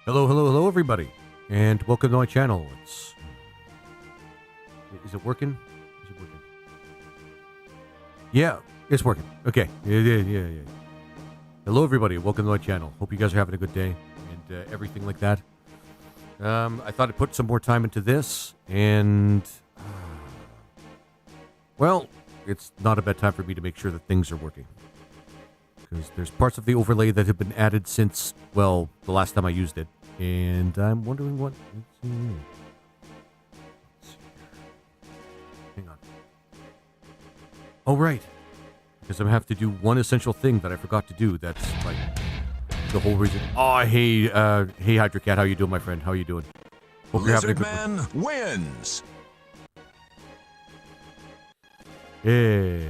Hello, hello, hello, everybody, and welcome to my channel. Is it working? Is it working? Yeah, it's working. Okay. Yeah. Hello, everybody. Welcome to my channel. Hope you guys are having a good day and everything like that. I thought I'd put some more time into this, and well, it's not a bad time for me to make sure that things are working. Because there's parts of the overlay that have been added since, well, the last time I used it. And I'm wondering what... Let's see here. Hang on. Oh, right. Because I'm going to have to do one essential thing that I forgot to do. That's, like, the whole reason... Oh, hey, hey, Hydrocat. How you doing, my friend? How you doing? Hope you're having a good one. Lizard Man wins! Hey.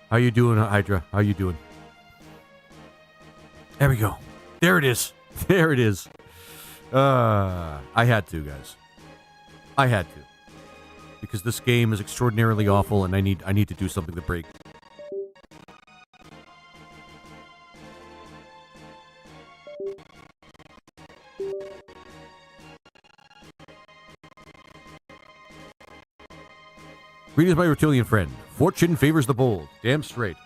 How you doing, Hydra? How you doing? There we go. There it is. There it is. I had to, guys. I had to. Because this game is extraordinarily awful and I need to do something to break. Greetings, my reptilian friend. Fortune favors the bold. Damn straight.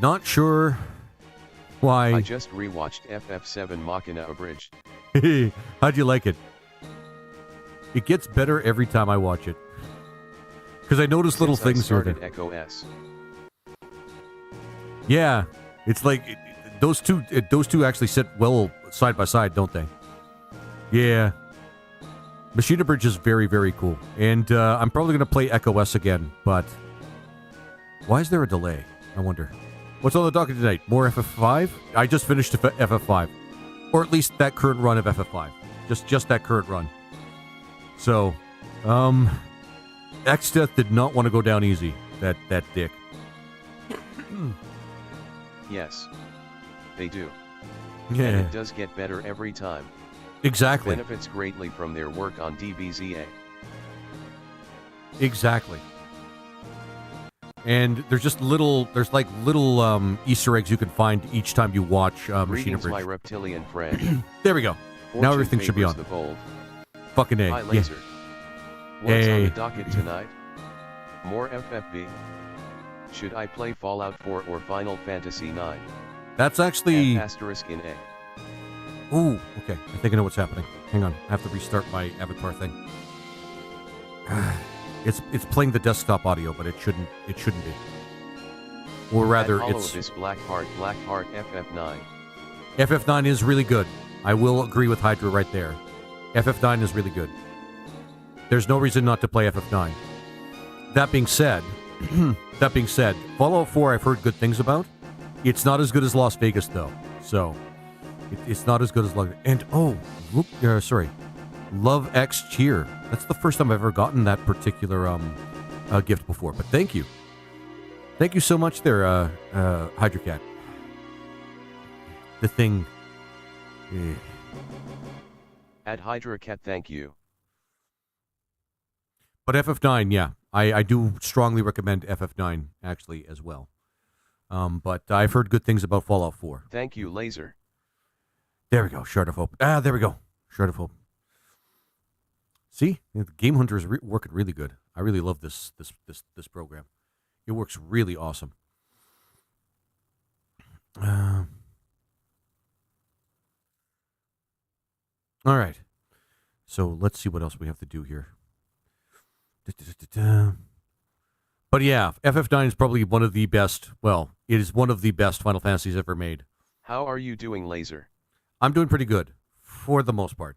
Not sure why. I just rewatched FF7 Machina Abridged. How'd you like it? It gets better every time I watch it. Because I notice little things here. Echo S. Yeah, it's like those two actually sit well side by side, don't they? Yeah. Machina Bridge is very, very cool. And I'm probably going to play Echo S again, but why is there a delay? I wonder. What's on the docket tonight? More FF5? I just finished FF5. Or at least that current run of FF5. Just that current run. So, X-Death did not want to go down easy. That dick. Yes. They do. Yeah. And it does get better every time. Exactly. Benefits greatly from their work on DBZA. Exactly. And there's little Easter eggs you can find each time you watch Machina Bridge. My reptilian friend. There we go. Now everything should be on. The bold. Fucking A. Hi, Laser. Yeah. What's Hey. on the docket tonight? More FFB? Should I play Fallout 4 or Final Fantasy 9? That's actually... Asterisk in A. Ooh, okay. I think I know what's happening. Hang on. I have to restart my avatar thing. It's playing the desktop audio, but it shouldn't be. Or rather, it's... This Blackheart FF9. FF9 is really good. I will agree with Hydra right there. FF9 is really good. There's no reason not to play FF9. That being said, Fallout 4 I've heard good things about. It's not as good as Las Vegas, though. So, it's not as good as... And, oh, sorry. Love X Cheer. That's the first time I've ever gotten that particular gift before. But thank you. Thank you so much there, Hydrocat. The thing... At Hydrocat, thank you. But FF9, yeah. I do strongly recommend FF9, actually, as well. But I've heard good things about Fallout 4. Thank you, Laser. There we go. Shard of Hope. There we go. Shard of Hope. See? The Game Hunter is working really good. I really love this program. It works really awesome. All right. So let's see what else we have to do here. But yeah, FF9 is probably one of the best, well, it is one of the best Final Fantasies ever made. How are you doing, Laser? I'm doing pretty good, for the most part.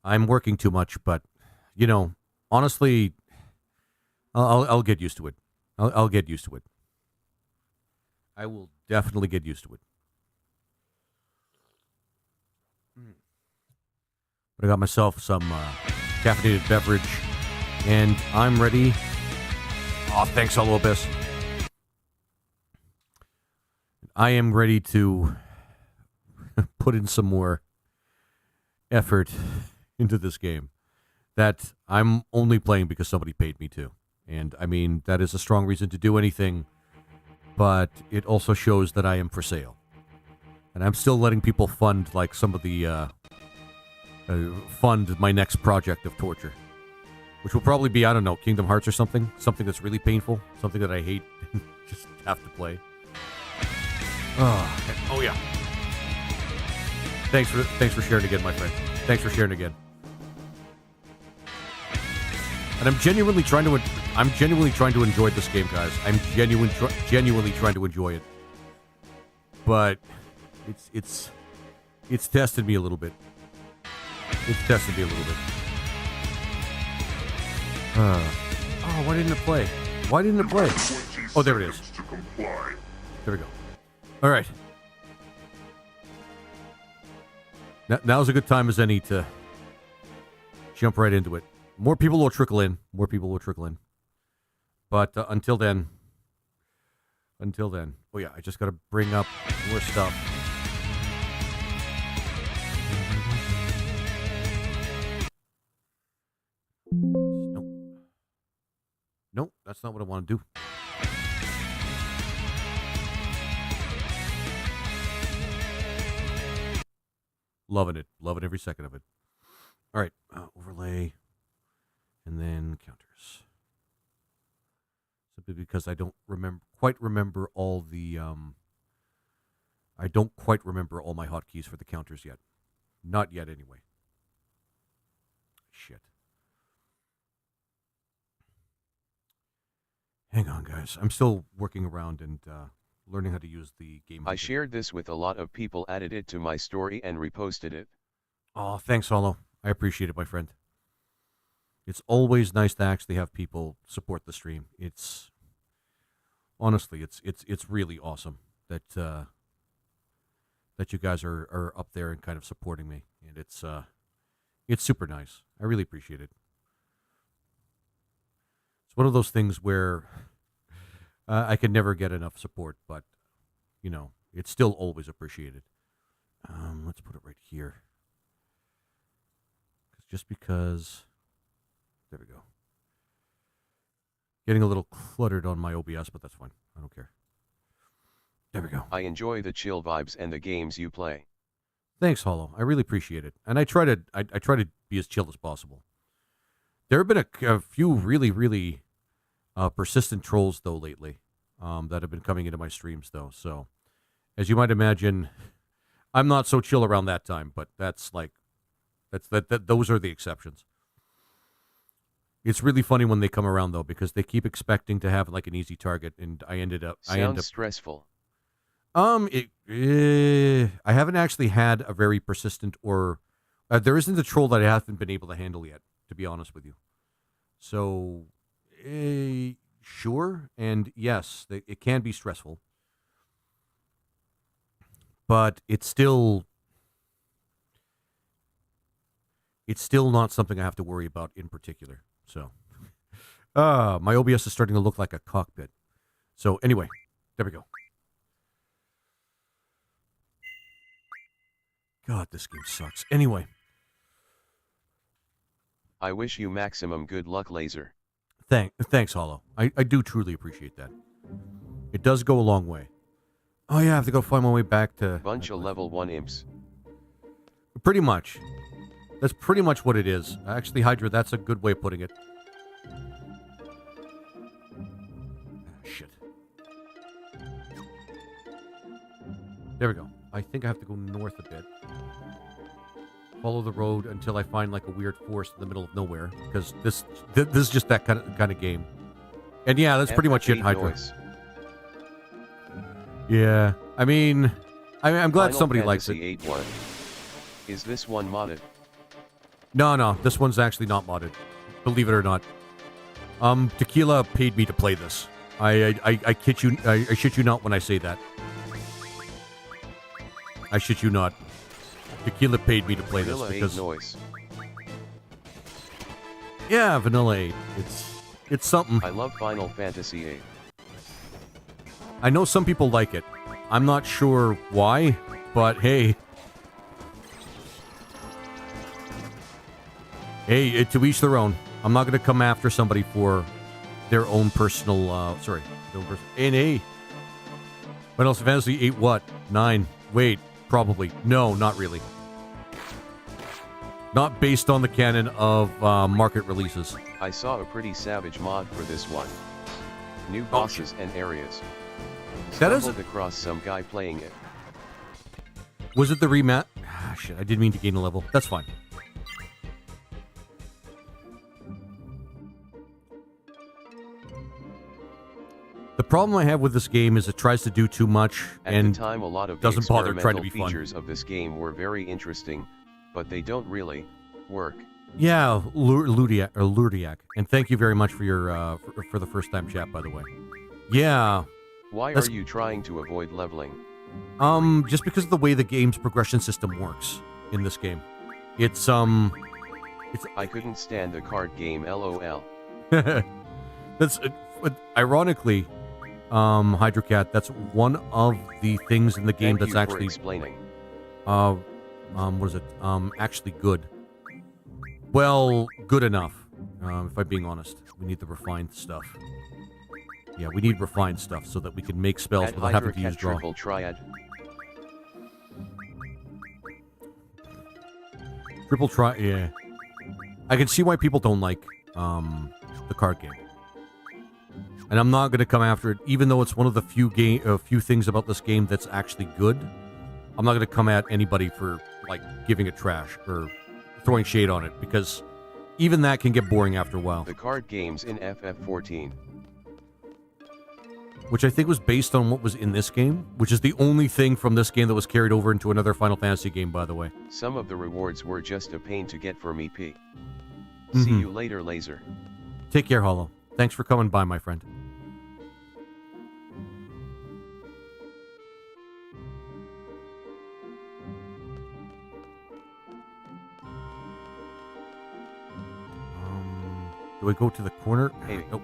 I'm working too much, but, you know, honestly, I'll get used to it. I'll get used to it. I will definitely get used to it. But I got myself some caffeinated beverage, and I'm ready. Oh, thanks, Hollow Abyss. I am ready to put in some more effort into this game that I'm only playing because somebody paid me to. And, I mean, that is a strong reason to do anything, but it also shows that I am for sale. And I'm still letting people fund, like, some of the, fund my next project of torture. Which will probably be, I don't know, Kingdom Hearts or something. Something that's really painful. Something that I hate and just have to play. Oh yeah. Thanks for sharing again, my friend. Thanks for sharing again. And I'm genuinely trying to enjoy this game, guys. I'm genuinely trying to enjoy it. But it's tested me a little bit. It's tested me a little bit. Oh, why didn't it play? Why didn't it play? Oh, there it is. There we go. All right. Now's a good time as any to jump right into it. More people will trickle in. But until then. Oh yeah, I just got to bring up more stuff. Nope, that's not what I want to do. Loving it every second of it. All right, overlay, and then counters. Simply because I don't quite remember all the. I don't quite remember all my hotkeys for the counters yet. Not yet, anyway. Shit. Hang on, guys. I'm still working around and learning how to use the game. I shared this with a lot of people, added it to my story, and reposted it. Oh, thanks, Hollow. I appreciate it, my friend. It's always nice to actually have people support the stream. It's honestly, it's really awesome that that you guys are up there and kind of supporting me, and it's super nice. I really appreciate it. It's one of those things where I can never get enough support, but you know, it's still always appreciated. Let's put it right here. Just because, there we go. Getting a little cluttered on my OBS, but that's fine. I don't care. There we go. I enjoy the chill vibes and the games you play. Thanks, Hollow. I really appreciate it, and I try to be as chill as possible. There have been a few really persistent trolls though lately, that have been coming into my streams though. So, as you might imagine, I'm not so chill around that time. But that's like, those are the exceptions. It's really funny when they come around though, because they keep expecting to have like an easy target, and I end up stressful. I haven't actually had a very persistent or there isn't a troll that I haven't been able to handle yet, to be honest with you. So, sure, and yes, it can be stressful, but it's still not something I have to worry about in particular. So, my OBS is starting to look like a cockpit. So anyway, there we go. God, this game sucks. Anyway. I wish you maximum good luck, Laser. Thanks, Hollow. I do truly appreciate that. It does go a long way. Oh yeah, I have to go find my way back to... Bunch of level 1 imps. Pretty much. That's pretty much what it is. Actually, Hydra, that's a good way of putting it. Shit. There we go. I think I have to go north a bit. Follow the road until I find like a weird forest in the middle of nowhere, because this is just that kind of game. And yeah, that's pretty much it, Hydra. Noise. Yeah, I mean, I'm glad somebody likes it. 8-1. Is this one modded? No, this one's actually not modded. Believe it or not. Tequila paid me to play this. I kid you. I shit you not when I say that. I shit you not. Tequila paid me to play this because noise. Yeah, Vanilla 8. It's something. I love Final Fantasy 8. I know some people like it. I'm not sure why, but hey. Hey, to each their own. I'm not going to come after somebody for their own personal, sorry. And hey. Final Fantasy 8 what? 9. Wait. Probably. No, not really. Not based on the canon of market releases. I saw a pretty savage mod for this one. New bosses and areas. That is Stumbled across some guy playing it. Was it the remat? Ah, shit, I didn't mean to gain a level. That's fine. The problem I have with this game is it tries to do too much and At the time, a lot of the doesn't bother trying to be experimental fun. features of this game were very interesting, but they don't really work. Yeah, Lurdiak. And thank you very much for your for the first time chat, by the way. Yeah. Why are you trying to avoid leveling? Just because of the way the game's progression system works in this game. It's I couldn't stand the card game, LOL. That's ironically, Hydrocat, that's one of the things in the game Thank that's you actually for explaining. what is it? Actually good. Well, good enough. If I'm being honest, we need the refined stuff. Yeah, we need refined stuff so that we can make spells without having to use draw. Triple triad. Triple try, yeah. I can see why people don't like the card game, and I'm not going to come after it, even though it's one of the few things about this game that's actually good. I'm not going to come at anybody for like giving it trash or throwing shade on it, because even that can get boring after a while. The card games in FF14. Which I think was based on what was in this game, which is the only thing from this game that was carried over into another Final Fantasy game, by the way. Some of the rewards were just a pain to get for me, P. Mm-hmm. See you later, Laser. Take care, Hollow. Thanks for coming by, my friend. Do I go to the corner? Hey. Nope.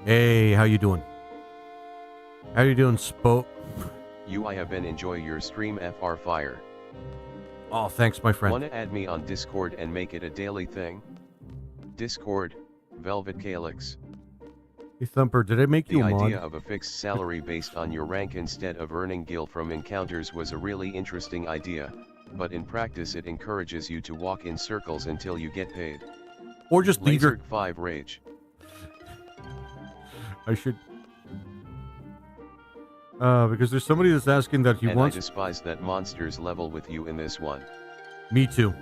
Hey, how you doing? How you doing, Spo? I have been enjoying your stream, FR Fire. Oh, thanks, my friend. Wanna add me on Discord and make it a daily thing? Discord, Velvet Calyx. Hey, Thumper, did I make you a mod? The idea of a fixed salary based on your rank instead of earning gil from encounters was a really interesting idea, but in practice it encourages you to walk in circles until you get paid. Or just leave your... 5 Rage. I should... because there's somebody that's asking that he wants... I despise that monsters level with you in this one. Me too.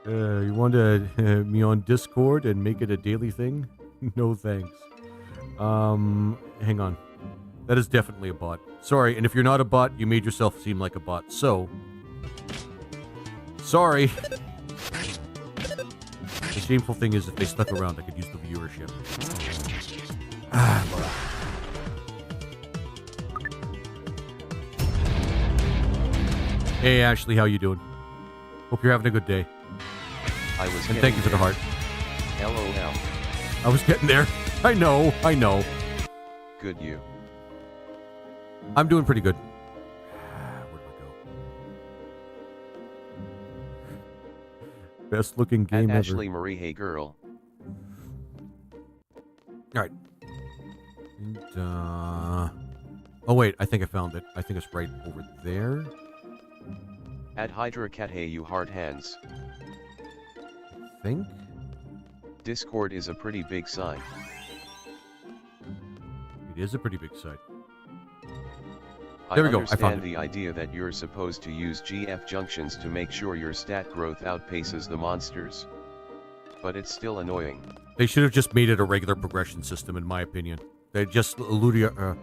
You want to me on Discord and make it a daily thing? No thanks. Hang on. That is definitely a bot. Sorry, and if you're not a bot, you made yourself seem like a bot, so... Sorry. The shameful thing is, if they stuck around, I could use the viewership. Hey, Ashley, how you doing? Hope you're having a good day. And thank you for the heart. LOL. I was getting there. I know. Good you. I'm doing pretty good. Where did I go? Best looking game ever. Ashley Marie, hey girl. Alright. And, oh wait, I think I found it. I think it's right over there. At Hydra Cat, hey you hard hands. I think? Discord is a pretty big sign. It is a pretty big site. I There we go, I found understand it. the idea that you're supposed to use GF junctions to make sure your stat growth outpaces the monsters. But it's still annoying. They should have just made it a regular progression system, in my opinion. They just Lurdiak.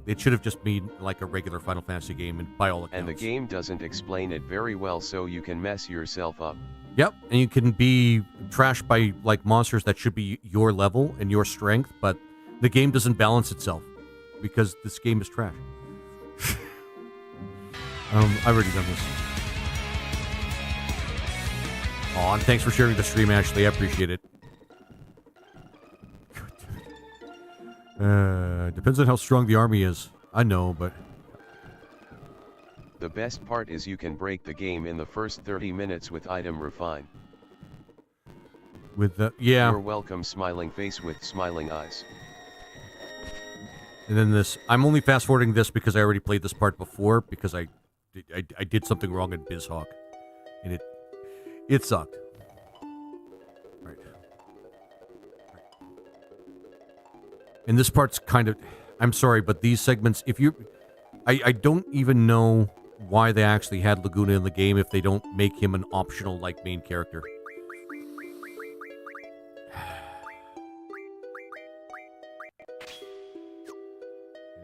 It should have just made like a regular Final Fantasy game, and by all accounts. And the game doesn't explain it very well, so you can mess yourself up. Yep, and you can be trashed by like monsters that should be your level and your strength, but the game doesn't balance itself because this game is trash. I've already done this. Aw, and thanks for sharing the stream, Ashley. I appreciate it. Depends on how strong the army is. I know, but... The best part is you can break the game in the first 30 minutes with item refine. With the... Yeah. You're welcome, smiling face with smiling eyes. And then this, I'm only fast forwarding this because I already played this part before because I did something wrong in BizHawk, and it sucked. Right. And this part's kind of, I'm sorry, but these segments, if you, I don't even know why they actually had Laguna in the game if they don't make him an optional like main character.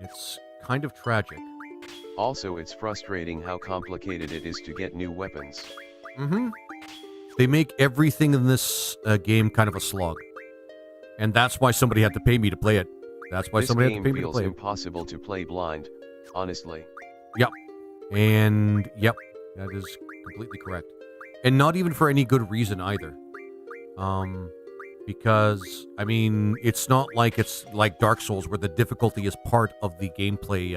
It's kind of tragic. Also, it's frustrating how complicated it is to get new weapons. Mm-hmm. They make everything in this game kind of a slog. And that's why somebody had to pay me to play it. That's why somebody had to pay me to play it. This game feels impossible to play blind, honestly. Yep. And, yep, that is completely correct. And not even for any good reason either. Because, I mean, it's not like it's like Dark Souls where the difficulty is part of the gameplay,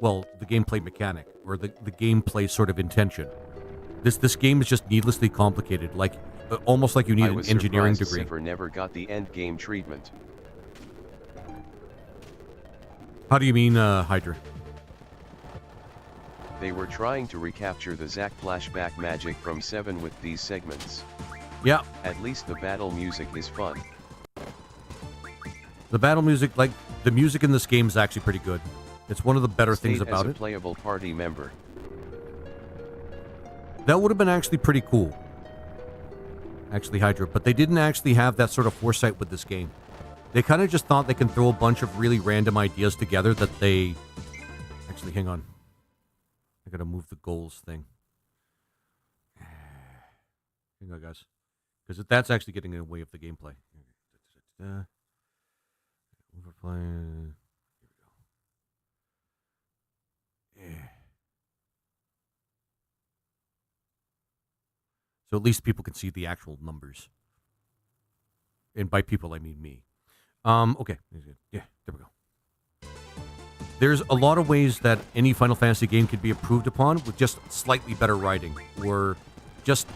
the gameplay mechanic, or the gameplay sort of intention. This game is just needlessly complicated, like, almost like you need an engineering degree. Cipher never got the end game treatment. How do you mean, Hydra? They were trying to recapture the Zack flashback magic from 7 with these segments. Yeah. At least the battle music is fun. The battle music, like, the music in this game is actually pretty good. It's one of the better things about as a it. Playable party member. That would have been actually pretty cool. Actually, Hydra. But they didn't actually have that sort of foresight with this game. They kind of just thought they can throw a bunch of really random ideas together that they... Actually, hang on. I gotta move the goals thing. Hang on, guys. Because that's actually getting in the way of the gameplay. Overplay. Here we go. Yeah. So at least people can see the actual numbers. And by people, I mean me. Okay. Yeah, there we go. There's a lot of ways that any Final Fantasy game could be improved upon with just slightly better writing. Or just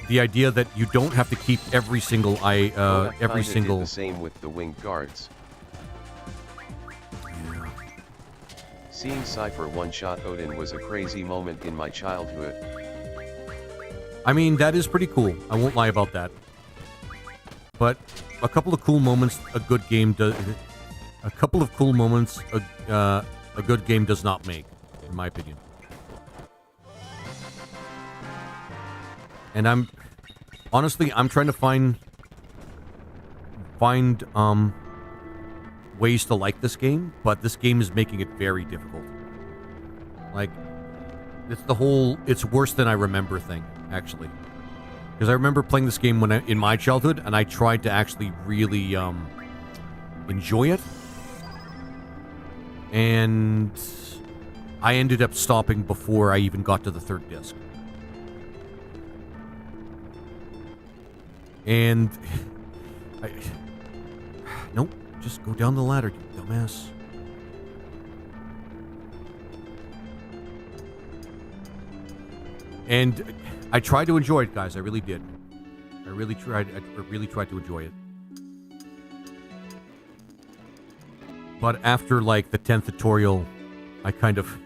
the idea that you don't have to keep every single every single... Did the same with the winged guards. Yeah. Seeing Cypher one-shot Odin was a crazy moment in my childhood. I mean, that is pretty cool. I won't lie about that. But a couple of cool moments a good game does... A couple of cool moments a good game does not make, in my opinion. And I'm trying to find ways to like this game, but this game is making it very difficult. Like, it's worse than I remember thing, actually. Because I remember playing this game in my childhood, and I tried to actually really enjoy it. And I ended up stopping before I even got to the third disc. And nope, just go down the ladder, you dumbass. And I tried to enjoy it, guys. I really did. I really tried to enjoy it. But after, like, the 10th tutorial, I kind of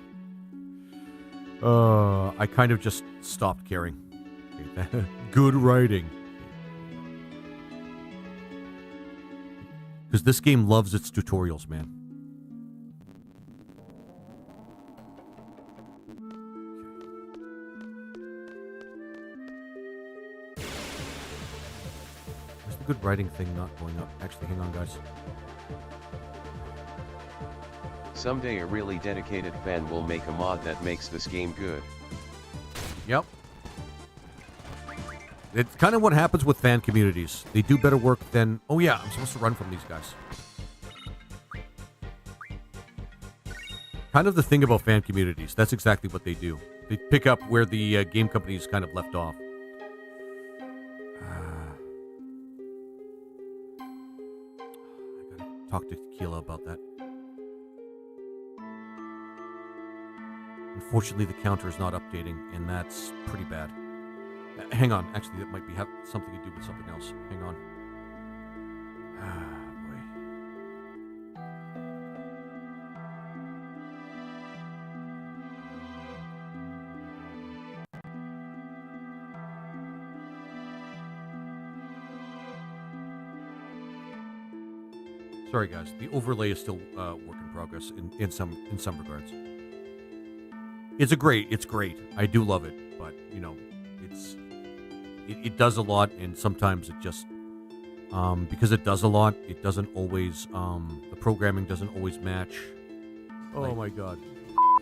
just stopped caring. Good writing. Because this game loves its tutorials, man. Where's the good writing thing not going up? Actually, hang on, guys. Someday a really dedicated fan will make a mod that makes this game good. Yep. It's kind of what happens with fan communities. They do better work than... Oh yeah, I'm supposed to run from these guys. Kind of the thing about fan communities. That's exactly what they do. They pick up where the game companies kind of left off. I gotta talk to Tequila about that. Unfortunately, the counter is not updating, and that's pretty bad. Hang on. Actually, that might have something to do with something else. Hang on. Ah, boy. Sorry, guys. The overlay is still work in progress in some regards. It's great. I do love it, but you know, it does a lot, and sometimes it just because it does a lot, it doesn't always the programming doesn't always match. Oh like, my God,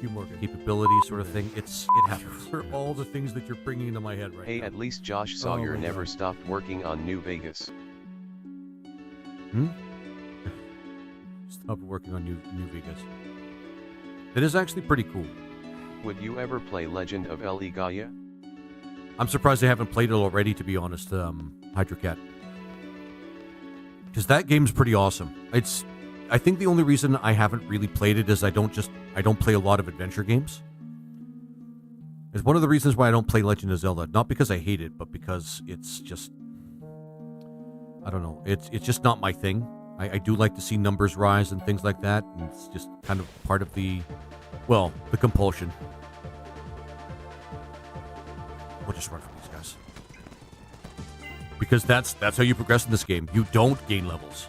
you Morgan. Capability sort of thing. It happens for all the things that you're bringing into my head right now. Hey, at least Josh Sawyer never stopped working on New Vegas. Stop working on New Vegas. It is actually pretty cool. Would you ever play Legend of El Gaia? I'm surprised I haven't played it already, to be honest, Hydrocat. Because that game's pretty awesome. I think the only reason I haven't really played it is I don't play a lot of adventure games. It's one of the reasons why I don't play Legend of Zelda. Not because I hate it, but because it's just, I don't know. It's just not my thing. I do like to see numbers rise and things like that. And it's just kind of part of the compulsion. We'll just run from these guys. Because that's how you progress in this game. You don't gain levels.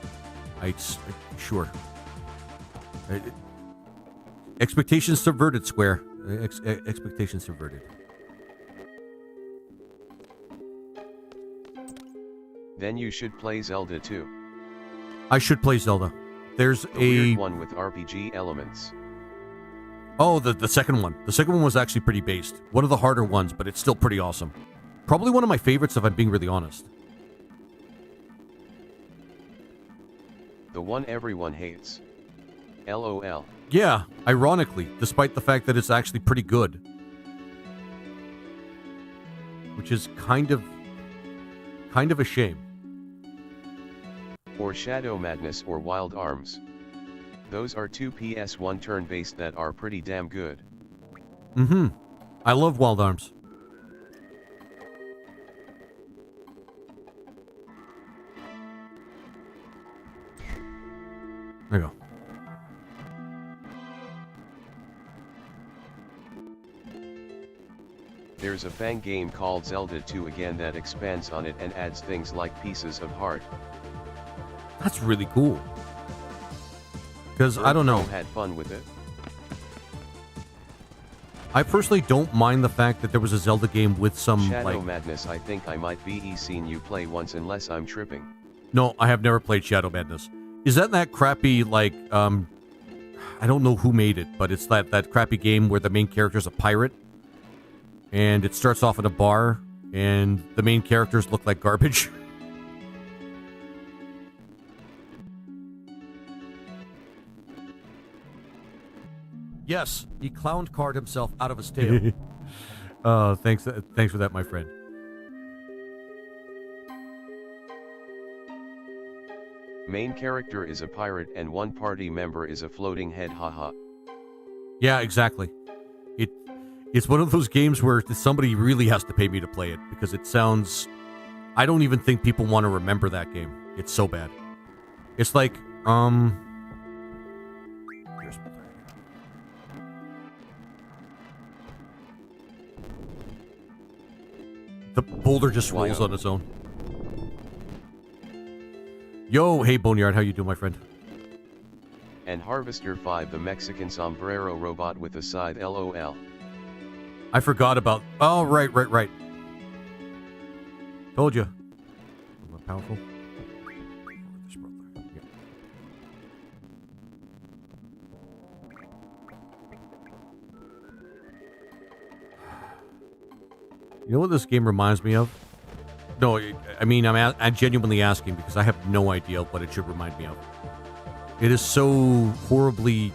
Sure. Expectations subverted, Square. Expectations subverted. Then you should play Zelda 2. I should play Zelda. There's a weird one with RPG elements. Oh, the second one. The second one was actually pretty based. One of the harder ones, but it's still pretty awesome. Probably one of my favorites, if I'm being really honest. The one everyone hates. LOL. Yeah, ironically, despite the fact that it's actually pretty good. Which is kind of a shame. Or Shadow Madness or Wild Arms. Those are two PS1 turn-based that are pretty damn good. I love Wild Arms. There you go. There's a Fang game called Zelda 2 again that expands on it and adds things like pieces of heart. That's really cool. Because I don't know. Had fun with it. I personally don't mind the fact that there was a Zelda game with some Shadow Madness. I think I might be seen you play once unless I'm tripping. No, I have never played Shadow Madness. Is that crappy I don't know who made it, but it's that crappy game where the main character's a pirate, and it starts off in a bar, and the main characters look like garbage. Yes, he clown card himself out of his tail. Thanks for that, my friend. Main character is a pirate and one party member is a floating head, haha. Yeah, exactly. It's one of those games where somebody really has to pay me to play it, because it sounds... I don't even think people want to remember that game. It's so bad. It's like, the boulder just rolls on its own. Yo, hey Boneyard, how you doing, my friend? And Harvester 5, the Mexican sombrero robot with a scythe, LOL. I forgot about... Oh, right. Told you. More powerful. Yeah. You know what this game reminds me of? No, I mean, I'm genuinely asking because I have no idea what it should remind me of. It is so horribly,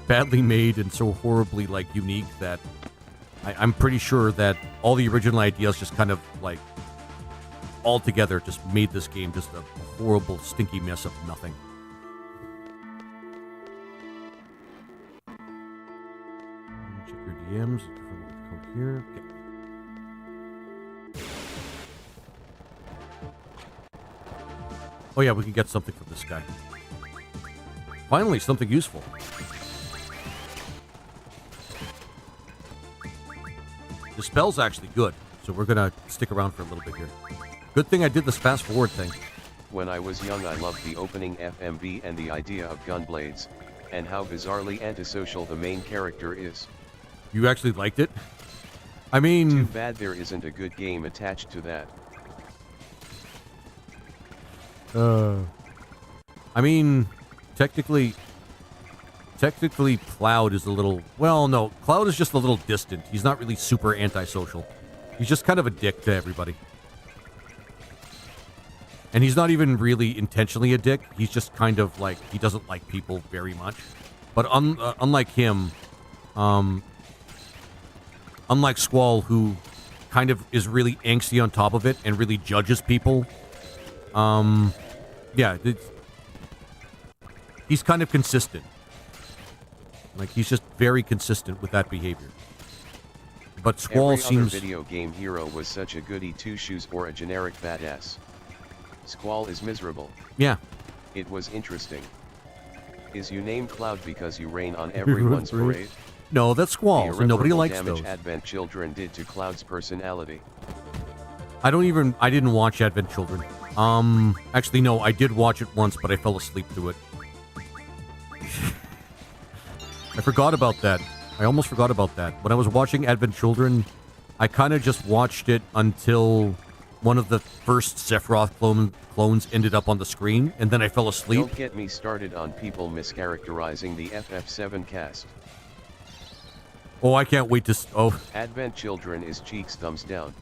badly made and so horribly, unique that I'm pretty sure that all the original ideas just kind of, all together just made this game just a horrible, stinky mess of nothing. Check your DMs. Code here. Okay. Oh yeah, we can get something from this guy. Finally, something useful. The spell's actually good, so we're gonna stick around for a little bit here. Good thing I did this fast forward thing. When I was young I loved the opening FMV and the idea of gunblades, and how bizarrely antisocial the main character is. You actually liked it? I mean... Too bad there isn't a good game attached to that. I mean, technically Cloud is a little... Well, no, Cloud is just a little distant. He's not really super antisocial. He's just kind of a dick to everybody. And he's not even really intentionally a dick. He's just kind of like, he doesn't like people very much. But unlike him, unlike Squall, who kind of is really angsty on top of it and really judges people, yeah, he's kind of consistent. Like, he's just very consistent with that behavior. But Squall seems... Every other video game hero was such a goody two-shoes or a generic badass. Squall is miserable. Yeah. It was interesting. Is you named Cloud because you rain on everyone's parade? No, that's Squall, so nobody likes damage those. Advent Children did to Cloud's personality. I didn't watch Advent Children. Actually, no, I did watch it once, but I fell asleep through it. I forgot about that. I almost forgot about that. When I was watching Advent Children, I kind of just watched it until one of the first Sephiroth clones ended up on the screen, and then I fell asleep. Don't get me started on people mischaracterizing the FF7 cast. Oh, I can't wait to... Oh. Advent Children is cheeks thumbs down.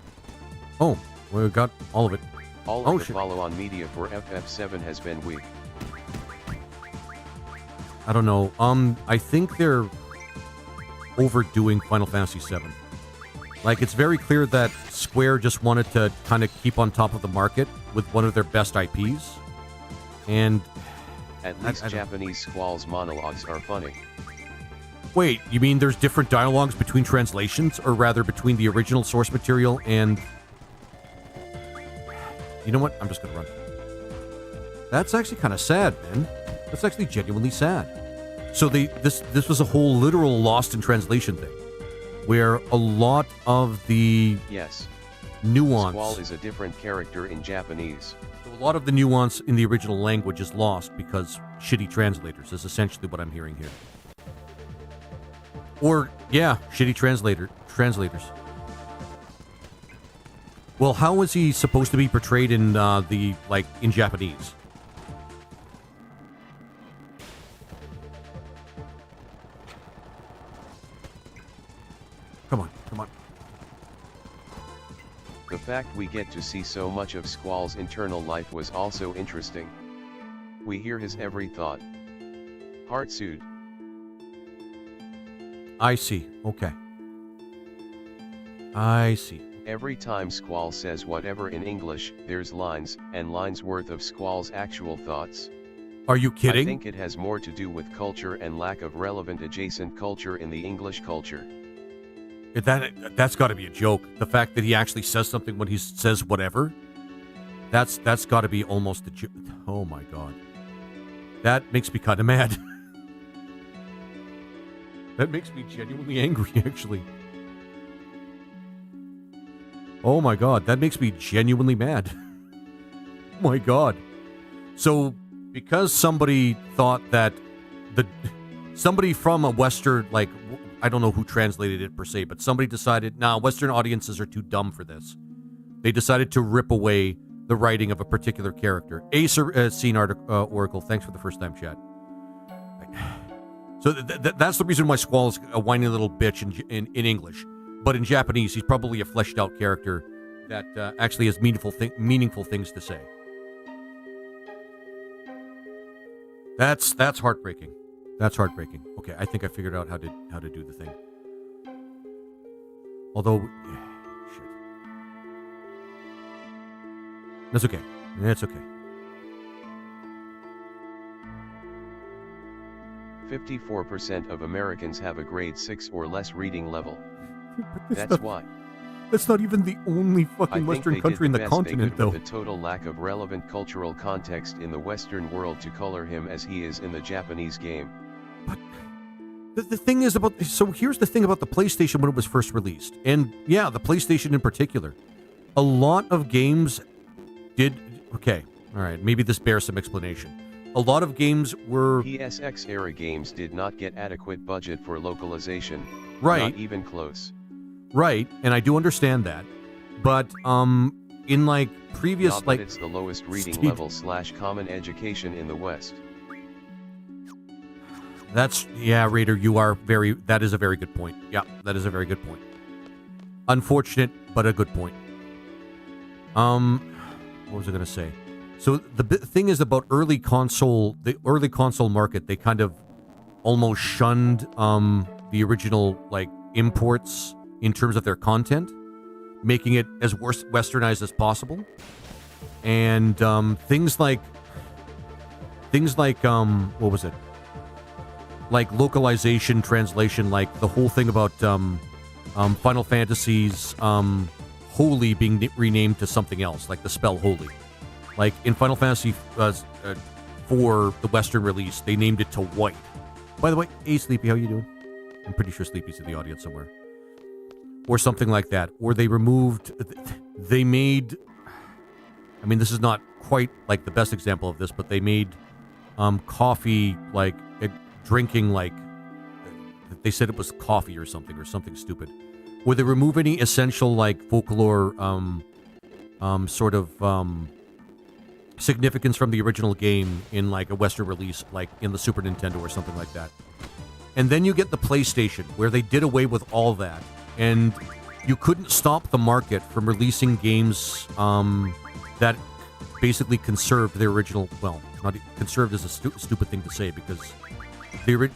Oh, we got all of it. All of the follow-on media for FF7 has been weak. I don't know. I think they're overdoing Final Fantasy VII. Like, it's very clear that Square just wanted to kind of keep on top of the market with one of their best IPs. And... At least Japanese Squall's monologues are funny. Wait, you mean there's different dialogues between translations? Or rather, between the original source material and... You know what? I'm just gonna run. That's actually kind of sad, man. That's actually genuinely sad. So this was a whole literal lost in translation thing, where a lot of the nuance... Squall is a different character in Japanese. A lot of the nuance in the original language is lost because shitty translators is essentially what I'm hearing here. Or, yeah, shitty translators. Well, how is he supposed to be portrayed in in Japanese? Come on. The fact we get to see so much of Squall's internal life was also interesting. We hear his every thought. Heartsued. I see. Okay. I see. Every time Squall says whatever in English, there's lines and lines worth of Squall's actual thoughts. Are you kidding? I think it has more to do with culture and lack of relevant adjacent culture in the English culture. That's got to be a joke. The fact that he actually says something when he says whatever, that's got to be almost a joke. Oh my god. That makes me kind of mad. That makes me genuinely angry, actually. Oh my god, that makes me genuinely mad. Oh my god. So, because somebody thought that somebody from a Western, like, I don't know who translated it per se, but somebody decided, nah, Western audiences are too dumb for this. They decided to rip away the writing of a particular character. Scene Oracle, thanks for the first time chat. So that's the reason why Squall is a whiny little bitch in English. But in Japanese, he's probably a fleshed out character that actually has meaningful things to say. That's heartbreaking. That's heartbreaking. Okay, I think I figured out how to do the thing. Although, shit. That's okay. That's okay. 54% of Americans have a grade 6 or less reading level. That's why. That's not even the only fucking Western country in the continent, though. The total lack of relevant cultural context in the Western world to color him as he is in the Japanese game. But the thing is about... So here's the thing about the PlayStation when it was first released. And yeah, the PlayStation in particular. A lot of games did... Okay, All right, maybe this bears some explanation. A lot of games were... PSX-era games did not get adequate budget for localization. Right. Not even close. Right, and I do understand that. But, in, like, previous, but like... it's the lowest reading level / common education in the West. That's... Yeah, Raider, you are very... That is a very good point. Yeah, that is a very good point. Unfortunate, but a good point. What was I going to say? So the thing is about the early console market, they kind of almost shunned the original like imports in terms of their content, making it as westernized as possible. And things like what was it? Like localization, translation, like the whole thing about Final Fantasy's Holy being renamed to something else, like the spell Holy. Like in Final Fantasy for the Western release, they named it to White. By the way, hey Sleepy, how you doing? I'm pretty sure Sleepy's in the audience somewhere. Or something like that. Or they made... I mean, this is not quite like the best example of this, but they made coffee, like, drinking, like... They said it was coffee or something stupid. Would they remove any essential, like, folklore, sort of, significance from the original game in, like, a Western release, like, in the Super Nintendo or something like that? And then you get the PlayStation, where they did away with all that, and you couldn't stop the market from releasing games, that basically conserved their original, well, not conserved is a stupid thing to say, because they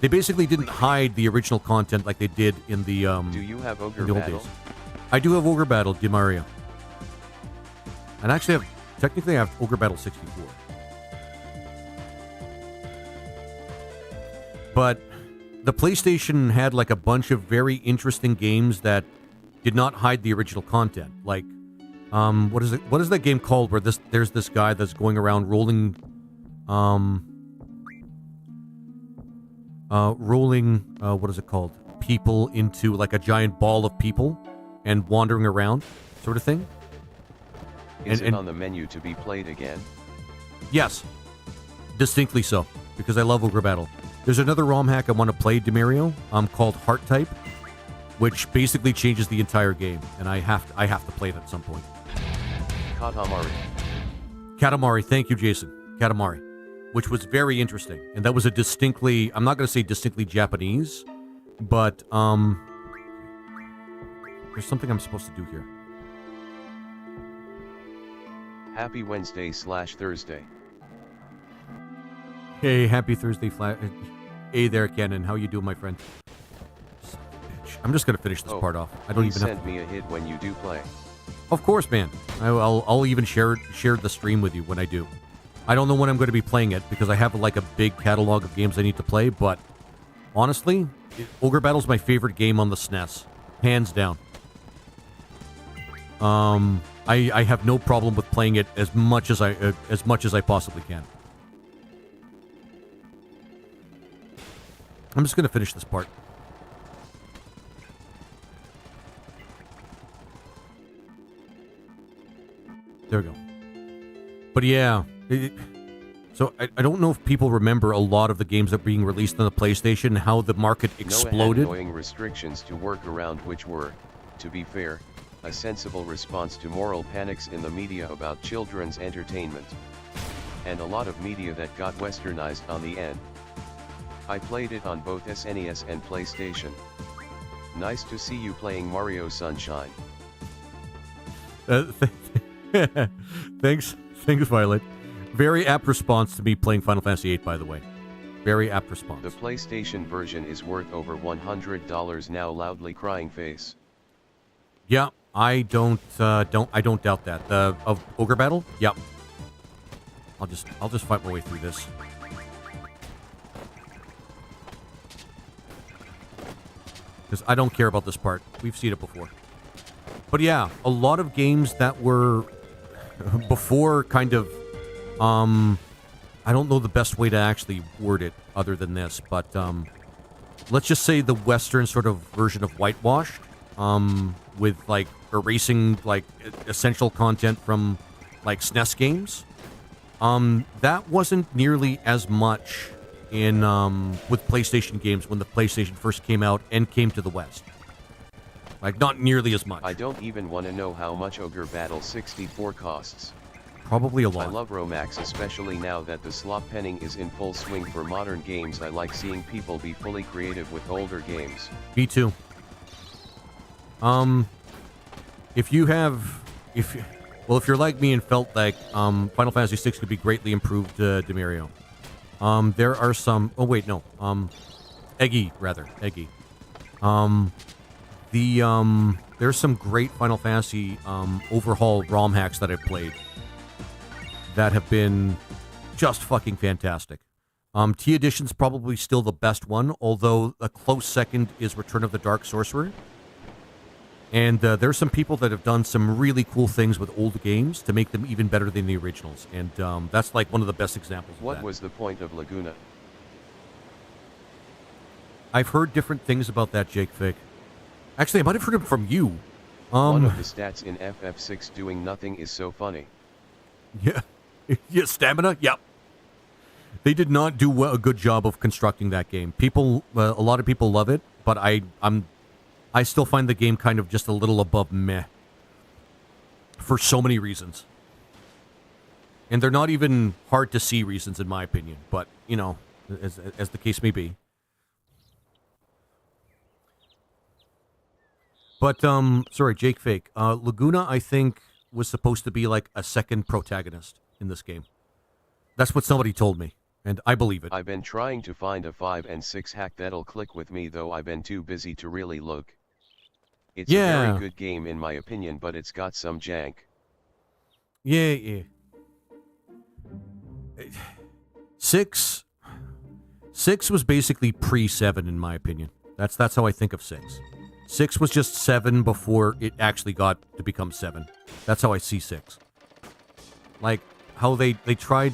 basically didn't hide the original content like they did in the Do you have Ogre in the old Battle? days. I do have Ogre Battle, DiMaria. And actually, technically, I have Ogre Battle 64. But the PlayStation had like a bunch of very interesting games that did not hide the original content. Like, what is it? What is that game called where there's this guy that's going around rolling, what is it called? People into like a giant ball of people and wandering around, sort of thing. Is it on the menu to be played again? Yes, distinctly so, because I love Ogre Battle. There's another ROM hack I want to play, DeMario, called Heart Type, which basically changes the entire game, and I have to play it at some point. Katamari, thank you, Jason. Katamari, which was very interesting, and that was a distinctly, I'm not going to say distinctly Japanese, but there's something I'm supposed to do here. Happy Wednesday / Thursday. Hey, happy Thursday, Hey there, Cannon. How you doing, my friend? I'm just gonna finish this part off. I don't even have to... send me a hit when you do play. Of course, man. I'll even share the stream with you when I do. I don't know when I'm going to be playing it because I have like a big catalog of games I need to play, but honestly, Ogre Battle's my favorite game on the SNES, hands down. I have no problem with playing it as much as I possibly can. I'm just gonna finish this part. There we go. But yeah, so I don't know if people remember a lot of the games that were being released on the PlayStation and how the market exploded. No annoying restrictions to work around, which were, to be fair, a sensible response to moral panics in the media about children's entertainment. And a lot of media that got westernized on the end. I played it on both SNES and PlayStation. Nice to see you playing Mario Sunshine. Thanks, Violet. Very apt response to me playing Final Fantasy VIII, by the way. Very apt response. The PlayStation version is worth over $100 now. Loudly crying face. Yeah, I don't doubt that. Of Ogre Battle? Yep. I'll just fight my way through this. Because I don't care about this part. We've seen it before. But yeah, a lot of games that were before kind of, I don't know the best way to actually word it other than this, but let's just say the Western sort of version of whitewashed, with like erasing like essential content from like SNES games. That wasn't nearly as much in with PlayStation games when the PlayStation first came out and came to the West. Like, not nearly as much. I don't even want to know how much Ogre Battle 64 costs. Probably a lot. I love Romax, especially now that the slot penning is in full swing for modern games. I like seeing people be fully creative with older games. Me too. If you're like me and felt like Final Fantasy VI could be greatly improved, Demario, there are some. Oh wait, no. Eggy. There's some great Final Fantasy overhaul ROM hacks that I've played that have been just fucking fantastic. T Edition's probably still the best one, although a close second is Return of the Dark Sorcerer. And there's some people that have done some really cool things with old games to make them even better than the originals. And that's like one of the best examples of that. What was the point of Laguna? I've heard different things about that, Jake Fick. Actually, I might have heard it from you. One of the stats in FF6 doing nothing is so funny. Yeah. Yeah, stamina? Yep. They did not do a good job of constructing that game. People, a lot of people love it, but I still find the game kind of just a little above meh. For so many reasons. And they're not even hard to see reasons, in my opinion. But, you know, as the case may be. But, sorry, Jake Fake. Laguna, I think, was supposed to be like a second protagonist in this game. That's what somebody told me, and I believe it. I've been trying to find a 5 and 6 hack that'll click with me, though I've been too busy to really look. It's a very good game in my opinion, but it's got some jank. Yeah. 6 was basically pre-7 in my opinion. That's how I think of 6. 6 was just 7 before it actually got to become 7. That's how I see 6. Like how they tried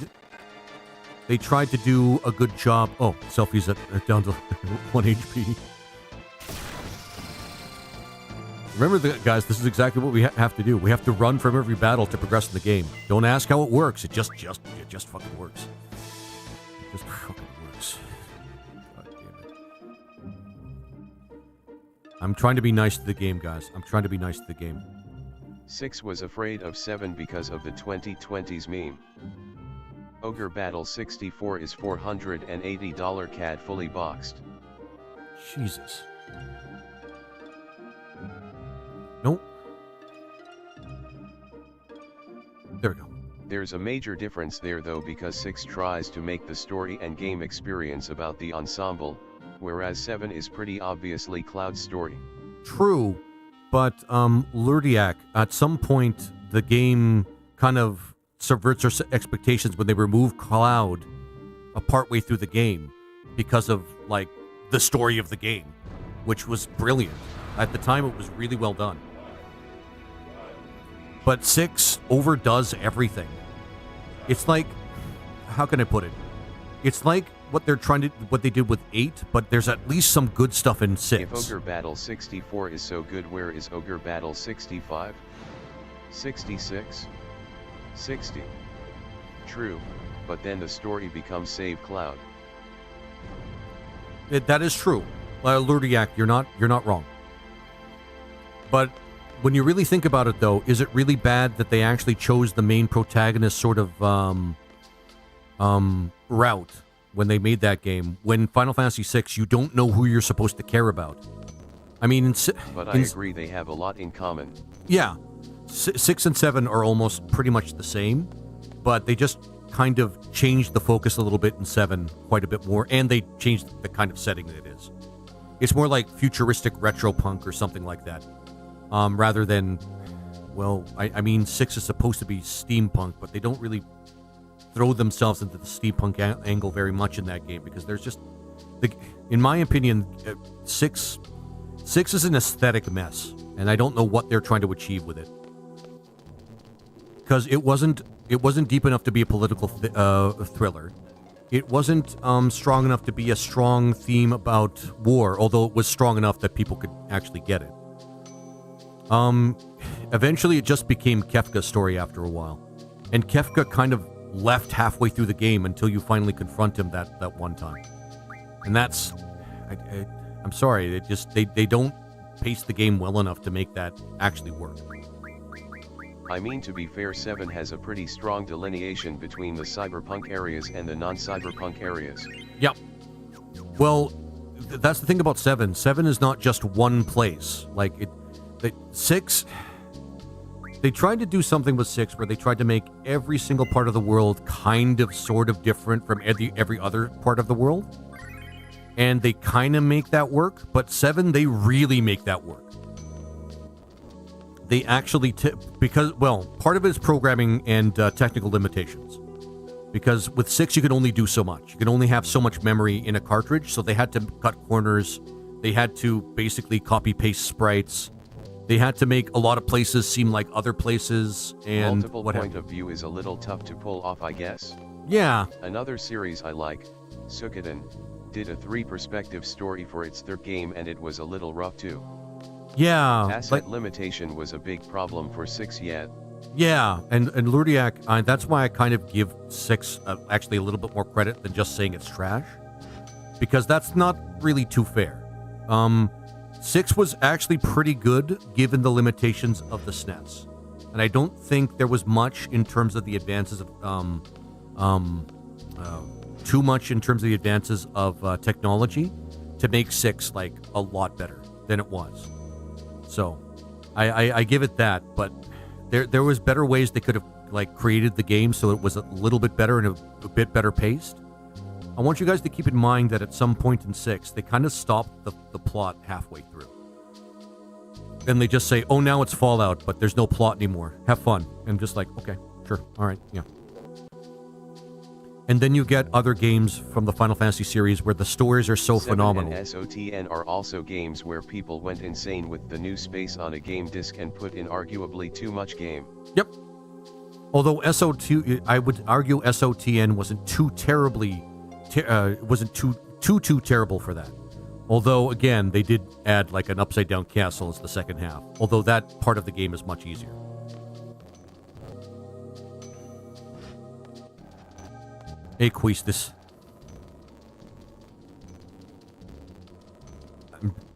to do a good job. Oh, selfies at down to 1 HP. Remember, guys, this is exactly what we have to do. We have to run from every battle to progress in the game. Don't ask how it works. It just fucking works. It just fucking works. God damn it. I'm trying to be nice to the game, guys. I'm trying to be nice to the game. 6 was afraid of 7 because of the 2020s meme. Ogre Battle 64 is $480 CAD fully boxed. Jesus. Nope. There we go. There's a major difference there though, because 6 tries to make the story and game experience about the ensemble, whereas 7 is pretty obviously Cloud's story. True, but Lurdiak, at some point the game kind of subverts our expectations when they remove Cloud partway through the game because of like the story of the game, which was brilliant. At the time it was really well done. But 6 overdoes everything. It's like, how can I put it? It's like what they did with 8, but there's at least some good stuff in 6. If Ogre Battle 64 is so good, where is Ogre Battle 65? 66? 60? True, but then the story becomes Save Cloud. That is true. Lurdiak, you're not wrong. But when you really think about it, though, is it really bad that they actually chose the main protagonist sort of route when they made that game? When Final Fantasy VI, you don't know who you're supposed to care about. I mean, but I agree they have a lot in common. Yeah, 6 and 7 are almost pretty much the same, but they just kind of changed the focus a little bit in 7 quite a bit more, and they changed the kind of setting that it is. It's more like futuristic retro punk or something like that. Rather than, well, I mean, 6 is supposed to be steampunk, but they don't really throw themselves into the steampunk angle very much in that game, because there's just, in my opinion, 6 is an aesthetic mess, and I don't know what they're trying to achieve with it. Because it wasn't deep enough to be a political thriller. It wasn't strong enough to be a strong theme about war, although it was strong enough that people could actually get it. Eventually it just became Kefka's story after a while. And Kefka kind of left halfway through the game until you finally confront him that one time. And that's... I'm sorry, they don't pace the game well enough to make that actually work. I mean, to be fair, 7 has a pretty strong delineation between the cyberpunk areas and the non-cyberpunk areas. Yep. Well, that's the thing about 7. 7 is not just one place. Like, 6... They tried to do something with 6 where they tried to make every single part of the world kind of sort of different from every other part of the world. And they kind of make that work, but 7, they really make that work. They actually, because, well, part of it is programming and technical limitations. Because with 6, you can only do so much. You can only have so much memory in a cartridge, so they had to cut corners. They had to basically copy-paste sprites. They had to make a lot of places seem like other places, and multiple point of view is a little tough to pull off, I guess. Yeah. Another series I like, Suikoden, did a 3-perspective story for its third game, and it was a little rough too. Yeah. Asset limitation was a big problem for 6 yet. Yeah, and Lurdiak, that's why I kind of give 6 actually a little bit more credit than just saying it's trash. Because that's not really too fair. 6 was actually pretty good given the limitations of the SNES. And I don't think there was much in terms of the advances of, too much in terms of the advances of technology to make 6 like a lot better than it was. So I give it that, but there was better ways they could have like created the game so it was a little bit better and a bit better paced. I want you guys to keep in mind that at some point in 6, they kind of stopped the plot halfway through. And they just say, oh, now it's Fallout, but there's no plot anymore. Have fun. And I'm just like, okay, sure, all right, yeah. And then you get other games from the Final Fantasy series where the stories are so 7 phenomenal. And SOTN are also games where people went insane with the new space on a game disc and put in arguably too much game. Yep. Although I would argue SOTN wasn't too terribly... wasn't too terrible for that. Although, again, they did add like an upside-down castle as the second half. Although that part of the game is much easier. Hey, Queestus.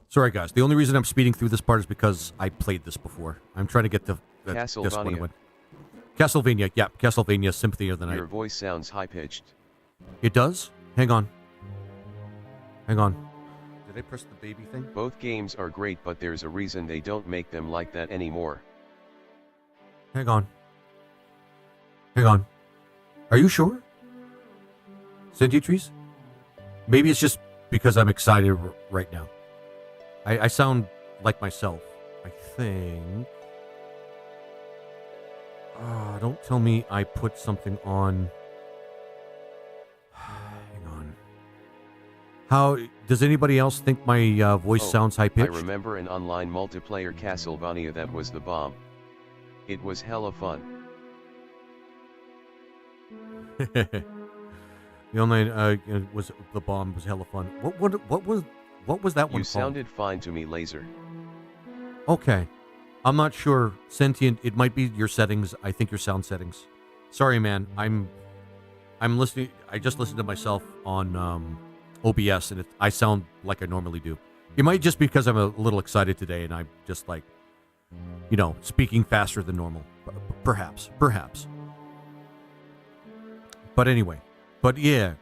Sorry, guys. The only reason I'm speeding through this part is because I played this before. I'm trying to get to Castlevania. Castlevania, yeah. Castlevania Symphony of the Night. Your voice sounds high-pitched. It does? Hang on. Hang on. Did I press the baby thing? Both games are great, but there's a reason they don't make them like that anymore. Hang on. Hang on. Are you sure? Sentiatries? Maybe it's just because I'm excited right now. I sound like myself, I think. Don't tell me I put something on. Hang on. How does anybody else think my voice sounds high-pitched? I remember an online multiplayer Castlevania that was the bomb. It was hella fun. The online was the bomb was hella fun. What was that one? You called? sounded fine to me, Laser. Okay. I'm not sure. Sentient, it might be your settings. I think your sound settings. Sorry, man. I'm listening. I just listened to myself on OBS, and I sound like I normally do. It might just be because I'm a little excited today, and I'm just like, speaking faster than normal. Perhaps. But anyway. But yeah.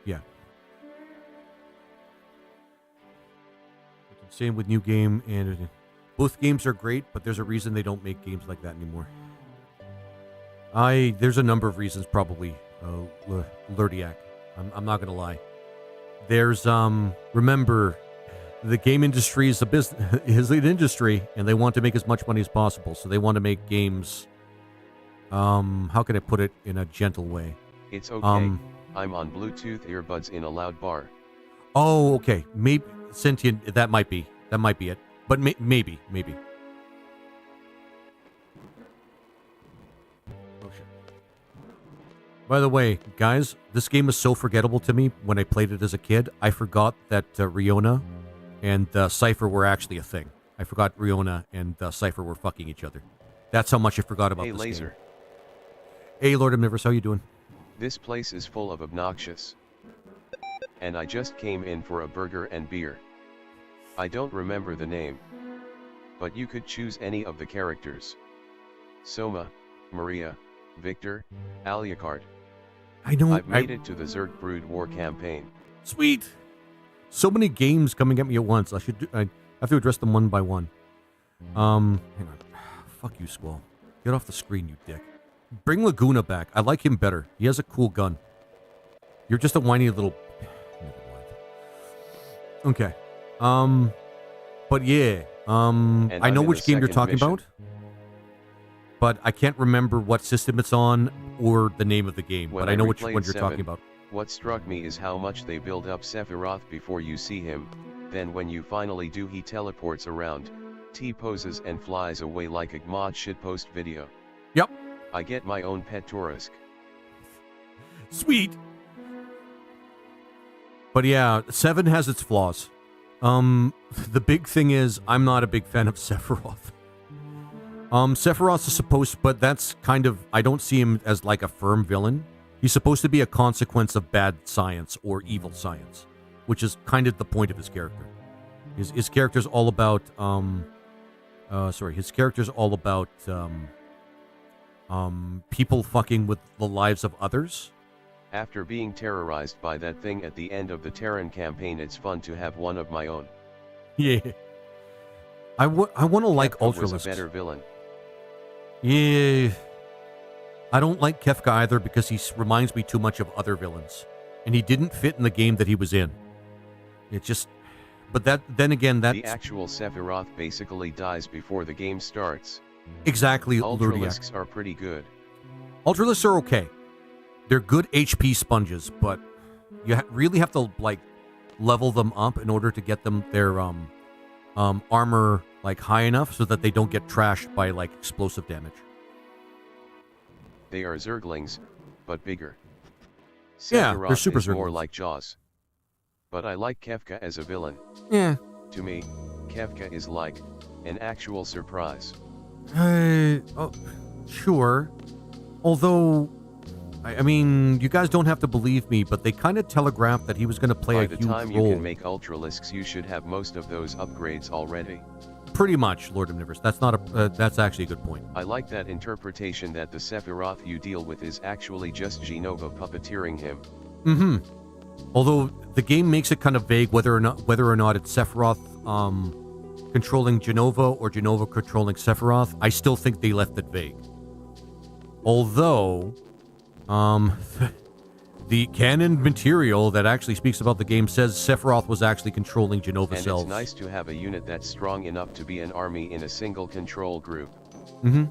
Same with new game, and both games are great, but there's a reason they don't make games like that anymore. There's a number of reasons, probably, Lurdiak. I'm not gonna lie. There's remember, the game industry is is an industry, and they want to make as much money as possible, so they want to make games. How can I put it in a gentle way? It's okay. I'm on Bluetooth earbuds in a loud bar. Oh, okay. Maybe Sentient. That might be it. But maybe. Oh shit. By the way, guys, this game is so forgettable to me. When I played it as a kid, I forgot that Riona and Cypher were actually a thing. I forgot Riona and Cypher were fucking each other. That's how much I forgot about this Laser. game. Hey, Lord Omnivorous, how you doing? This place is full of obnoxious. And I just came in for a burger and beer. I don't remember the name. But you could choose any of the characters. Soma, Maria, Victor, Alucard. I've made it to the Zerg Brood War campaign. Sweet! So many games coming at me at once. I have to address them one by one. Hang on. Fuck you, Squall. Get off the screen, you dick. Bring Laguna back. I like him better. He has a cool gun. You're just a whiny little... Never mind. Okay. But yeah. I know which game you're talking about. But I can't remember what system it's on or the name of the game. But I know which one you're talking about. What struck me is how much they build up Sephiroth before you see him. Then when you finally do, he teleports around, T-poses and flies away like a mod shitpost video. Yep. I get my own pet Taurusk. Sweet. But yeah, 7 has its flaws. The big thing is, I'm not a big fan of Sephiroth. Sephiroth is supposed, but that's kind of, I don't see him as like a firm villain. He's supposed to be a consequence of bad science or evil science, which is kind of the point of his character. His character's all about, his character's all about, people fucking with the lives of others. After being terrorized by that thing at the end of the Terran campaign, it's fun to have one of my own. Yeah. I want to like Ultralisks. Was a better villain. Yeah. I don't like Kefka either because he reminds me too much of other villains. And he didn't fit in the game that he was in. It just... But then again, that's... The actual Sephiroth basically dies before the game starts. Exactly, Ultralisks are pretty good. Ultralisks are okay. They're good HP sponges, but you really have to, like, level them up in order to get them their armor, like, high enough so that they don't get trashed by, like, explosive damage. They are Zerglings, but bigger. Yeah, Sephiroth they're super is Zerglings. More like Jaws. But I like Kefka as a villain. Yeah. To me, Kefka is like an actual surprise. Oh, sure. Although, I mean, you guys don't have to believe me, but they kind of telegraphed that he was going to play a huge role. By the time you can make Ultralisks, you should have most of those upgrades already. Pretty much, Lord Omnivorous. That's not a. That's actually a good point. I like that interpretation that the Sephiroth you deal with is actually just Genova puppeteering him. Mm-hmm. Although the game makes it kind of vague whether or not it's Sephiroth controlling Genova or Genova controlling Sephiroth. I still think they left it vague. Although, the canon material that actually speaks about the game says Sephiroth was actually controlling Genova cells. And it's nice to have a unit that's strong enough to be an army in a single control group. Mm-hmm.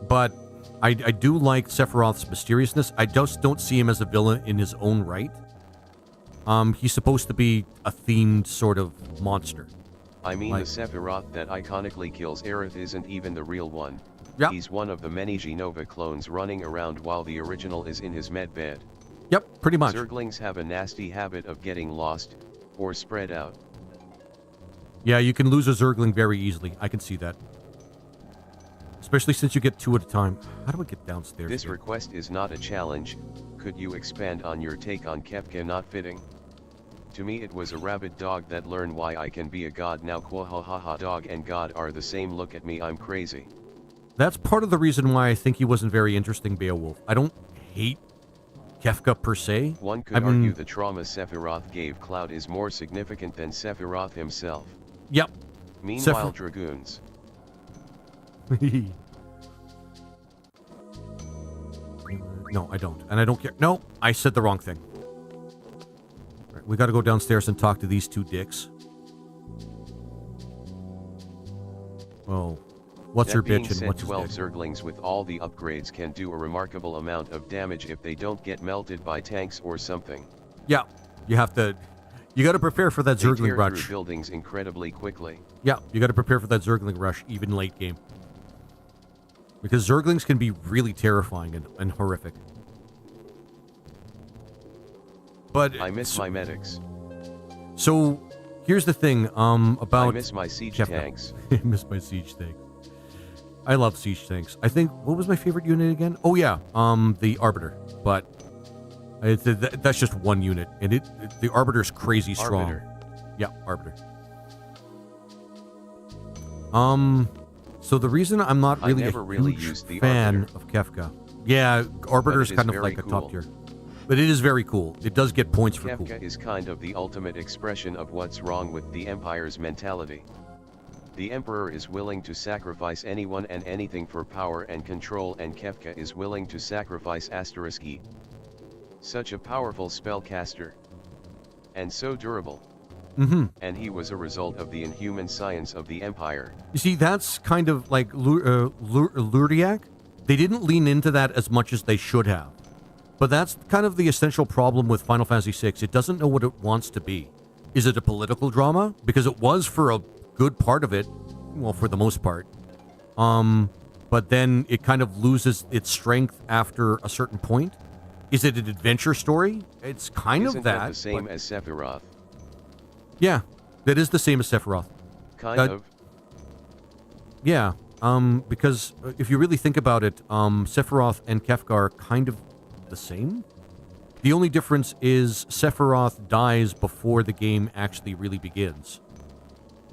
But I do like Sephiroth's mysteriousness. I just don't see him as a villain in his own right. He's supposed to be a themed sort of monster. I mean, the Sephiroth that iconically kills Aerith isn't even the real one. Yep. He's one of the many Genova clones running around while the original is in his medbed. Yep, pretty much. Zerglings have a nasty habit of getting lost, or spread out. Yeah, you can lose a Zergling very easily. I can see that. Especially since you get 2 at a time. How do I get downstairs? This request is not a challenge. Could you expand on your take on Kefka not fitting? To me it was a rabid dog that learned why I can be a god now. Quahahaha, dog and god are the same. Look at me, I'm crazy. That's part of the reason why I think he wasn't very interesting, Beowulf. I don't hate Kefka per se. One could argue the trauma Sephiroth gave Cloud is more significant than Sephiroth himself. Yep. Meanwhile, Dragoons. No, I don't. And I don't care. No, I said the wrong thing. All right, we got to go downstairs and talk to these 2 dicks. Well, what's your bitch and what's his 12 dick? Zerglings with all the upgrades can do a remarkable amount of damage if they don't get melted by tanks or something. Yeah, you have to... You got to prepare for that They Zergling tear rush. through buildings incredibly quickly. Yeah, you got to prepare for that Zergling rush, even late game. Because Zerglings can be really terrifying and horrific. But I miss my medics. So, here's the thing, about... I miss my siege tanks. I miss my siege tanks. I love siege tanks. I think, what was my favorite unit again? Oh yeah, the Arbiter. But that's just one unit, and the Arbiter's crazy strong. Arbiter. Yeah, Arbiter. So the reason I'm not really a huge fan of Kefka. Yeah, Arbiter's kind of like a top tier. But it is very cool. It does get points for cool. Kefka is kind of the ultimate expression of what's wrong with the Empire's mentality. The Emperor is willing to sacrifice anyone and anything for power and control, and Kefka is willing to sacrifice *E. Such a powerful spellcaster. And so durable. Mm-hmm. And he was a result of the inhuman science of the Empire. You see, that's kind of like Luriak. They didn't lean into that as much as they should have. But that's kind of the essential problem with Final Fantasy VI. It doesn't know what it wants to be. Is it a political drama? Because it was for a good part of it. Well, for the most part. But then it kind of loses its strength after a certain point. Is it an adventure story? It's kind Isn't of that. That the same as Sephiroth? Yeah, that is the same as Sephiroth. Kind of. Yeah, because if you really think about it, Sephiroth and Kefka are kind of the same. The only difference is Sephiroth dies before the game actually really begins.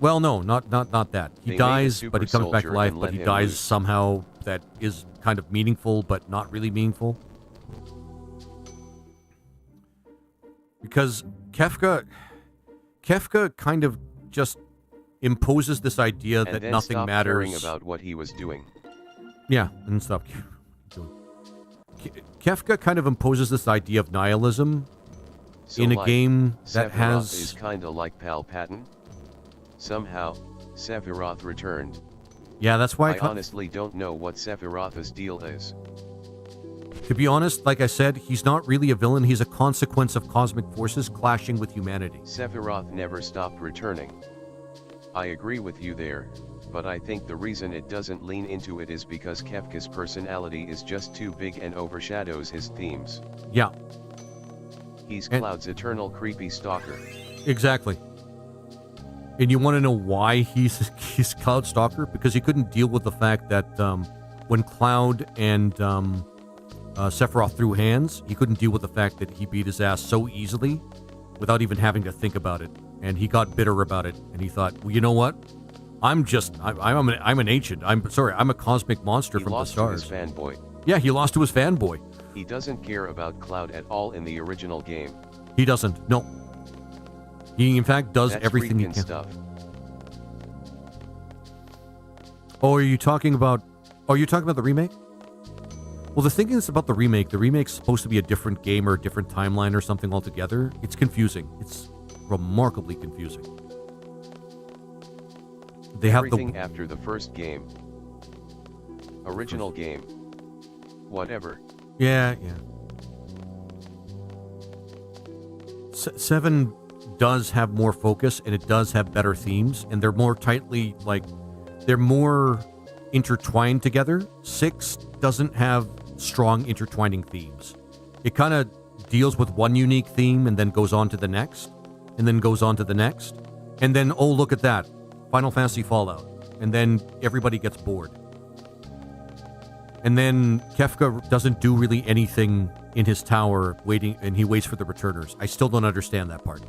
Well, no, not that. He dies, but he comes back to life, but he dies somehow that is kind of meaningful, but not really meaningful. Because Kefka kind of just imposes this idea that nothing matters. Caring about what he was doing. Yeah, and then stop doing. Kefka kind of imposes this idea of nihilism in a game that Sephiroth is kind of like Palpatine. Somehow, Sephiroth returned. Yeah, that's why I honestly don't know what Sephiroth's deal is. To be honest, like I said, he's not really a villain. He's a consequence of cosmic forces clashing with humanity. Sephiroth never stopped returning. I agree with you there, but I think the reason it doesn't lean into it is because Kefka's personality is just too big and overshadows his themes. Yeah. He's Cloud's eternal creepy stalker. Exactly. And you want to know why he's Cloud's stalker? Because he couldn't deal with the fact that when Cloud and Sephiroth threw hands, he couldn't deal with the fact that he beat his ass so easily without even having to think about it. And he got bitter about it. And he thought, well, you know what? I'm an ancient. I'm a cosmic monster from the stars. He lost to his fanboy. Yeah, he lost to his fanboy. He doesn't care about Cloud at all in the original game. He doesn't. No. He, in fact, does everything he can. Stuff. Oh, are you talking about the remake? Well, the thing is about the remake's supposed to be a different game or a different timeline or something altogether. It's confusing. It's remarkably confusing. They everything have after the first game. Original game. Whatever. Yeah. 7 does have more focus, and it does have better themes, and they're more tightly, they're more intertwined together. 6 doesn't have strong intertwining themes. It kind of deals with one unique theme and then goes on to the next, and then goes on to the next, and then, oh, look at that, Final Fantasy Fallout, and then everybody gets bored. And then Kefka doesn't do really anything in his tower, waiting, and he waits for the returners. I still don't understand that part.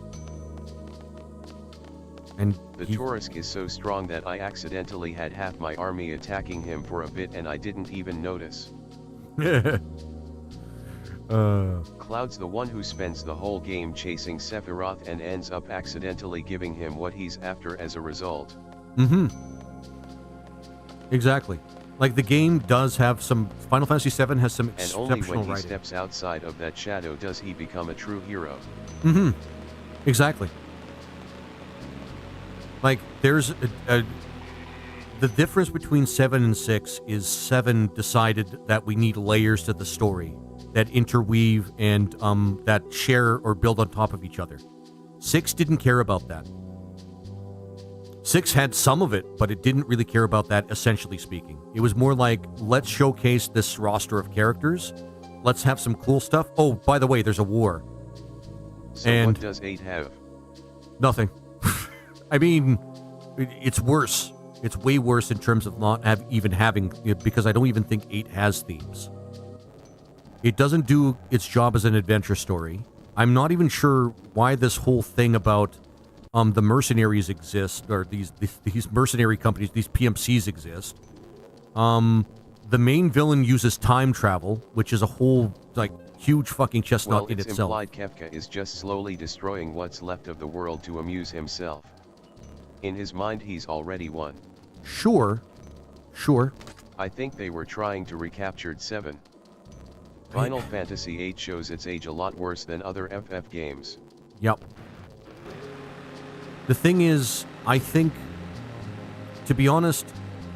And the Taurus is so strong that I accidentally had half my army attacking him for a bit and I didn't even notice. Cloud's the one who spends the whole game chasing Sephiroth and ends up accidentally giving him what he's after as a result. Mm-hmm. Exactly. Like, the game does have some... Final Fantasy VII has some exceptional writing. And only when he steps outside of that shadow does he become a true hero. Mm-hmm. Exactly. Like, there's the difference between 7 and 6 is 7 decided that we need layers to the story that interweave and that share or build on top of each other. 6 didn't care about that. 6 had some of it, but it didn't really care about that, essentially speaking. It was more like, let's showcase this roster of characters. Let's have some cool stuff. Oh, by the way, there's a war. So and what does 8 have? Nothing. I mean, it's worse. It's way worse in terms of not even having, because I don't even think 8 has themes. It doesn't do its job as an adventure story. I'm not even sure why this whole thing about the mercenaries exist, or these mercenary companies, these PMCs exist. The main villain uses time travel, which is a whole, like, huge fucking chestnut in itself. Well, it's implied Kefka is just slowly destroying what's left of the world to amuse himself. In his mind he's already won. Sure. I think they were trying to recapture 7. Final Fantasy VIII shows its age a lot worse than other FF games. Yep. The thing is, I think, to be honest,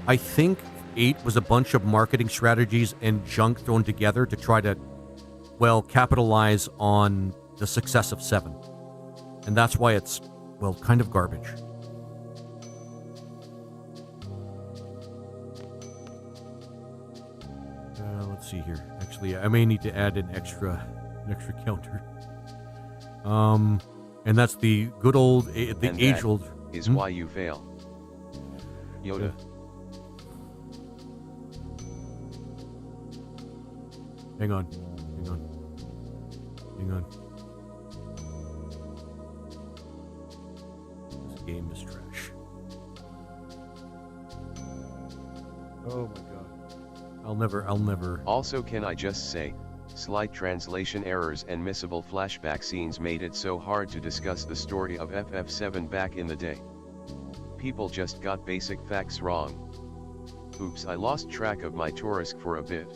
I think 8 was a bunch of marketing strategies and junk thrown together to try to, well, capitalize on the success of 7. And that's why it's, well, kind of garbage. Let's see here. Actually, I may need to add an extra counter. And that's the good old, the age-old... is why you fail. Yoda. Hang on. This game is trash. Oh my god. I'll never... Also, can I just say, slight translation errors and missable flashback scenes made it so hard to discuss the story of FF7 back in the day. People just got basic facts wrong. Oops, I lost track of my Taurus for a bit.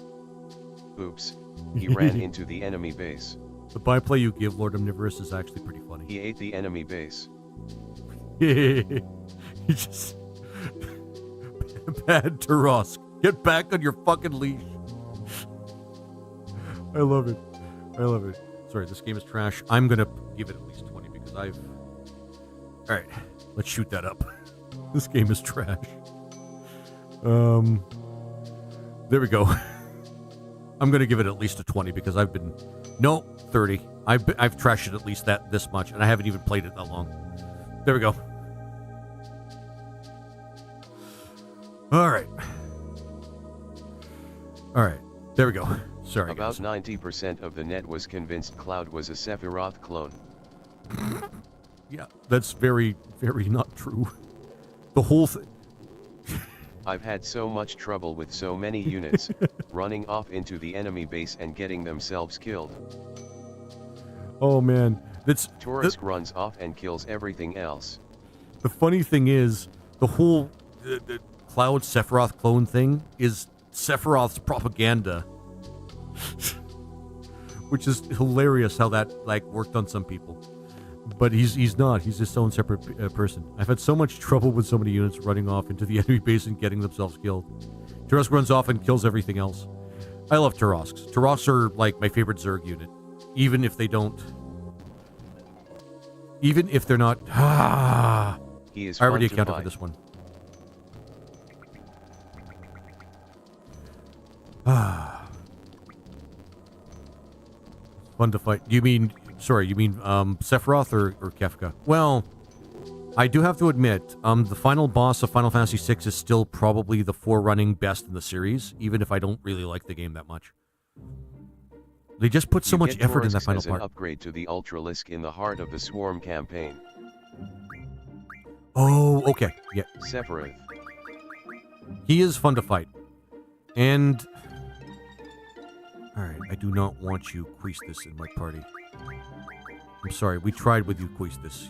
Oops, he ran into the enemy base. The byplay you give Lord Omnivorous is actually pretty funny. He ate the enemy base. He just... Bad Tarosk. Get back on your fucking leash. I love it. Sorry, this game is trash. I'm gonna give it at least 20 because I've... Alright, let's shoot that up. This game is trash. There we go. I'm gonna give it at least a 20 because I've been... No, 30. I've trashed it at least this much, and I haven't even played it that long. There we go. Alright, there we go. Sorry, About guys. 90% of the net was convinced Cloud was a Sephiroth clone. Yeah, that's very, very not true. The whole thing... I've had so much trouble with so many units, running off into the enemy base and getting themselves killed. Oh man, Taurus runs off and kills everything else. The funny thing is, the whole the Cloud Sephiroth clone thing is Sephiroth's propaganda. Which is hilarious how that worked on some people. But he's not. He's his own separate person. I've had so much trouble with so many units running off into the enemy base and getting themselves killed. Tarosk runs off and kills everything else. I love Tarosks. Tarosks are like my favorite Zerg unit. Even if they don't... Even if they're not... He is I already fun to accounted for fight. this one. Fun to fight. You mean Sephiroth or Kefka? Well, I do have to admit, the final boss of Final Fantasy VI is still probably the forerunning best in the series, even if I don't really like the game that much. They just put so much effort in that final part. An upgrade to the Ultralisk in the heart of the Swarm campaign. Oh, okay. Yeah. Sephiroth. He is fun to fight. And... Alright, I do not want you Queestus in my party. I'm sorry, we tried with you, Queestus.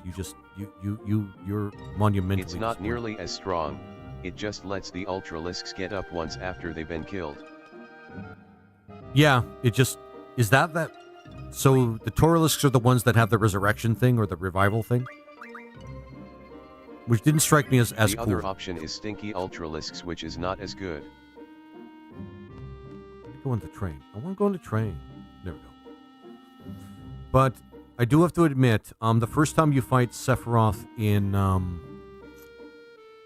You're monumentally... It's not nearly as strong. It just lets the Ultralisks get up once after they've been killed. Yeah, it just... Is that... So, the Tauralisks are the ones that have the resurrection thing, or the revival thing? Which didn't strike me as cool. The other option is Stinky Ultralisks, which is not as good. Go on the train. I want to go on the train. There we go. But I do have to admit, the first time you fight Sephiroth in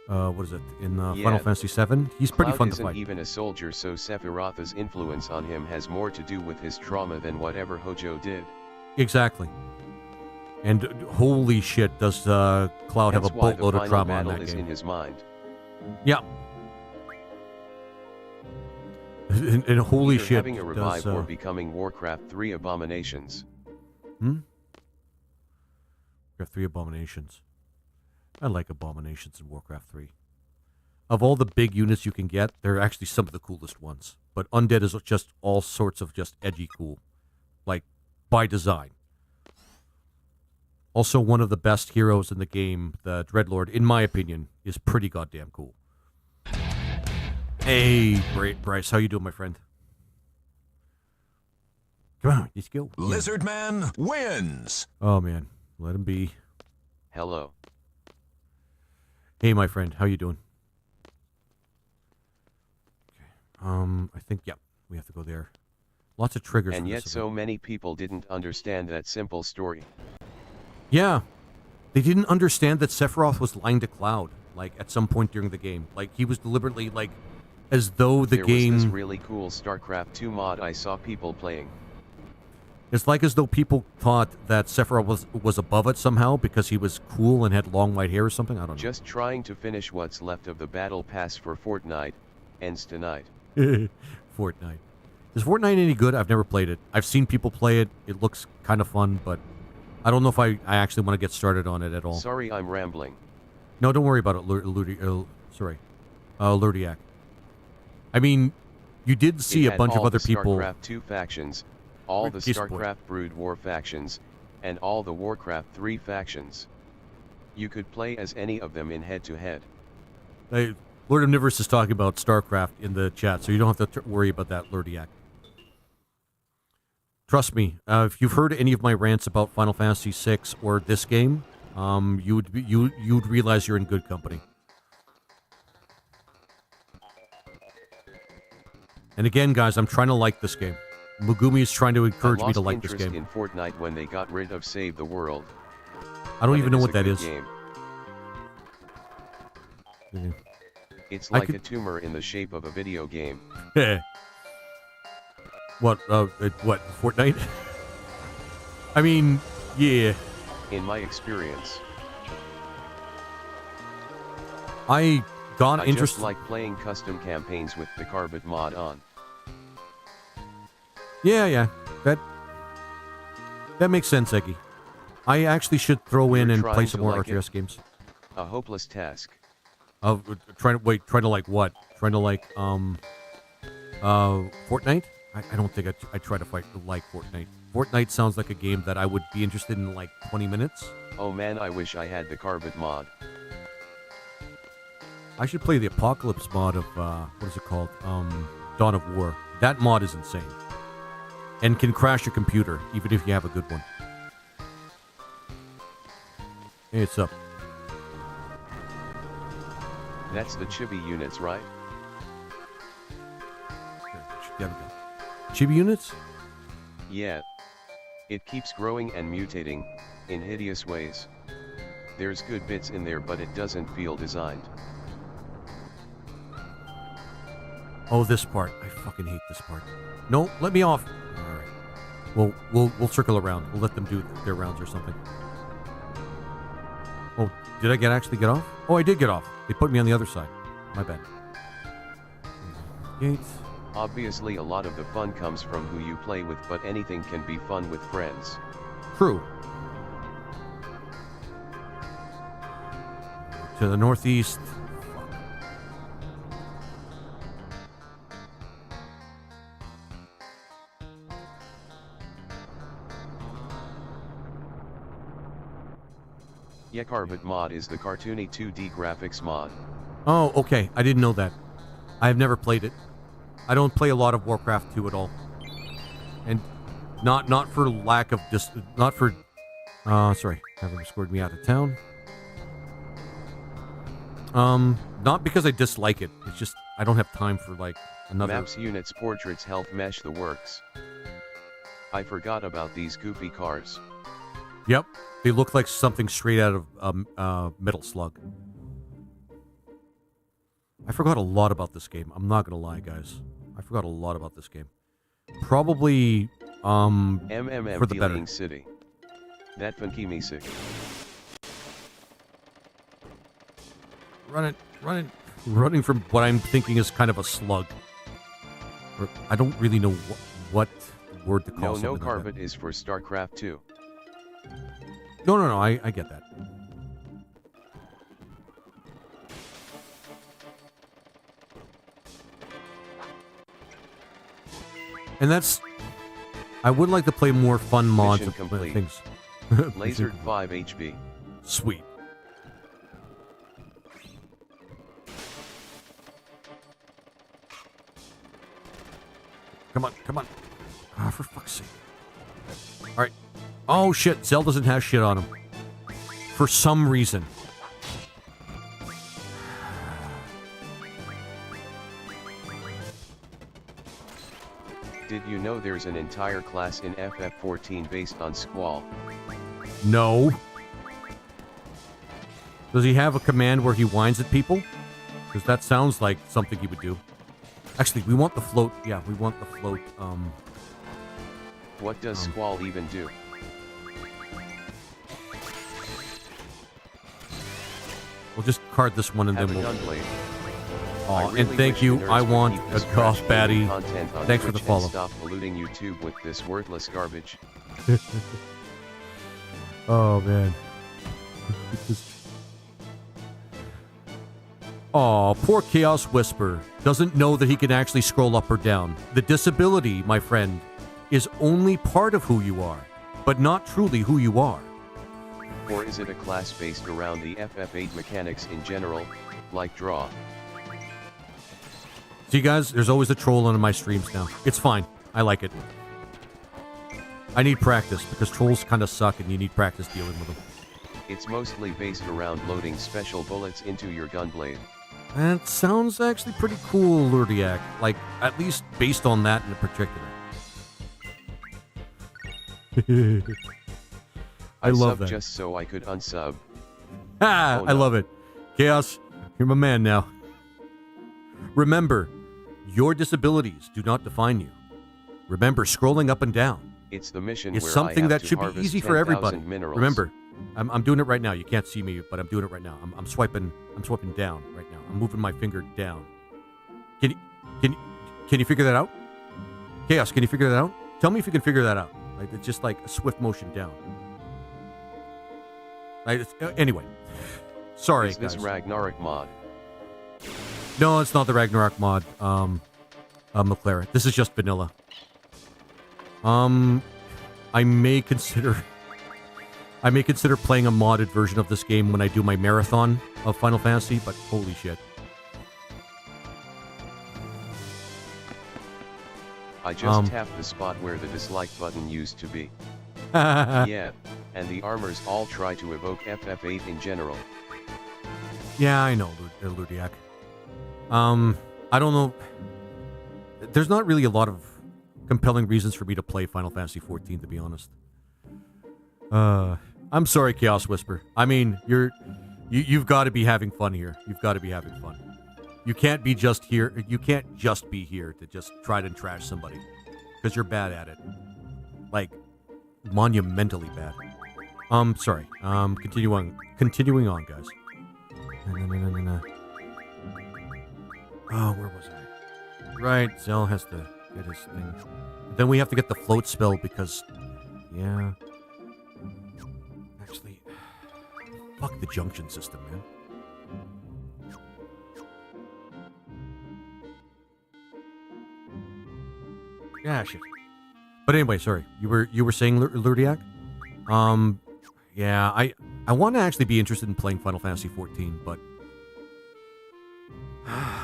what is it? In Final Fantasy VII, he's pretty fun to fight. Cloud isn't even a soldier, so Sephiroth's influence on him has more to do with his trauma than whatever Hojo did. Exactly. And holy shit, does Cloud have a boatload of trauma in that game? Is in his mind. Yeah. And holy Either shit. having a revive or becoming Warcraft 3 abominations. We have 3 abominations. I like abominations in Warcraft 3. Of all the big units you can get, they're actually some of the coolest ones. But undead is just all sorts of just edgy cool. Like, by design. Also, one of the best heroes in the game, the Dreadlord, in my opinion, is pretty goddamn cool. Hey, Bryce, how you doing, my friend? Come on, let's go. Lizard Man wins. Oh, man. Let him be. Hello. Hey, my friend, how you doing? I think, yeah, we have to go there. Lots of triggers. And yet so many people didn't understand that simple story. Yeah. They didn't understand that Sephiroth was lying to Cloud, like, at some point during the game. Like, he was deliberately, like, as though the game... There was this really cool StarCraft 2 mod I saw people playing. It's like as though people thought that Sephiroth was above it somehow because he was cool and had long white hair or something. I don't know. Just trying to finish what's left of the battle pass for Fortnite. Ends tonight. Fortnite. Is Fortnite any good? I've never played it. I've seen people play it. It looks kind of fun, but I don't know if I actually want to get started on it at all. Sorry, I'm rambling. No, don't worry about it, Lurdiak. I mean, you did see a bunch of other people. StarCraft 2 factions, all the StarCraft Brood War factions, and all the Warcraft 3 factions. You could play as any of them in head-to-head. Lord Omnivorous is talking about StarCraft in the chat, so you don't have to worry about that, Lurdiak. Trust me, if you've heard any of my rants about Final Fantasy VI or this game, you'd realize you're in good company. And again, guys, I'm trying to like this game. Megumi is trying to encourage me to like this game. I lost interest in Fortnite when they got rid of Save the World. I don't even know what that is. It's like a tumor in the shape of a video game. What, Fortnite? I mean, yeah. In my experience. I got interested. Just like playing custom campaigns with the Carbot mod on. Yeah. That makes sense, Eggy. I actually should throw in and play some more RTS games. A hopeless task. Trying to like what? Trying to like Fortnite? I don't think I try to like Fortnite. Fortnite sounds like a game that I would be interested in like 20 minutes. Oh man, I wish I had the Carbot mod. I should play the Apocalypse mod of what is it called? Dawn of War. That mod is insane. And can crash your computer, even if you have a good one. Hey, what's up? That's the chibi units, right? There we go. Chibi units? Yeah. It keeps growing and mutating, in hideous ways. There's good bits in there, but it doesn't feel designed. Oh, this part. I fucking hate this part. No, let me off. Alright. We'll circle around. We'll let them do their rounds or something. Oh, did I actually get off? Oh, I did get off. They put me on the other side. My bad. Gates. Obviously a lot of the fun comes from who you play with, but anything can be fun with friends. True. To the northeast. Yeah, Carbot mod is the cartoony 2D graphics mod. Oh, okay. I didn't know that. I have never played it. I don't play a lot of Warcraft 2 at all. And not for lack of sorry, having escorted me out of town. Not because I dislike it. It's just I don't have time for like another. Maps, units, portraits, health, mesh, the works. I forgot about these goofy cars. Yep, they look like something straight out of Metal Slug. I forgot a lot about this game. I'm not gonna lie, guys. I forgot a lot about this game. Probably for the better. City. That funky music. Run it, run it. running from what I'm thinking is kind of a slug. Or, I don't really know what word to call No, something no like that. carpet is for StarCraft 2. No, I get that. And that's... I would like to play more fun mods Mission of complete. things. Lasered 5 HP. Sweet. Come on. Ah, for fuck's sake. Alright. Oh, shit. Zell doesn't have shit on him. For some reason. Did you know there's an entire class in FF14 based on Squall? No. Does he have a command where he whines at people? Because that sounds like something he would do. Actually, we want the float. Yeah, we want the float. What does Squall even do? We'll just card this one and Have a then we'll... gunblade. Oh, I really and thank wish you. the nerds I would want keep a this goth trash baddie. content on Thanks for the Twitch follow. and stop polluting YouTube with this worthless garbage. Oh, man. Oh, poor Chaos Whisper doesn't know that he can actually scroll up or down. The disability, my friend, is only part of who you are, but not truly who you are. Or is it a class based around the FF8 mechanics in general, like draw? See, guys, there's always a troll on my streams now. It's fine. I like it. I need practice, because trolls kind of suck and you need practice dealing with them. It's mostly based around loading special bullets into your gunblade. That sounds actually pretty cool, Lurdiak. Like, at least based on that in particular. I love subbed that. just so I could unsub. Ah, Oh, I no. love it. Chaos, you're my man now. Remember, your disabilities do not define you. Remember, scrolling up and down It's the mission is where something I have that to should be harvest easy for 10,000 everybody. minerals. Remember, I'm doing it right now. You can't see me, but I'm doing it right now. I'm swiping down right now. I'm moving my finger down. Can you figure that out? Chaos, can you figure that out? Tell me if you can figure that out. Like, it's just like a swift motion down. Like, anyway, sorry, Is this guys. Ragnarok mod? No, it's not the Ragnarok mod, McLaren. This is just vanilla. I may consider playing a modded version of this game when I do my marathon of Final Fantasy, but holy shit. I just tapped the spot where the dislike button used to be. Yeah, and the armors all try to evoke FF8 in general. Yeah, I know, Ludiak. I don't know. There's not really a lot of compelling reasons for me to play Final Fantasy XIV, to be honest. I'm sorry, Chaos Whisper. I mean, you've got to be having fun here. You've got to be having fun. You can't be just here. You can't just be here to just try to trash somebody, because you're bad at it. Like, monumentally bad. Sorry. Continuing on, guys. Oh, where was I? Right, Zell has to get his thing. Then we have to get the float spell because, yeah. Actually, fuck the junction system, man. Yeah, shit. But anyway, sorry. You were saying, Lurdiak? Yeah, I want to actually be interested in playing Final Fantasy XIV, but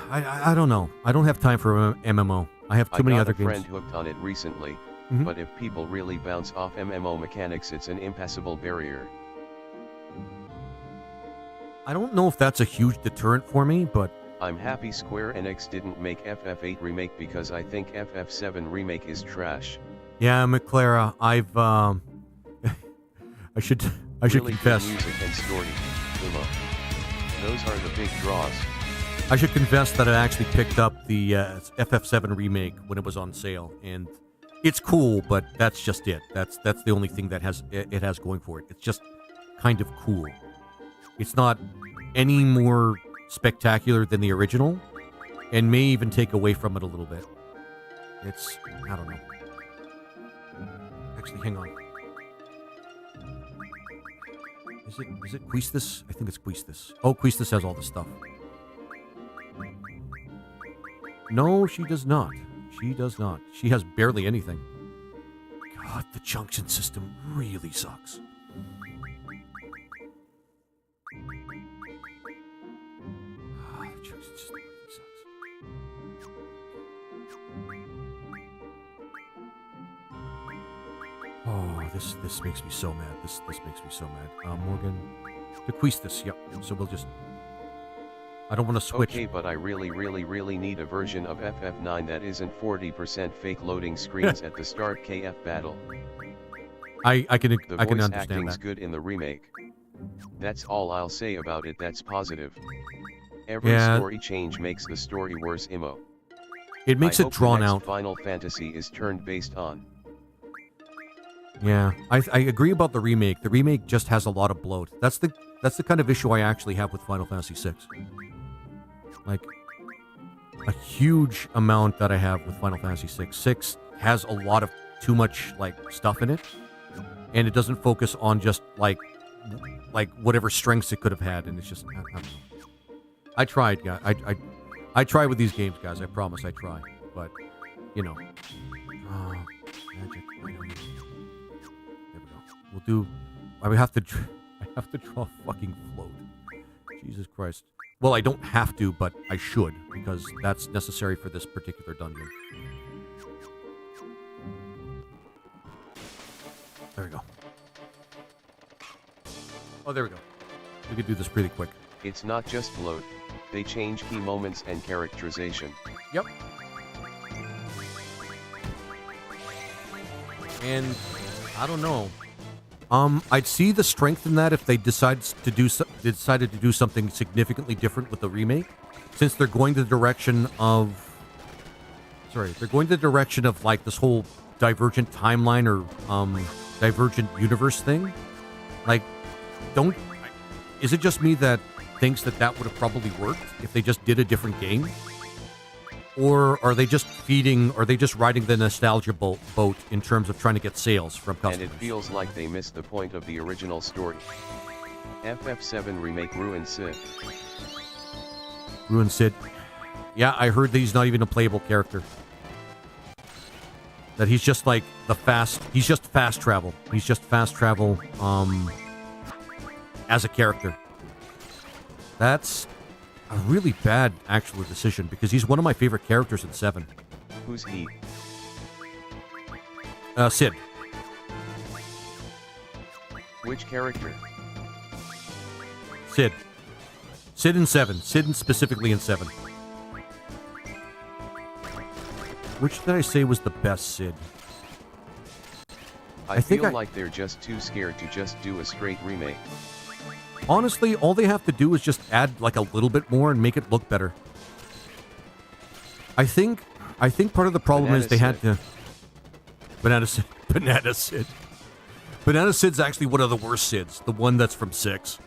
I don't know. I don't have time for MMO. I have too many other games. I got a friend hooked on it recently, but if people really bounce off MMO mechanics, it's an impassable barrier. I don't know if that's a huge deterrent for me, but I'm happy Square Enix didn't make FF8 Remake because I think FF7 Remake is trash. yeah, McClara, I've I should Really confess. good music and story. Uma. Those are the big draws. I should confess that I actually picked up the FF7 remake when it was on sale, and it's cool, but that's just it. That's the only thing that it has going for it. It's just kind of cool. It's not any more spectacular than the original, and may even take away from it a little bit. It's, I don't know. Actually, hang on. Is it Queestus? I think it's Queestus. Oh, Queestus has all this stuff. No, she does not. She does not. She has barely anything. God, the junction system really sucks. The junction system really sucks. Oh, this makes me so mad. This makes me so mad. Morgan, to Queestus, yep. So we'll just. I don't want to switch. Okay, but I really need a version of FF9 that isn't 40% fake loading screens at the start KF battle. I can The voice understand acting's that. good in the remake. That's all I'll say about it that's positive. Every Yeah. story change makes the story worse, Imo. It makes I it hope the drawn next out. Final Fantasy is turned based on. Yeah, I agree about the remake. The remake just has a lot of bloat. That's the kind of issue I actually have with Final Fantasy VI. Like, a huge amount that I have with Final Fantasy VI. 6 has a lot of too much, like, stuff in it, and it doesn't focus on just, like whatever strengths it could have had, and it's just, I don't know. I tried, guys. I try with these games, guys. I promise I try. But, you know. Magic item. There we go. We'll do... I have to draw a fucking float. Jesus Christ. Well, I don't have to, but I should, because that's necessary for this particular dungeon. There we go. Oh, there we go. We could do this pretty quick. It's not just bloat, they change key moments and characterization. Yep. And I don't know. I'd see the strength in that if they decided to do something significantly different with the remake, since they're going the direction of. Sorry, they're going the direction of like this whole divergent timeline or divergent universe thing. Like, is it just me that thinks that would have probably worked if they just did a different game? Or are they just riding the nostalgia boat in terms of trying to get sales from customers? And it feels like they missed the point of the original story. FF7 Remake ruined Sid. Ruined Sid. Yeah, I heard that he's not even a playable character. That he's just like he's just fast travel. He's just fast travel as a character. That's a really bad actual decision, because he's one of my favorite characters in 7. Who's he? Sid. Which character? Sid. Sid in 7. Sid specifically in 7. Which did I say was the best Sid? I feel like they're just too scared to just do a straight remake. Honestly, all they have to do is just add like a little bit more and make it look better. I think part of the problem is they had to... Banana Sid. Banana Sid. Banana Sid's actually one of the worst Sids. The one that's from 6.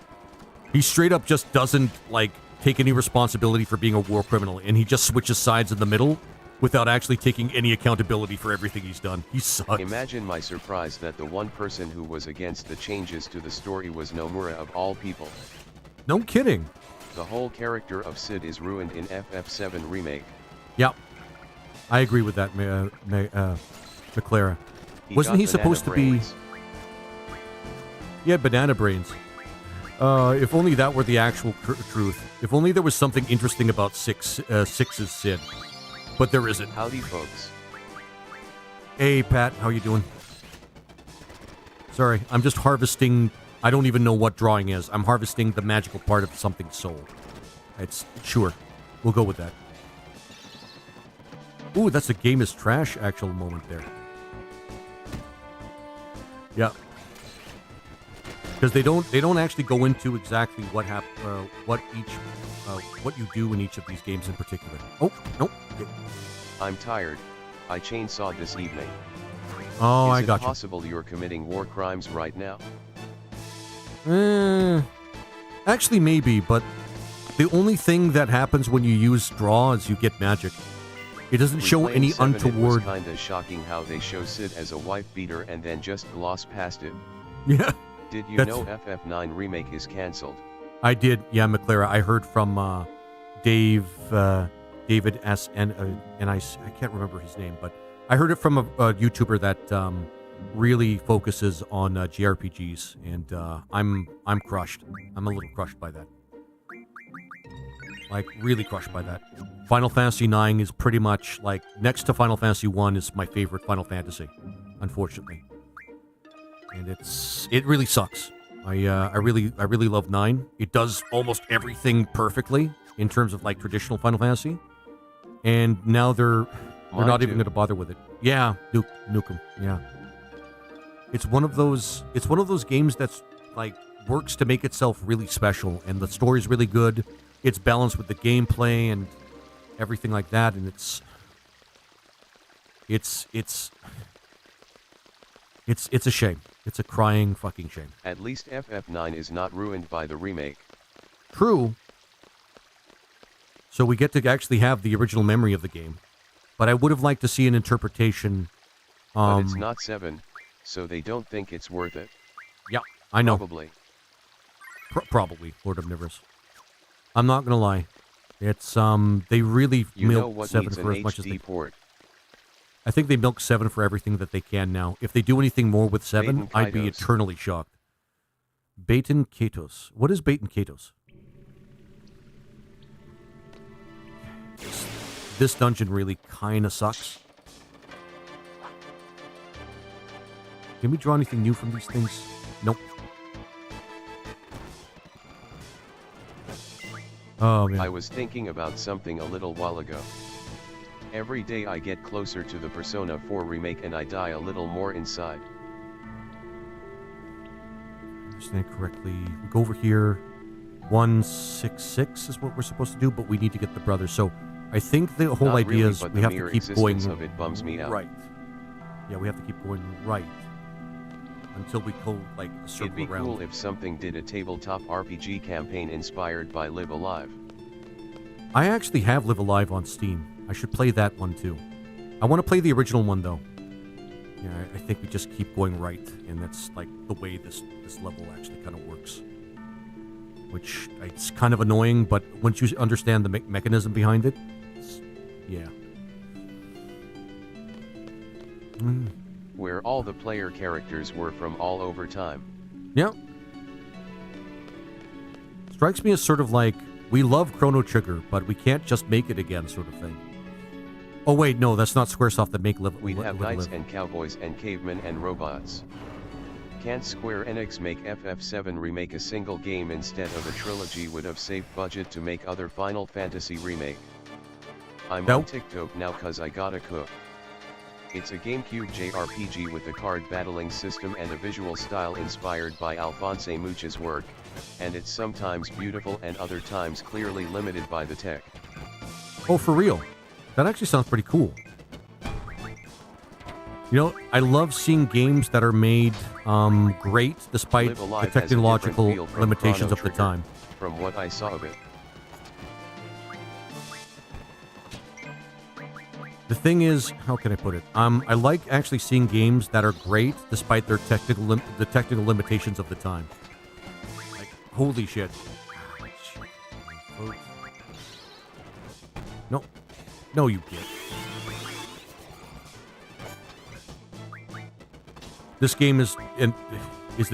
He straight up just doesn't, like, take any responsibility for being a war criminal, and he just switches sides in the middle without actually taking any accountability for everything he's done. He sucks. Imagine my surprise that the one person who was against the changes to the story was Nomura of all people. No kidding. The whole character of Sid is ruined in FF7 Remake. Yep. I agree with that, McClara. Wasn't he supposed to be... Yeah, banana brains. If only that were the actual truth. If only there was something interesting about Six's Sid. But there isn't. Howdy, folks. Hey, Pat, how you doing? Sorry, I'm just harvesting... I don't even know what drawing is. I'm harvesting the magical part of something sold. Sure. We'll go with that. Ooh, that's a game is trash actual moment there. Yeah. Because they don't actually go into exactly what what you do in each of these games in particular. Oh, nope. I'm tired. I chainsawed this evening. Oh, I got you. Is it possible you're committing war crimes right now? Actually, maybe, but The only thing that happens when you use straw is you get magic. It doesn't show Replaying any 7, untoward... It was kinda shocking how they show Sid as a wife beater and then just gloss past it. Yeah. Did you know FF9 Remake is cancelled? I did, yeah, McClara. I heard from David S. and I can't remember his name, but I heard it from a YouTuber that really focuses on JRPGs, and I'm crushed. I'm a little crushed by that. Like, really crushed by that. Final Fantasy IX is pretty much, like, next to Final Fantasy I is my favorite Final Fantasy, unfortunately. And it really sucks. I really love 9. It does almost everything perfectly in terms of, like, traditional Final Fantasy. And now they're not even going to bother with it. Yeah, nuke them. Yeah. It's one of those games that's, like, works to make itself really special, and the story's really good. It's balanced with the gameplay and everything like that, and it's a shame. It's a crying fucking shame. At least FF9 is not ruined by the remake. True. So we get to actually have the original memory of the game, but I would have liked to see an interpretation. But it's not 7, so they don't think it's worth it. Yeah, I know. Probably. Probably, Lord of Nivers. I'm not gonna lie. It's they really milk 7 for as much as they port. I think they milk 7 for everything that they can now. If they do anything more with 7, I'd be eternally shocked. Baton Katos. What is Baton Katos? This dungeon really kind of sucks. Can we draw anything new from these things? Nope. Oh, man. I was thinking about something a little while ago. Every day I get closer to the Persona 4 remake and I die a little more inside. Understand correctly. We go over here. 166 is what we're supposed to do, but we need to get the brothers. So I think the whole idea is we have to keep going of it bums me out. right. Yeah, we have to keep going right until we go like a circle around. It'd be around. cool if something did a tabletop RPG campaign inspired by Live Alive. I actually have Live Alive on Steam. I should play that one too. I want to play the original one though. Yeah, I think we just keep going right, and that's like the way this level actually kind of works. Which it's kind of annoying, but once you understand the mechanism behind it, yeah. Where all the player characters were from all over time. Yeah. Strikes me as sort of like, we love Chrono Trigger, but we can't just make it again sort of thing. Oh wait, no, that's not Squaresoft that make Live. We'd have knights and cowboys and cavemen and robots. Can't Square Enix make FF7 remake a single game instead of a trilogy? Would have saved budget to make other Final Fantasy remake. I'm on TikTok now cause I gotta cook. It's a GameCube JRPG with a card battling system and a visual style inspired by Alphonse Much's work, and it's sometimes beautiful and other times clearly limited by the tech. Oh, for real? That actually sounds pretty cool. You know, I love seeing games that are made great despite the technological limitations of the time. From what I saw of it. The thing is, how can I put it? I like actually seeing games that are great despite their technical limitations of the time. Like, holy shit. No. No, you can't. This game is an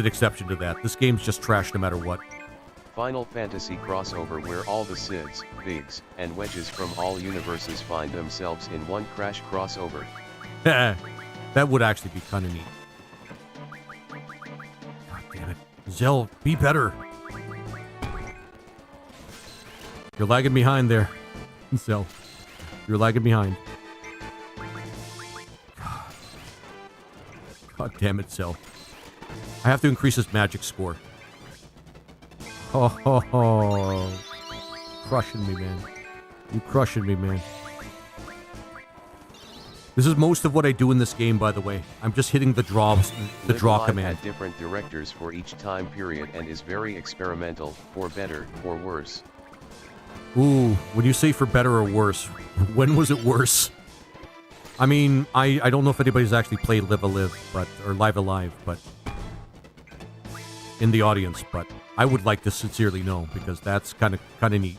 exception to that. This game's just trash no matter what. Final Fantasy crossover where all the Sids, Bigs, and Wedges from all universes find themselves in one crash crossover. That would actually be kind of neat. God damn it. Zell, be better. You're lagging behind there. Zell, you're lagging behind. God damn it, Zell. I have to increase his magic score. Oh, crushing me, man. You crushing me, man. This is most of what I do in this game, by the way. I'm just hitting the draw command. Had different directors for each time period and is very experimental, for better, or worse. Ooh, when you say for better or worse, when was it worse? I mean, I don't know if anybody's actually played Live Alive, or Live Alive, but in the audience, but I would like to sincerely know because that's kind of neat.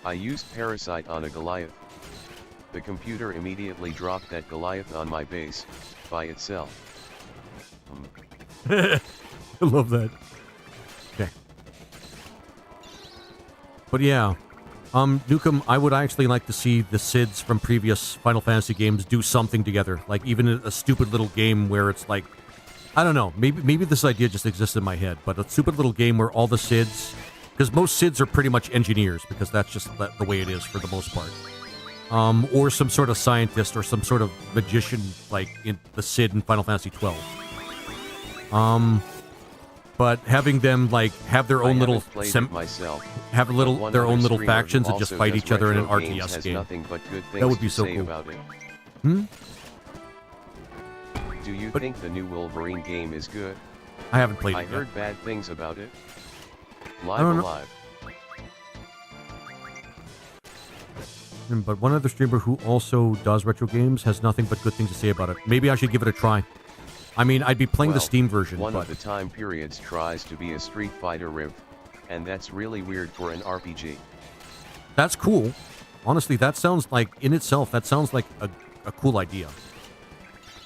I used Parasite on a Goliath. The computer immediately dropped that Goliath on my base, by itself. I love that. Okay. But yeah, Nukem, I would actually like to see the SIDs from previous Final Fantasy games do something together. Like even a stupid little game where it's like, I don't know, maybe this idea just exists in my head, but a stupid little game where all the SIDs, because most SIDs are pretty much engineers, because that's just the way it is for the most part. Or some sort of scientist or some sort of magician, like in the SID in Final Fantasy 12. But having them like have their own little have their own little factions and just fight each other in an RTS game. That would be so cool. About it. Do you think the new Wolverine game is good? I haven't played it yet. I heard bad things about it. I don't know. Alive. But one other streamer who also does retro games has nothing but good things to say about it. Maybe I should give it a try. I mean, I'd be playing the Steam version. One of the time periods tries to be a Street Fighter riff, and that's really weird for an RPG. That's cool. Honestly, that sounds like, in itself, that sounds like a cool idea.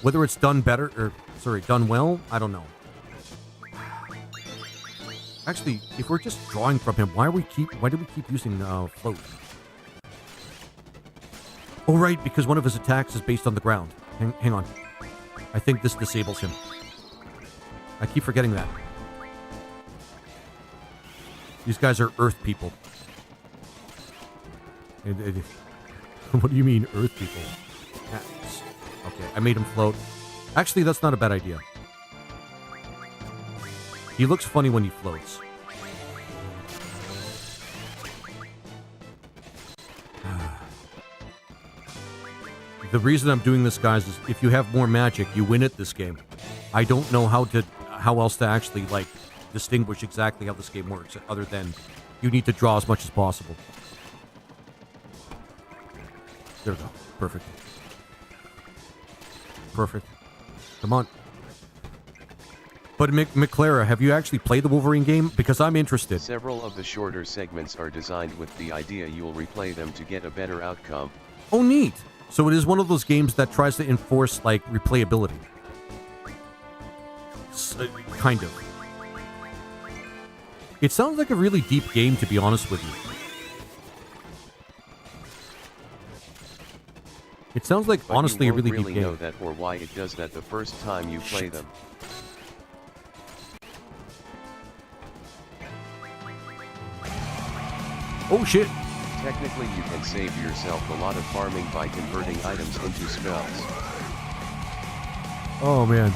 Whether it's done better, or, sorry, done well, I don't know. Actually, if we're just drawing from him, why do we keep using float? Oh, right, because one of his attacks is based on the ground. Hang on. I think this disables him. I keep forgetting that. These guys are Earth people. What do you mean, Earth people? Okay, I made him float. Actually, that's not a bad idea. He looks funny when he floats. The reason I'm doing this, guys, is if you have more magic, you win at this game. I don't know how else to actually, like, distinguish exactly how this game works, other than you need to draw as much as possible. There we go. Perfect. Perfect. Come on. But McClara, have you actually played the Wolverine game? Because I'm interested. Several of the shorter segments are designed with the idea you'll replay them to get a better outcome. Oh, neat. So it is one of those games that tries to enforce, like, replayability. Kind of. It sounds like a really deep game, to be honest with you. It sounds like, honestly, a really deep game. You won't really know that or why it does that the first time you play them. Oh, shit. Technically, you can save yourself a lot of farming by converting items into spells. Oh, man.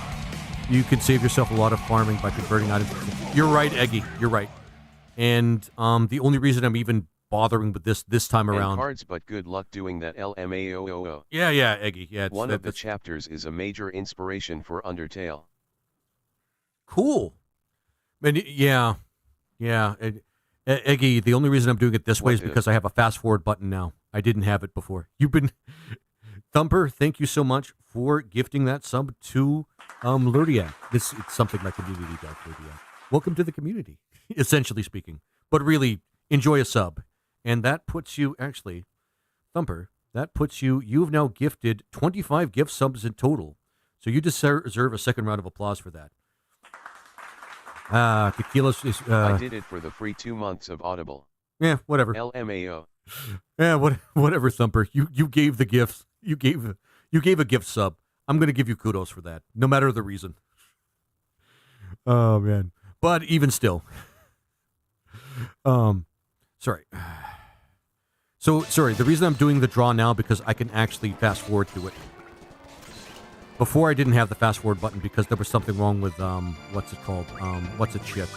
You can save yourself a lot of farming by converting items. You're right, Eggy. You're right. And the only reason I'm even bothering with this time around... cards, but good luck doing that, LMAOO. Yeah, Eggy. Yeah, one of the chapters is a major inspiration for Undertale. Cool. And yeah. Eggy, the only reason I'm doing it this way is because I have a fast forward button now. I didn't have it before. You've been... Thumper, thank you so much for gifting that sub to Lurdia. It's something my community does, Lurdia. Welcome to the community, essentially speaking. But really, enjoy a sub. And that puts you, actually, Thumper, you've now gifted 25 gift subs in total. So you deserve a second round of applause for that. Tequila is... I did it for the free 2 months of Audible. Yeah, whatever. LMAO. Yeah, whatever, Thumper. You gave the gifts. You gave a gift sub. I'm going to give you kudos for that, no matter the reason. Oh, man. But even still. Sorry. So, sorry, the reason I'm doing the draw now because I can actually fast forward through it. Before I didn't have the fast forward button because there was something wrong with, what's it called? What's it shit?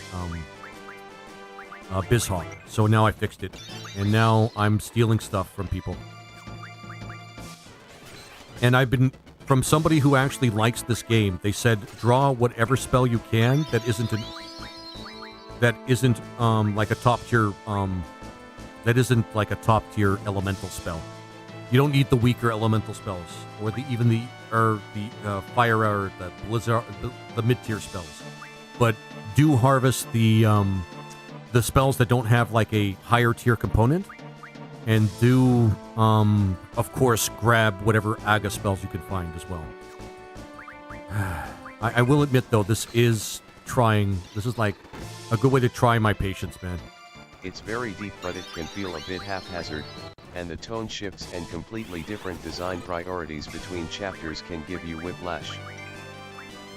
BizHawk. So now I fixed it. And now I'm stealing stuff from people. And I've been from somebody who actually likes this game. They said draw whatever spell you can that isn't like a top tier elemental spell. You don't need the weaker elemental spells or the fire or the blizzard, the mid tier spells, but do harvest the spells that don't have like a higher tier component, and do of course grab whatever Aga spells you can find as well. I will admit though, this is like a good way to try my patience, man. It's very deep, but it can feel a bit haphazard, and the tone shifts and completely different design priorities between chapters can give you whiplash.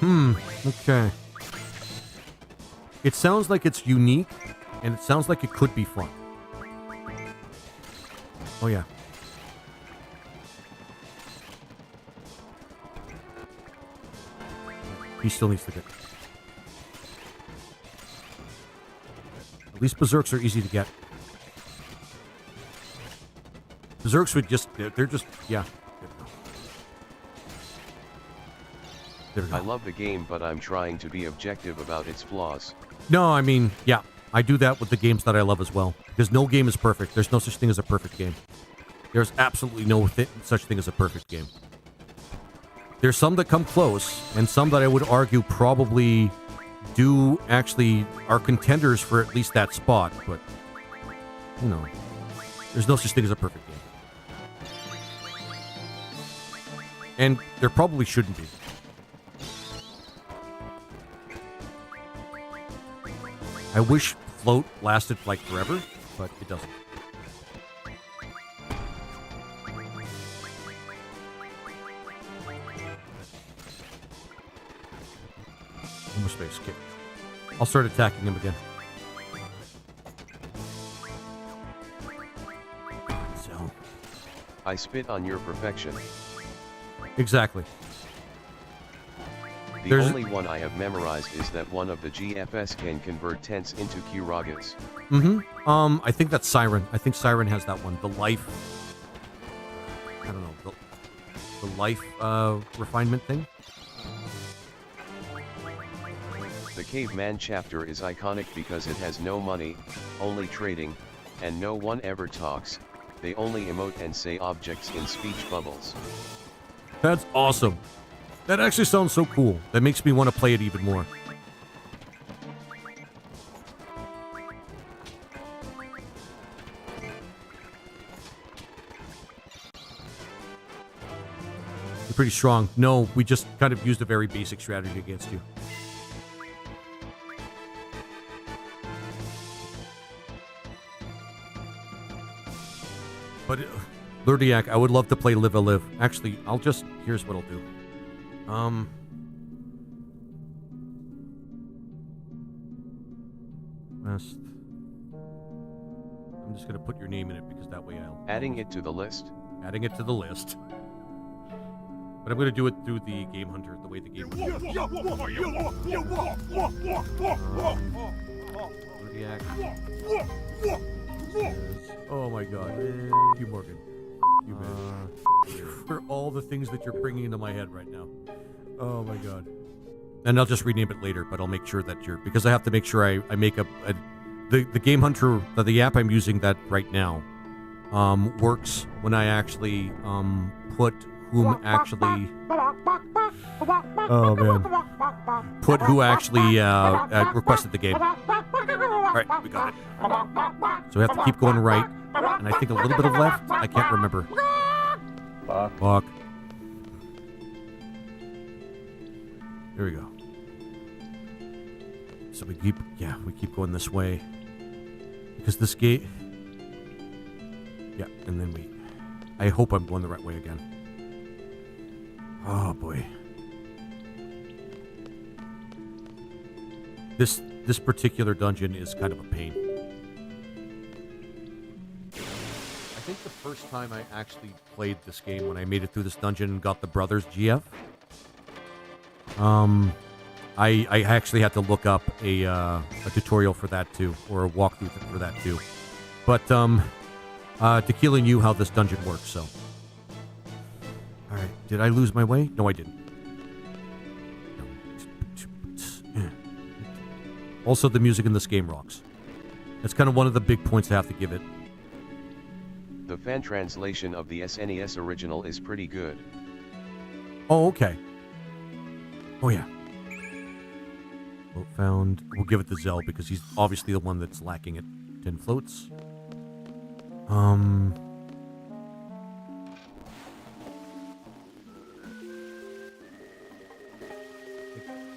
Okay. It sounds like it's unique, and it sounds like it could be fun. Oh yeah. He still needs to get... At least Berserks are easy to get. Berserks would just... They're just... Yeah. There we go. I love the game, but I'm trying to be objective about its flaws. No, I mean, yeah. I do that with the games that I love as well. Because no game is perfect. There's no such thing as a perfect game. There's absolutely no such thing as a perfect game. There's some that come close, and some that I would argue probably do actually are contenders for at least that spot, but, you know, there's no such thing as a perfect game. And there probably shouldn't be. I wish Float lasted like forever, but it doesn't. More space, kick. I'll start attacking him again. So. I spit on your perfection. Exactly. The only one I have memorized is that one of the GFS can convert tents into Kiragas. I think that's Siren. I think Siren has that one. The life... I don't know. The life refinement thing? The Caveman chapter is iconic because it has no money, only trading, and no one ever talks. They only emote and say objects in speech bubbles. That's awesome. That actually sounds so cool. That makes me want to play it even more. You're pretty strong. No, we just kind of used a very basic strategy against you. But, Lurdiak, I would love to play Live a Live. Actually, here's what I'll do. West. I'm just gonna put your name in it because that way I'll... Adding it to the list. Adding it to the list. But I'm gonna do it through the Game Hunter, the way the Game Hunter works. Lurdiak. Oh my god. You, Morgan. You, man. For all the things that you're bringing into my head right now. Oh my god. And I'll just rename it later, but I'll make sure that because I have to make sure I make the Game Hunter, the app I'm using that right now, works when I actually put whom actually... Oh man. Put who actually requested the game. Alright, we got it. So we have to keep going right, and I think a little bit of left. I can't remember. Fuck. There we go. So we keep going this way. Because this gate... Yeah, and then I hope I'm going the right way again. Oh boy. This particular dungeon is kind of a pain. I think the first time I actually played this game, when I made it through this dungeon and got the Brothers GF, I actually had to look up a tutorial for that too, or a walkthrough for that too. But Tequila knew how this dungeon works, so. Alright. Did I lose my way? No, I didn't. Also, the music in this game rocks. That's kind of one of the big points I have to give it. The fan translation of the SNES original is pretty good. Oh, okay. Oh, yeah. Well found. We'll give it to Zell because he's obviously the one that's lacking it. 10 floats. I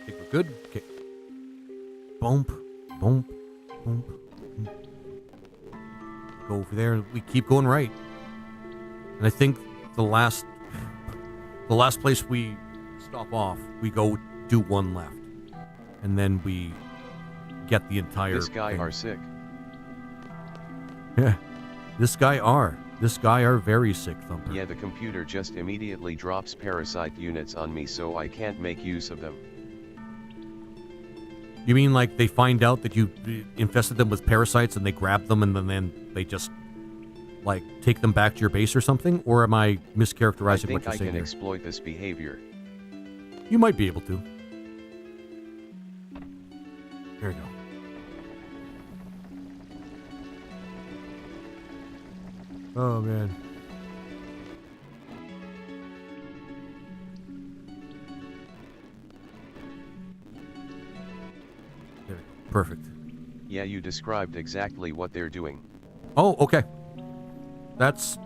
think we're good. Okay. Bump. Bump. Bump. Go over there. We keep going right. And I think the last place we stop off, we go do one left. And then we get the entire This guy thing. are sick. Yeah. This guy are very sick, Thumper. Yeah, the computer just immediately drops parasite units on me, so I can't make use of them. You mean like they find out that you infested them with parasites and they grab them and then they just like take them back to your base or something? Or am I mischaracterizing what you're I saying can here? exploit this behavior. You might be able to. There you go. Oh, man. There we go. Perfect. Yeah, you described exactly what they're doing. Oh, okay. That's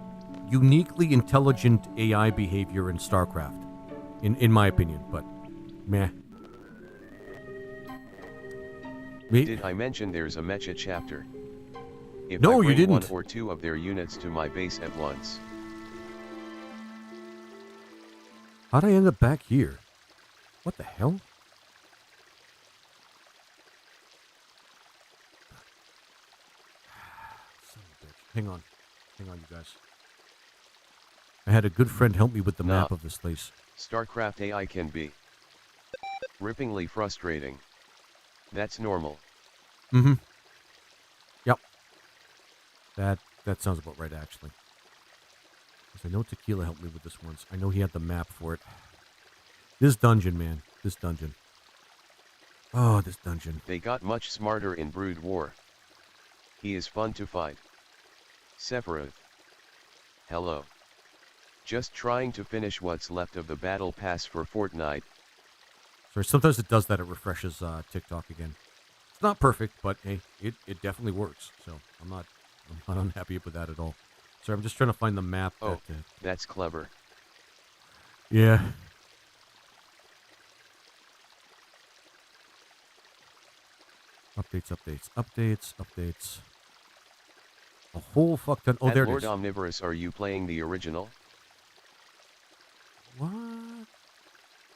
uniquely intelligent AI behavior in StarCraft, in my opinion, but meh. Did I mention there's a mecha chapter? If No, I you bring didn't. one or two of their units to my base at once. How'd I end up back here? What the hell? Son of a bitch. Hang on, you guys. I had a good friend help me with the map of this place. StarCraft AI can be rippingly frustrating. That's normal. Mm-hmm. Yep. That sounds about right, actually. 'Cause I know Tequila helped me with this once. I know he had the map for it. This dungeon, man. This dungeon. Oh, this dungeon. They got much smarter in Brood War. He is fun to fight. Sephiroth. Hello. Just trying to finish what's left of the battle pass for Fortnite. Sorry, sometimes it does that. It refreshes TikTok again. It's not perfect, but hey, it definitely works. So I'm not unhappy with that at all. Sorry, I'm just trying to find the map. Oh, that's clever. Yeah. Updates. A whole fuck ton. Oh, At there it Lord is. Omnivorous, are you playing the original? What?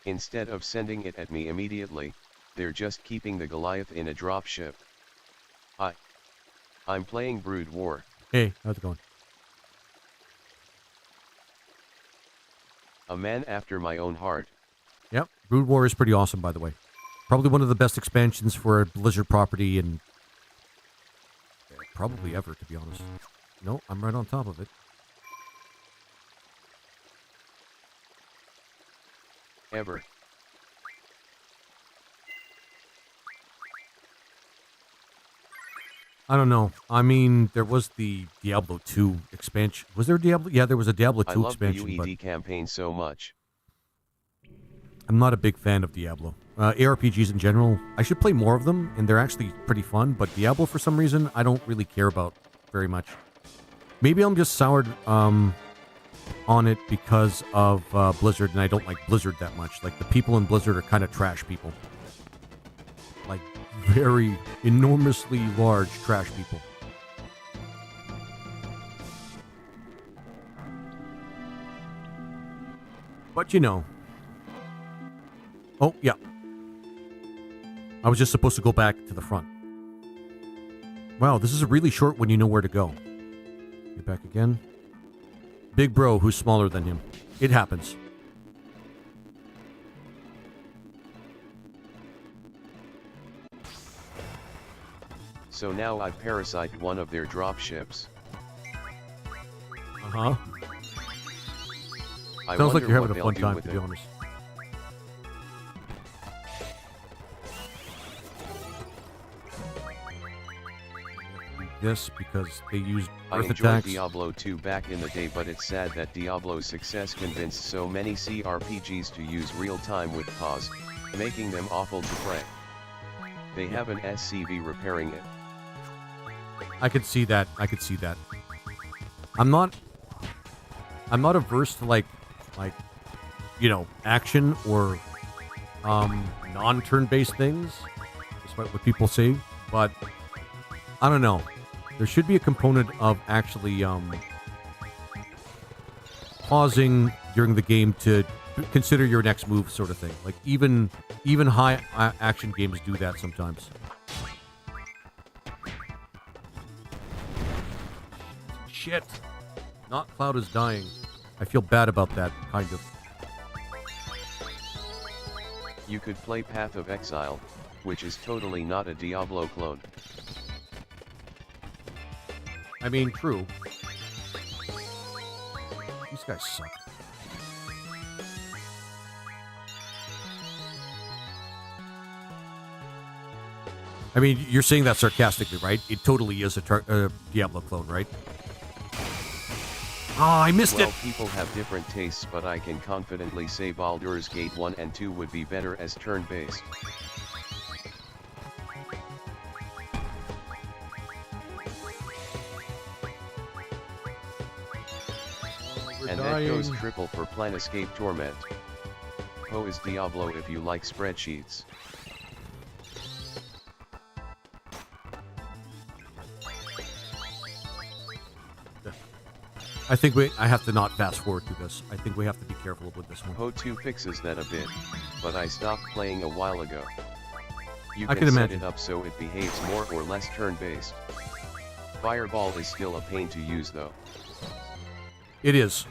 Instead of sending it at me immediately, they're just keeping the Goliath in a dropship. I'm playing Brood War. Hey, how's it going? A man after my own heart. Yep. Brood War is pretty awesome, by the way. Probably one of the best expansions for a Blizzard property and probably ever, to be honest. No, I'm right on top of it. Ever. I don't know. I mean, there was the Diablo 2 expansion. Was there a Diablo? Yeah, there was a Diablo 2 I love expansion, the but UED campaign so much. I'm not a big fan of Diablo. ARPGs in general, I should play more of them, and they're actually pretty fun, but Diablo, for some reason, I don't really care about very much. Maybe I'm just soured on it because of Blizzard, and I don't like Blizzard that much. Like, the people in Blizzard are kind of trash people. Like, very enormously large trash people. But you know. Oh, yeah. I was just supposed to go back to the front. Wow, this is really short when you know where to go. Get back again. Big bro who's smaller than him. It happens. So now I've parasited one of their dropships. Uh-huh. I Sounds like wonder you're what having a they'll fun do time, with to be it. honest. This because they used I earth enjoyed attacks. Diablo 2 back in the day, but it's sad that Diablo's success convinced so many CRPGs to use real-time with pause, making them awful to play. They have an SCV repairing it. I could see that. I could see that. I'm not averse to like, action or non-turn-based things, despite what people say. But I don't know. There should be a component of actually pausing during the game to consider your next move, sort of thing. Like even high action games do that sometimes. Shit. Not Cloud is dying. I feel bad about that, kind of. You could play Path of Exile, which is totally not a Diablo clone. I mean, true. These guys suck. I mean, you're saying that sarcastically, right? It totally is a Diablo clone, right? Oh, I missed Well, it! people have different tastes, but I can confidently say Baldur's Gate 1 and 2 would be better as turn-based. And that goes triple for Planescape Torment. Poe is Diablo if you like spreadsheets. I think I have to not fast forward through this. I think we have to be careful with this one. Poe 2 fixes that a bit, but I stopped playing a while ago. You I can can set imagine. it up so it behaves more or less turn-based. Fireball is still a pain to use though. It is.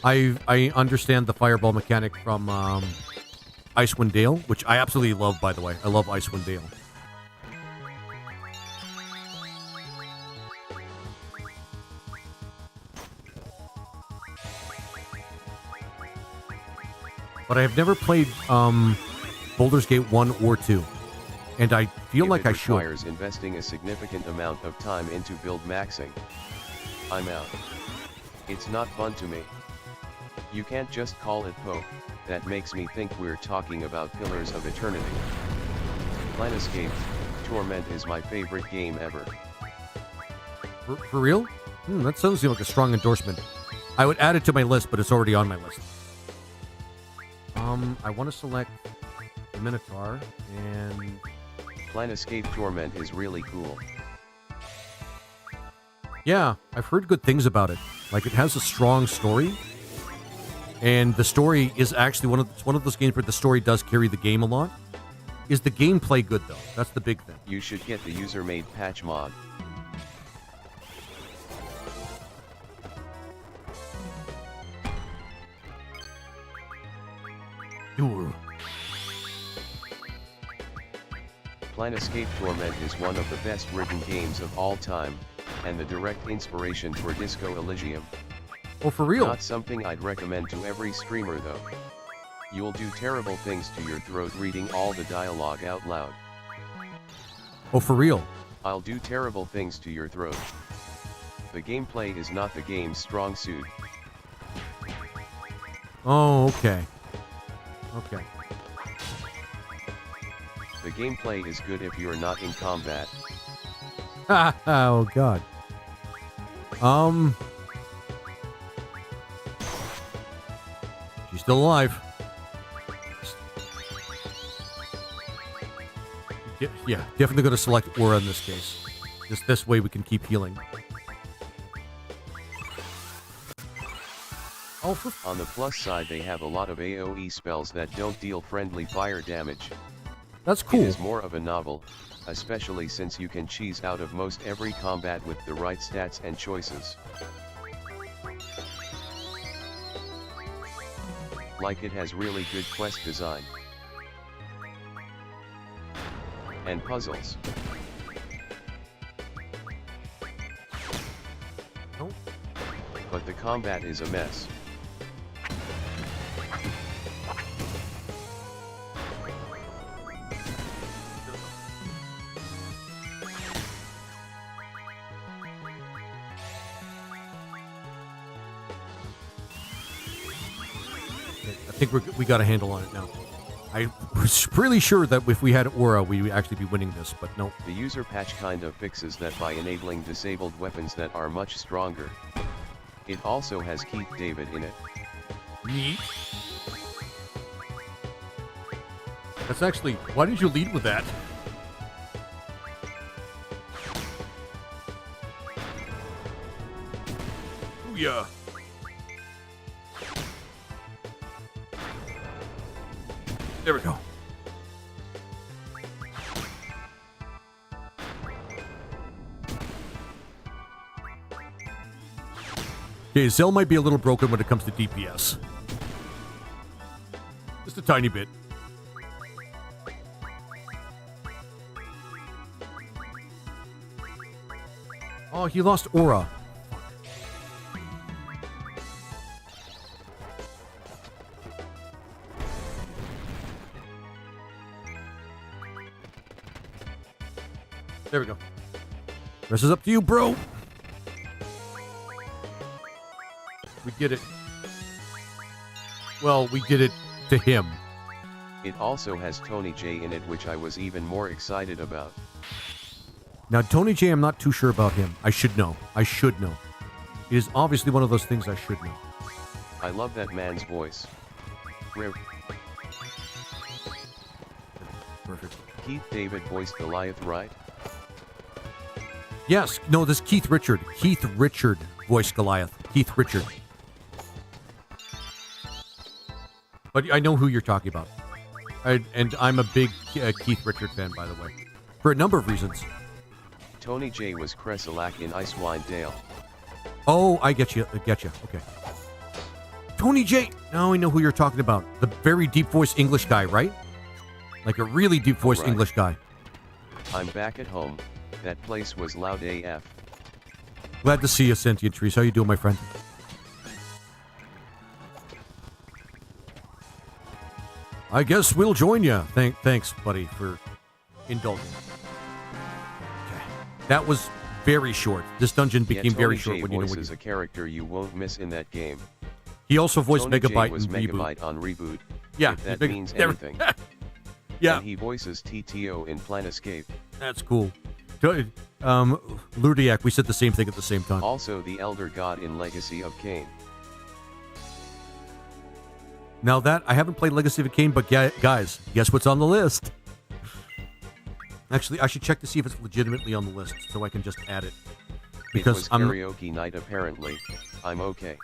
I understand the fireball mechanic from Icewind Dale, which I absolutely love, by the way. I love Icewind Dale. But I have never played Baldur's Gate 1 or 2. And I feel like I should. It requires investing a significant amount of time into build maxing. I'm out. It's not fun to me. You can't just call it Poe, that makes me think we're talking about Pillars of Eternity. Planescape Torment is my favorite game ever. For real? That sounds like a strong endorsement. I would add it to my list, but it's already on my list. I want to select the Minotaur, and Planescape Torment is really cool. yeah, I've heard good things about it. Like, it has a strong story, and the story is actually one of those games where the story does carry the game a lot. Is the gameplay good, though? That's the big thing. You should get the user-made patch mod. Ooh. Planescape Torment is one of the best written games of all time, and the direct inspiration for Disco Elysium. Oh, for real? Not something I'd recommend to every streamer though. You'll do terrible things to your throat reading all the dialogue out loud. Oh, for real? I'll do terrible things to your throat. The gameplay is not the game's strong suit. Oh, okay. Okay. The gameplay is good if you're not in combat. Oh, God. She's still alive. Yeah, definitely going to select Aura in this case. Just this way we can keep healing. Oh, On the plus side, they have a lot of AoE spells that don't deal friendly fire damage. that's cool. It is more of a novel, especially since you can cheese out of most every combat with the right stats and choices. Like, it has really good quest design. And puzzles. Oh. But the combat is a mess. I think we got a handle on it now. I was really sure that if we had Aura, we'd actually be winning this, but no. The user patch kind of fixes that by enabling disabled weapons that are much stronger. It also has Keith David in it. Neat. That's actually... Why did you lead with that? Ooh, yeah. There we go. Okay, Zell might be a little broken when it comes to DPS. Just a tiny bit. Oh, he lost Aura. There we go. This is up to you, bro. We did it. Well, we did it to him. It also has Tony J in it, which I was even more excited about. Now, Tony J, I'm not too sure about him. I should know. I should know. It is obviously one of those things I should know. I love that man's voice. Rip. Perfect. Keith David voiced Goliath, right? Yes. No, this is Keith Richard. Keith Richard voiced Goliath. Keith Richard. But I know who you're talking about. And I'm a big Keith Richard fan, by the way. For a number of reasons. Tony J was Kresilak in Icewind Dale. Oh, I get you. I get you. Okay. Tony J. Now I know who you're talking about. The very deep voice English guy, right? Like a really deep voice Right. English guy. I'm back at home. That place was loud AF. Glad to see you, Sentient Trees. How you doing, my friend? I guess we'll join you. Thanks, buddy, for indulging. Okay. That was very short. This dungeon became very short when you know what voices a character you won't miss in that game. He also voiced Tony Megabyte J was in Reboot. Megabyte on Reboot. Yeah, if that Meg- means there- anything. Yeah, And he voices TTO in Planescape. that's cool. Ludiac, we said the same thing at the same time. Also the Elder God in Legacy of Kain. Now that I haven't played Legacy of Kain, but guys, guess what's on the list? Actually, I should check to see if it's legitimately on the list so I can just add it. It was karaoke night apparently. I'm okay.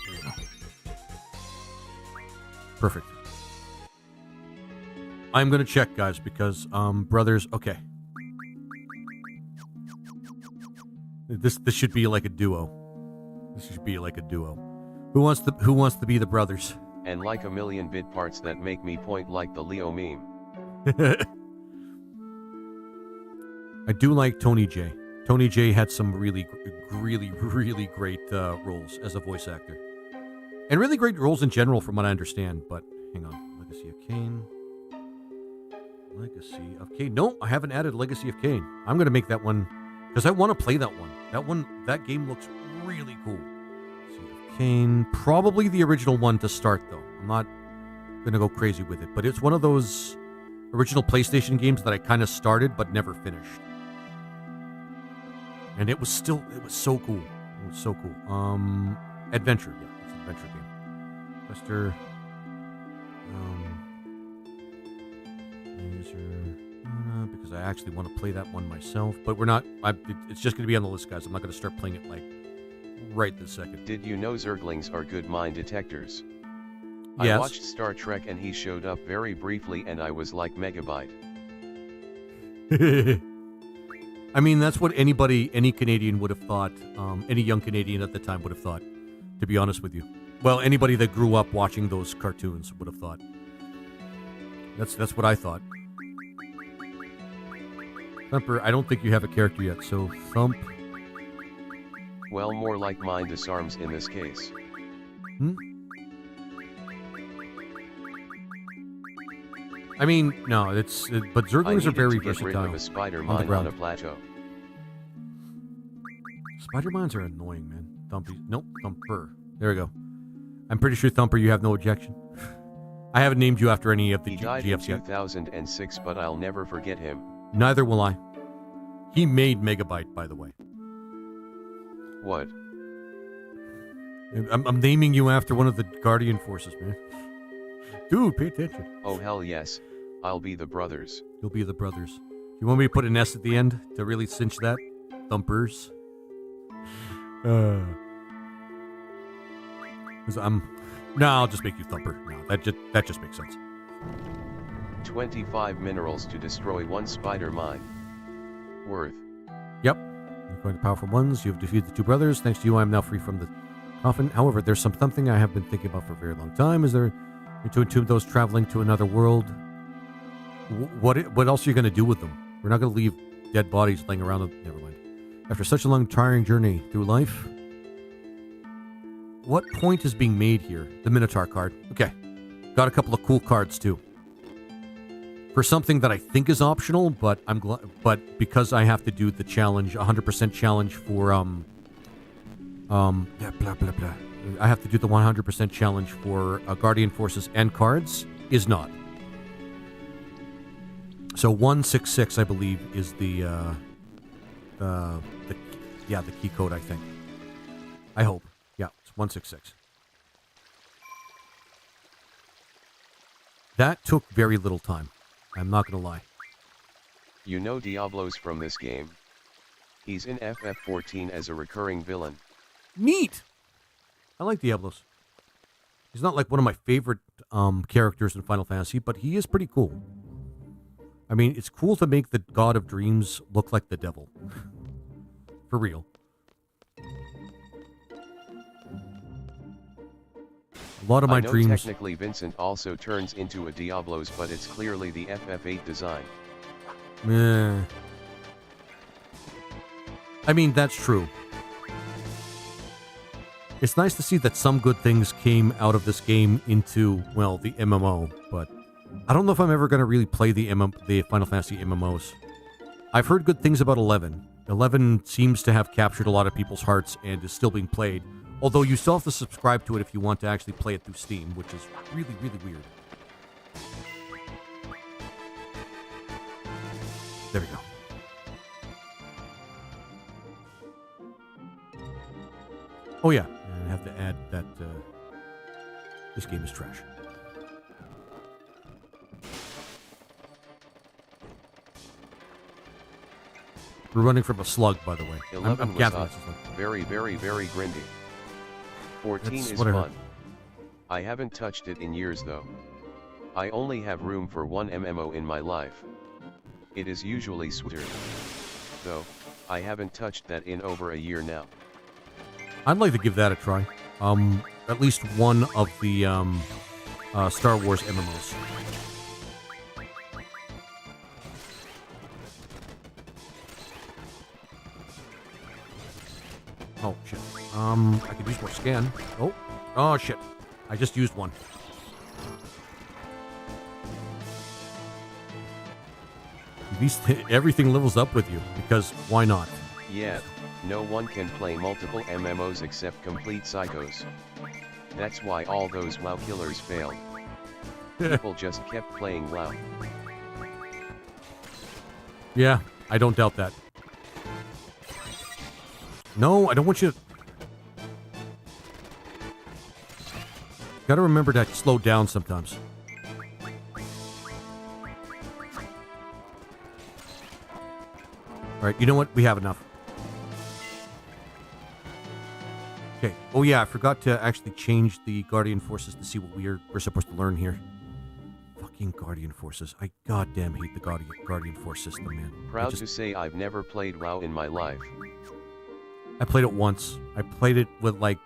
There you go. Perfect. I'm gonna check, guys, because brothers. Okay. This should be like a duo. This should be like a duo. Who wants to be the brothers? And like a million bit parts that make me point like the Leo meme. I do like Tony J. Tony J had some really great roles as a voice actor. And really great roles in general from what I understand. But hang on. Legacy of Kain. Legacy of Kain. No, I haven't added Legacy of Kain. I'm going to make that one because I want to play that one. That game looks really cool. Legacy of Kain. Probably the original one to start, though. I'm not going to go crazy with it. But it's one of those original PlayStation games that I kind of started but never finished. And it was so cool. It was so cool. Adventure, yeah, it's an adventure game. Wester, because I actually want to play that one myself, but we're not. It's just going to be on the list, guys. I'm not going to start playing it like right this second. Did you know Zerglings are good mine detectors? Yes. I watched Star Trek and he showed up very briefly and I was like Megabyte. I mean, that's what any Canadian would have thought. Any young Canadian at the time would have thought, to be honest with you. Well, anybody that grew up watching those cartoons would have thought. That's what I thought. Thumper, I don't think you have a character yet, so Thump. Well, more like mine disarms in this case. I mean, no, but Zerglings are very get rid versatile. of a spider on the mine ground. on a plateau. Spider mines are annoying, man. Thumpy. Nope, Thumper. There we go. I'm pretty sure, Thumper, you have no objection. I haven't named you after any of the He died in GFs yet. 2006, but I'll never forget him. Neither will I. He made Megabyte, by the way. What? I'm naming you after one of the Guardian Forces, man. Dude, pay attention. Oh hell yes, I'll be the brothers. You'll be the brothers. You want me to put an S at the end to really cinch that? Thumpers. 'Cause no, I'll just make you Thumper. No, that just makes sense. 25 minerals to destroy 1 spider mine. Worth. Yep. You're going to powerful ones. You have defeated the 2 brothers. Thanks to you, I am now free from the coffin. However, there's something I have been thinking about for a very long time. Is there to entomb those traveling to another world? What else are you going to do with them? We're not going to leave dead bodies laying around. Never mind. After such a long, tiring journey through life, what point is being made here? The Minotaur card. Okay. Got a couple of cool cards, too. For something that I think is optional, but I'm glad. But because I have to do the challenge, 100% challenge for blah blah blah. I have to do the 100% challenge for Guardian Forces and cards. Is not. So 166, I believe, is the key code. I think. I hope. Yeah, it's 166. That took very little time. I'm not gonna lie. You know Diablo's from this game. He's in FF14 as a recurring villain. Neat! I like Diablos. He's not like one of my favorite characters in Final Fantasy, but he is pretty cool. I mean, it's cool to make the God of Dreams look like the devil. For real. A lot of my dreams... Technically Vincent also turns into a Diablos, but it's clearly the FF8 design. I mean, that's true. It's nice to see that some good things came out of this game into, well, the MMO, but I don't know if I'm ever going to really play the Final Fantasy MMOs. I've heard good things about 11. 11 seems to have captured a lot of people's hearts and is still being played. Although you still have to subscribe to it if you want to actually play it through Steam, which is really, really weird. There we go. Oh yeah, I have to add that this game is trash. We're running from a slug, by the way. 11 was gathering awesome. Very, very, very grindy. 14 That's is what I heard. fun. I haven't touched it in years though. I only have room for one MMO in my life. It is usually sweeter. Though, I haven't touched that in over a year now. I'd like to give that a try. At least one of the Star Wars MMOs. Oh shit. I could use more scan. Oh shit. I just used one. At least everything levels up with you, because why not? Yeah, no one can play multiple MMOs except complete psychos. That's why all those WoW killers failed. People just kept playing WoW. Yeah, I don't doubt that. No, I don't want you to... Gotta remember to slow down sometimes. Alright, you know what? We have enough. Okay. Oh yeah, I forgot to actually change the Guardian Forces to see what we're supposed to learn here. Fucking Guardian Forces. I goddamn hate the Guardian Force system, man. Proud to say I've never played WoW in my life. I played it once. I played it with like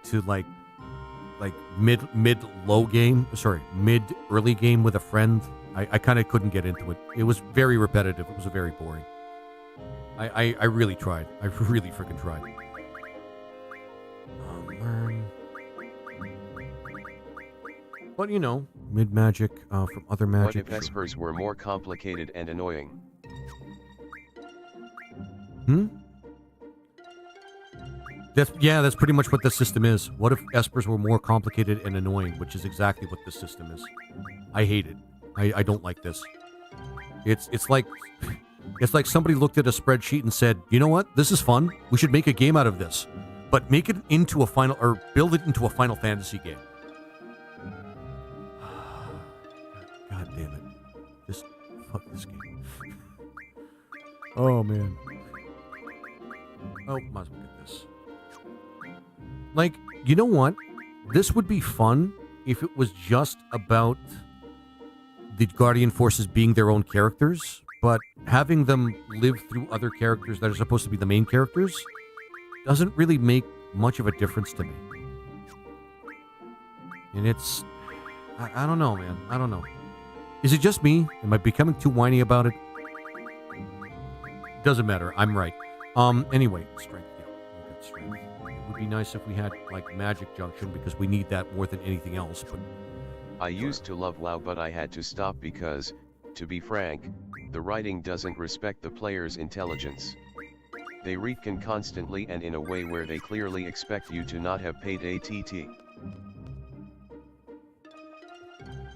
mid-low game. Sorry, mid-early game with a friend. I kind of couldn't get into it. It was very repetitive. It was very boring. I really tried. I really freaking tried. Learn. But you know, mid-magic from other magic. What if espers were more complicated and annoying? That's pretty much what this system is. What if espers were more complicated and annoying, which is exactly what this system is. I hate it. I don't like this. It's like somebody looked at a spreadsheet and said, you know what? This is fun. We should make a game out of this. But make it into a final, or build it into a Final Fantasy game. God damn it. Just fuck this game. Oh, man. Oh, might as well get this. Like, you know what? This would be fun if it was just about the Guardian Forces being their own characters, but having them live through other characters that are supposed to be the main characters doesn't really make much of a difference to me. And it's... I don't know, man. I don't know. Is it just me? Am I becoming too whiny about it? Doesn't matter. I'm right. Anyway, strength. Yeah, we'll get strength. It would be nice if we had, like, Magic Junction, because we need that more than anything else, but... I used to love WoW, but I had to stop because, to be frank, the writing doesn't respect the player's intelligence. They retcon constantly and in a way where they clearly expect you to not have paid ATT.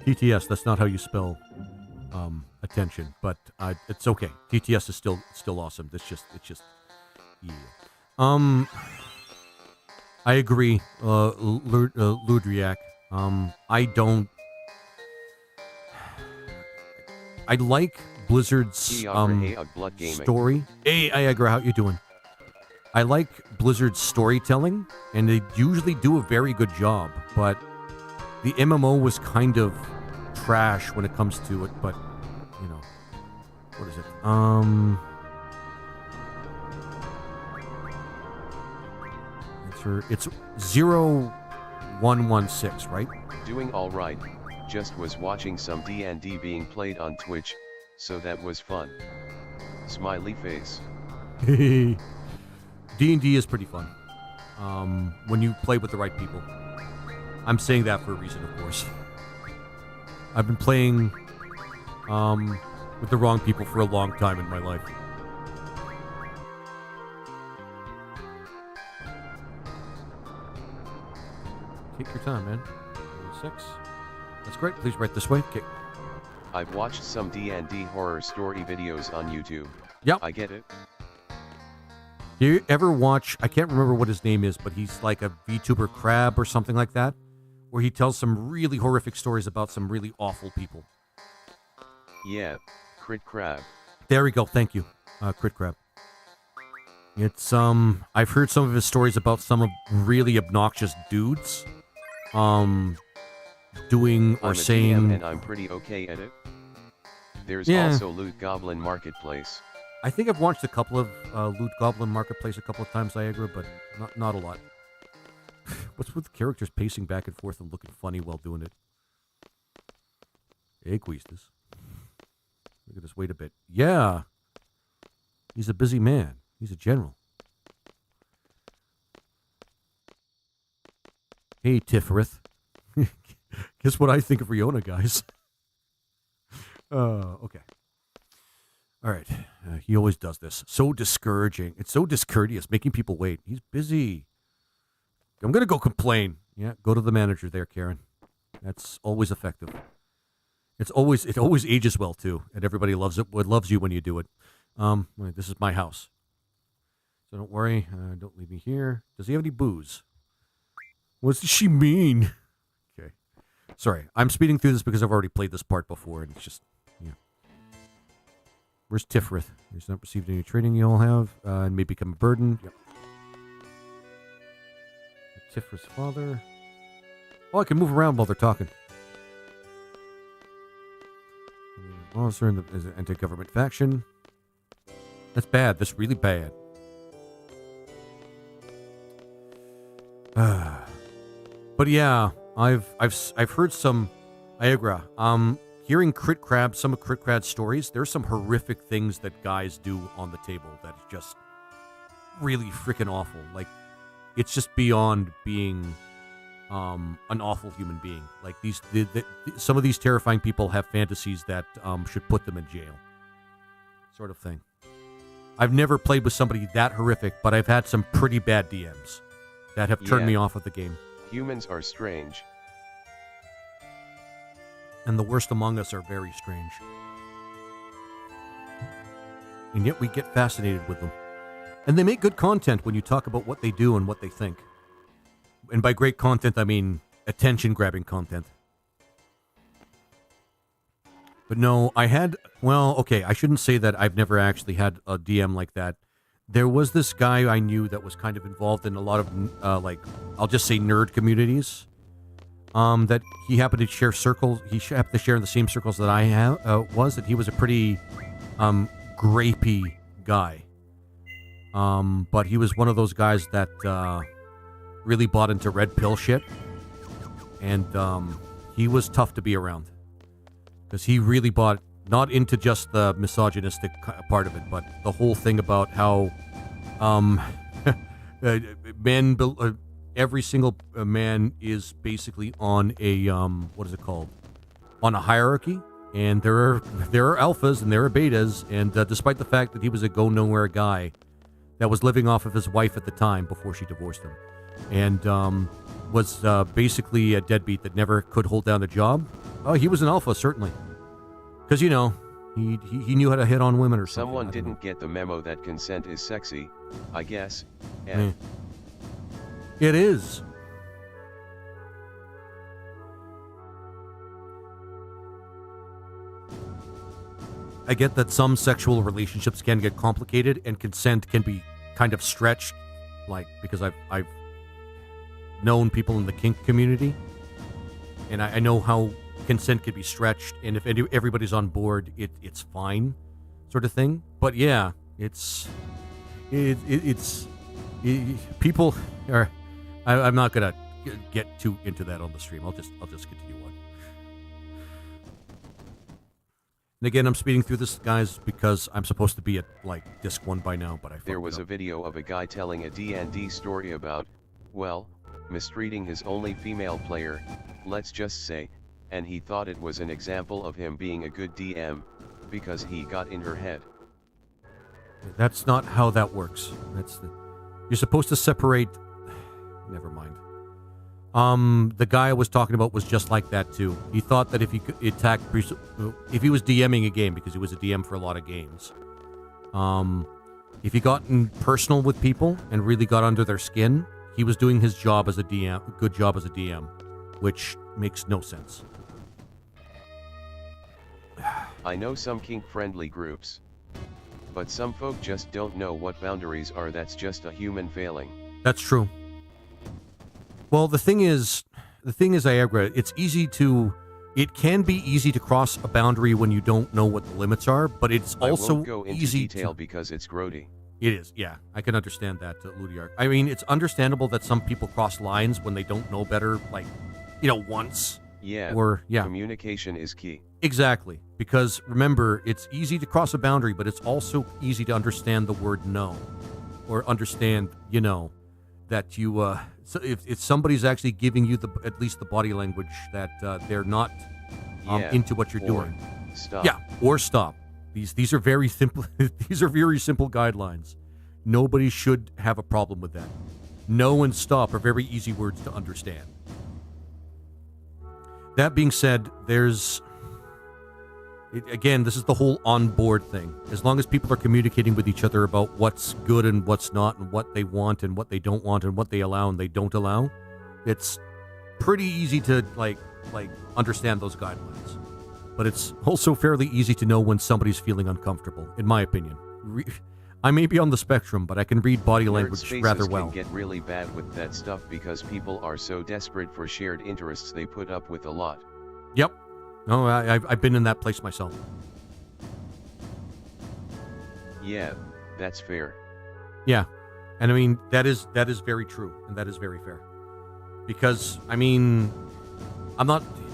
TTS, that's not how you spell attention, but it's okay. TTS is still awesome. It's just yeah. I agree, Ludriak. I like Blizzard's story. Hey, Iagra, how you doing? I like Blizzard's storytelling, and they usually do a very good job, but the MMO was kind of trash when it comes to it, but, you know, what is it? It's 0116, right? Doing alright, just was watching some D&D being played on Twitch, so that was fun. Smiley face. D&D is pretty fun. When you play with the right people. I'm saying that for a reason, of course. I've been playing with the wrong people for a long time in my life. Take your time, man. 6. That's great. Please right this way. Okay. I've watched some D&D horror story videos on YouTube. Yep. I get it. Do you ever watch, I can't remember what his name is, but he's like a VTuber Crab or something like that, where he tells some really horrific stories about some really awful people. Yeah, Crit Crab. There we go. Thank you, Crit Crab. It's, I've heard some of his stories about some of really obnoxious dudes, doing or I'm a saying... DM and I'm pretty okay at it. There's also Loot Goblin Marketplace. I think I've watched a couple of Loot Goblin Marketplace a couple of times, Niagara, but not a lot. What's with the characters pacing back and forth and looking funny while doing it? Equistas. Look at this. Wait a bit. Yeah. He's a busy man. He's a general. Hey, Tiffereth. Guess what I think of Riona, guys. Okay. All right. He always does this. So discouraging. It's so discourteous, making people wait. He's busy. I'm going to go complain. Yeah, go to the manager there, Karen. That's always effective. It always ages well, too. And everybody loves it. Loves you when you do it. This is my house. So don't worry. Don't leave me here. Does he have any booze? What does she mean? Okay. Sorry. I'm speeding through this because I've already played this part before. And it's just, yeah. Where's Tiffereth? He's not received any training you all have. And may become a burden. Yep. Tiffereth's father. Oh, I can move around while they're talking. Officer in the anti-government faction. That's bad. That's really bad. But yeah, I've heard some Iagra. Hearing Crit Crab, some of Crit Crab's stories, there's some horrific things that guys do on the table that is just really freaking awful. Like, it's just beyond being an awful human being. Like, some of these terrifying people have fantasies that should put them in jail. Sort of thing. I've never played with somebody that horrific, but I've had some pretty bad DMs. that have turned Yeah. me off of the game. Humans are strange. And the worst among us are very strange. And yet we get fascinated with them. And they make good content when you talk about what they do and what they think. And by great content, I mean attention-grabbing content. But no, I shouldn't say that I've never actually had a DM like that. There was this guy I knew that was kind of involved in a lot of, I'll just say nerd communities. That he happened to share circles. He happened to share in the same circles that I was. That he was a pretty grapey guy. But he was one of those guys that really bought into red pill shit, and he was tough to be around because he really bought not into just the misogynistic part of it, but the whole thing about how men. Every single man is basically on a what is it called? On a hierarchy, and there are alphas and there are betas, and despite the fact that he was a go nowhere guy that was living off of his wife at the time before she divorced him, and was basically a deadbeat that never could hold down a job. Oh, he was an alpha certainly, because he knew how to hit on women or something. Someone didn't get the memo that consent is sexy, I guess. And It is. I get that some sexual relationships can get complicated and consent can be kind of stretched, like, because I've known people in the kink community, and I know how consent can be stretched, and if everybody's on board, it's fine, sort of thing. But yeah, people are. I'm not gonna get too into that on the stream. I'll just continue on. And again, I'm speeding through this, guys, because I'm supposed to be at like disc 1 by now. But there was a video of a guy telling a D&D story about, well, mistreating his only female player, let's just say, and he thought it was an example of him being a good DM because he got in her head. That's not how that works. You're supposed to separate. Never mind. The guy I was talking about was just like that too. He thought that if he could attack, if he was DMing a game, because he was a DM for a lot of games, if he got in personal with people and really got under their skin, he was doing his job as a DM, good job as a DM, which makes no sense. I know some kink-friendly groups, but some folk just don't know what boundaries are. That's just a human failing. That's true. Well, the thing is, Iagra, it can be easy to cross a boundary when you don't know what the limits are, but it's also I won't go into easy detail because it's grody. It is, yeah. I can understand that, Ludiark. I mean, it's understandable that some people cross lines when they don't know better, like, once. Yeah, or, yeah. Communication is key. Exactly. Because, remember, it's easy to cross a boundary, but it's also easy to understand the word no. Or understand, that you, so if somebody's actually giving you at least the body language that they're not into what you're doing. Stop. Yeah, or stop. These are very simple. These are very simple guidelines. Nobody should have a problem with that. No and stop are very easy words to understand. That being said, again, this is the whole on-board thing. As long as people are communicating with each other about what's good and what's not, and what they want and what they don't want, and what they allow and they don't allow, it's pretty easy to like understand those guidelines. But it's also fairly easy to know when somebody's feeling uncomfortable, in my opinion. I may be on the spectrum, but I can read body language rather well. Can get really bad with that stuff because people are so desperate for shared interests they put up with a lot. Yep. No, I've been in that place myself. Yeah, that's fair. Yeah, and I mean that is very true, and that is very fair. Because I mean,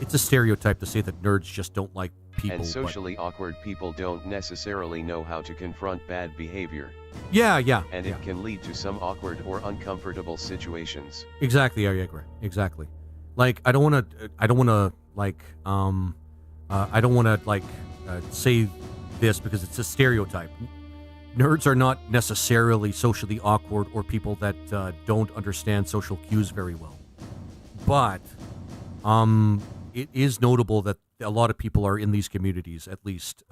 it's a stereotype to say that nerds just don't like people. And socially awkward people don't necessarily know how to confront bad behavior. Yeah. And it can lead to some awkward or uncomfortable situations. Exactly, Ariagra. Exactly. Like I don't want to say this because it's a stereotype. nerds are not necessarily socially awkward or people that don't understand social cues very well. But it is notable that a lot of people are in these communities, at least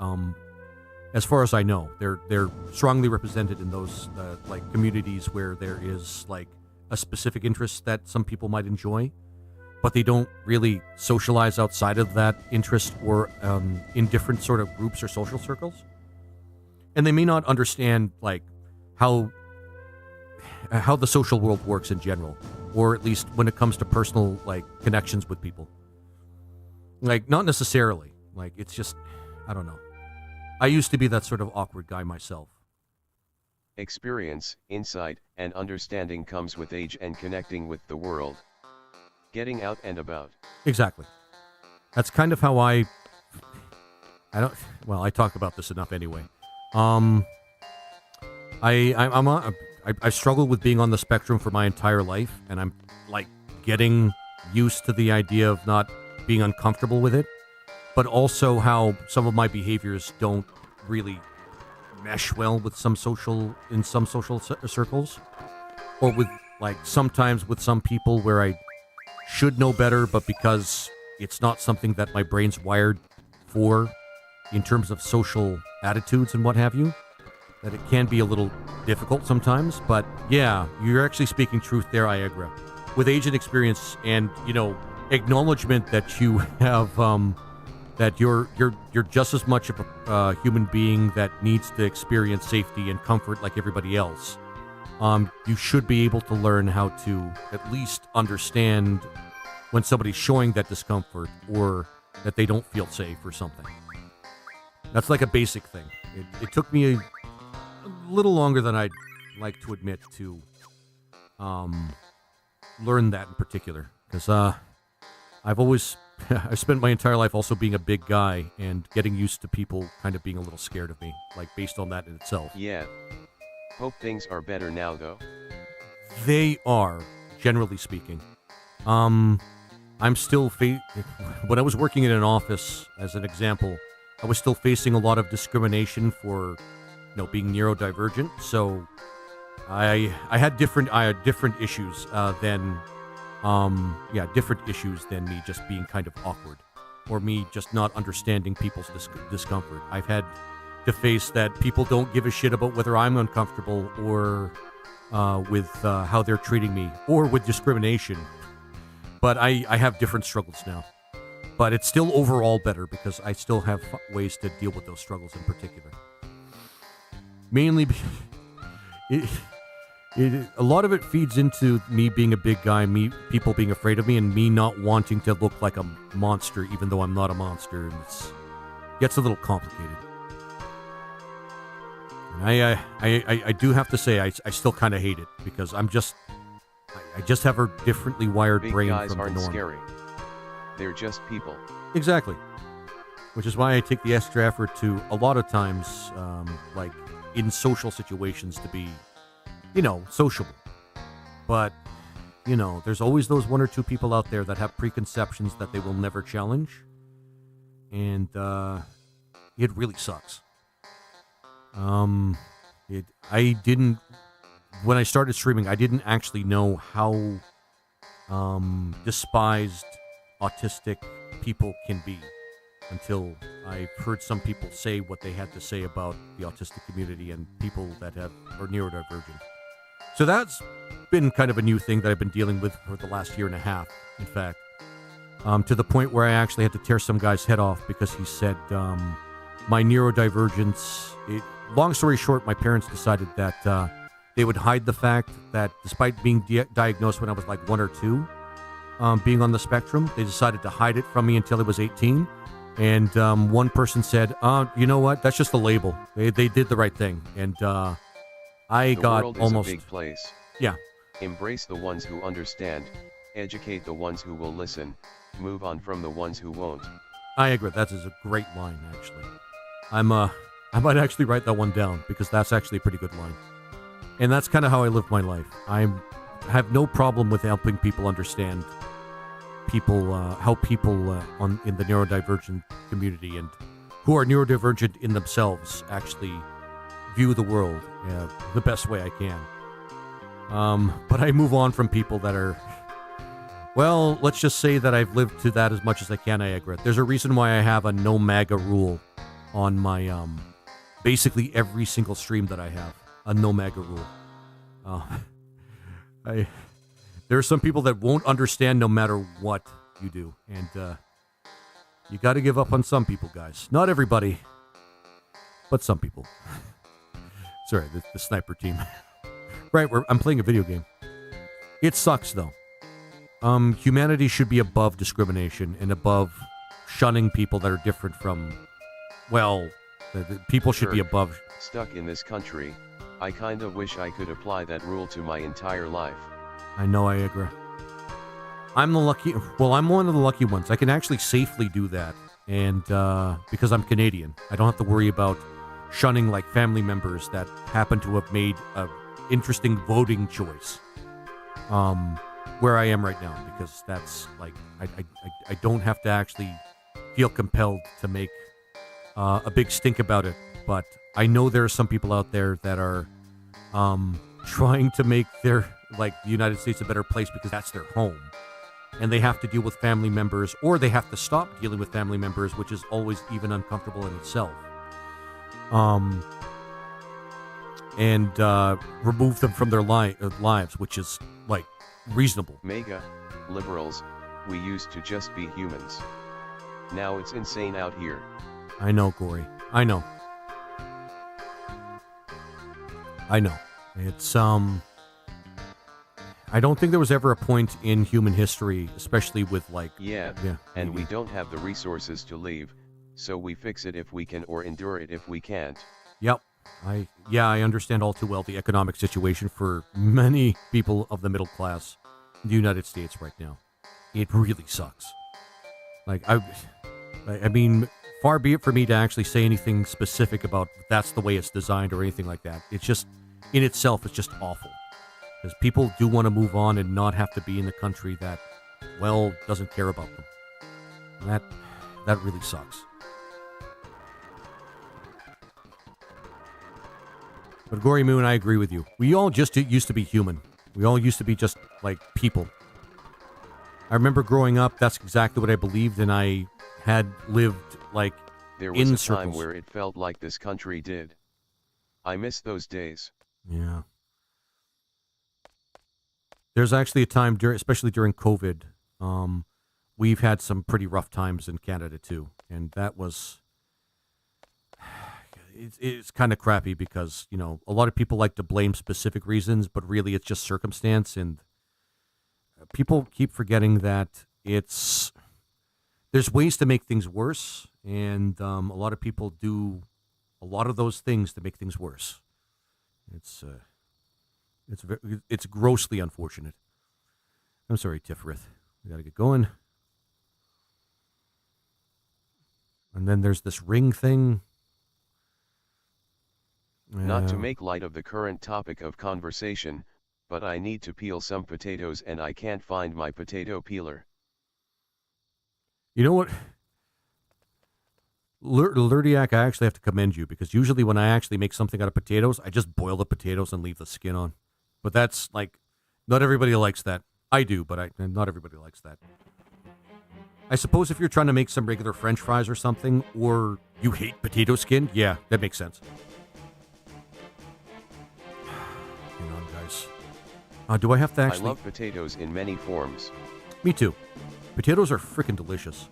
as far as I know. They're strongly represented in those like communities where there is like a specific interest that some people might enjoy, but they don't really socialize outside of that interest or in different sort of groups or social circles. And they may not understand like how the social world works in general, or at least when it comes to personal like connections with people. Like, not necessarily. Like, it's just, I don't know. I used to be that sort of awkward guy myself. Experience, insight, and understanding comes with age and connecting with the world. Getting out and about. Exactly. That's kind of how I talk about this enough anyway. I struggled with being on the spectrum for my entire life, and I'm like getting used to the idea of not being uncomfortable with it, but also how some of my behaviors don't really mesh well with some social circles, or with like sometimes with some people where I should know better, but because it's not something that my brain's wired for in terms of social attitudes and what have you, that it can be a little difficult sometimes. But yeah, you're actually speaking truth there, I agree. With age and experience and, acknowledgement that you have, that you're just as much of a human being that needs to experience safety and comfort like everybody else. You should be able to learn how to at least understand when somebody's showing that discomfort or that they don't feel safe or something. That's like a basic thing. It took me a little longer than I'd like to admit to learn that in particular, because I've spent my entire life also being a big guy and getting used to people kind of being a little scared of me, like based on that in itself. Yeah. Hope things are better now, though. They are, generally speaking. I'm still when I was working in an office, as an example, I was still facing a lot of discrimination for, being neurodivergent. So I had different issues different issues than me just being kind of awkward, or me just not understanding people's discomfort. I've had to face that people don't give a shit about whether I'm uncomfortable or with how they're treating me, or with discrimination. But I have different struggles now. But it's still overall better because I still have ways to deal with those struggles in particular. Mainly, a lot of it feeds into me being a big guy, people being afraid of me, and me not wanting to look like a monster, even though I'm not a monster, and it gets a little complicated. And I do have to say, I still kind of hate it, because I just have a differently wired Big brain guys from the aren't norm. scary. They're just people. Exactly. Which is why I take the extra effort to, a lot of times, like in social situations, to be, sociable. But, there's always those one or two people out there that have preconceptions that they will never challenge. And it really sucks. When I started streaming, I didn't actually know how despised autistic people can be until I heard some people say what they had to say about the autistic community and people that are neurodivergent. So that's been kind of a new thing that I've been dealing with for the last year and a half, in fact, to the point where I actually had to tear some guy's head off because he said my neurodivergence. Long story short, my parents decided that they would hide the fact that despite being diagnosed when I was like 1 or 2, being on the spectrum, they decided to hide it from me until I was 18. And one person said, you know what? That's just a label. They did the right thing. And I got almost... The world is a big place. Yeah. Embrace the ones who understand, educate the ones who will listen, move on from the ones who won't. I agree. That is a great line, actually. I might actually write that one down, because that's actually a pretty good line. And that's kind of how I live my life. I have no problem with helping people understand how people in the neurodivergent community and who are neurodivergent in themselves actually view the world the best way I can. But I move on from people that are, well, let's just say that I've lived to that as much as I can, Niagara. There's a reason why I have a no MAGA rule on my, basically every single stream that I have. A no MAGA rule. There are some people that won't understand no matter what you do. And you got to give up on some people, guys. Not everybody, but some people. Sorry, the sniper team. Right, I'm playing a video game. It sucks, though. Humanity should be above discrimination and above shunning people that are different from, well, the people should be above. Stuck in this country, I kinda wish I could apply that rule to my entire life. I know, I agree. I'm one of the lucky ones. I can actually safely do that. And because I'm Canadian, I don't have to worry about shunning like family members that happen to have made a interesting voting choice where I am right now, because that's like I don't have to actually feel compelled to make a big stink about it. But I know there are some people out there that are trying to make their the United States a better place because that's their home, and they have to deal with family members, or they have to stop dealing with family members, which is always even uncomfortable in itself. And remove them from their lives, which is, reasonable. Mega liberals, we used to just be humans. Now it's insane out here. I know, Gory. I know. It's, I don't think there was ever a point in human history, especially with, and we don't have the resources to leave, so we fix it if we can or endure it if we can't. Yep. I understand all too well the economic situation for many people of the middle class in the United States right now. It really sucks. I mean, far be it for me to actually say anything specific about that's the way it's designed or anything like that. It's just, in itself, it's just awful. Because people do want to move on and not have to be in the country that, well, doesn't care about them. And that really sucks. But Gory Moon, I agree with you. We all just used to be human. We all used to be just, people. I remember growing up, that's exactly what I believed, and I had lived, there was in a circles. Time where it felt like this country did. I miss those days. Yeah. There's actually a time, especially during COVID, we've had some pretty rough times in Canada, too. And that was... It's kind of crappy because, a lot of people like to blame specific reasons, but really it's just circumstance. And people keep forgetting that there's ways to make things worse. And a lot of people do a lot of those things to make things worse. It's grossly unfortunate. I'm sorry, Tifrith. We got to get going. And then there's this ring thing. Not to make light of the current topic of conversation, but I need to peel some potatoes and I can't find my potato peeler. You know what? Lurdiak, I actually have to commend you, because usually when I actually make something out of potatoes, I just boil the potatoes and leave the skin on. But that's, not everybody likes that. I do, but not everybody likes that. I suppose if you're trying to make some regular French fries or something, or you hate potato skin, yeah, that makes sense. Hang on, guys. Do I have to actually... I love potatoes in many forms. Me too. Potatoes are freaking delicious.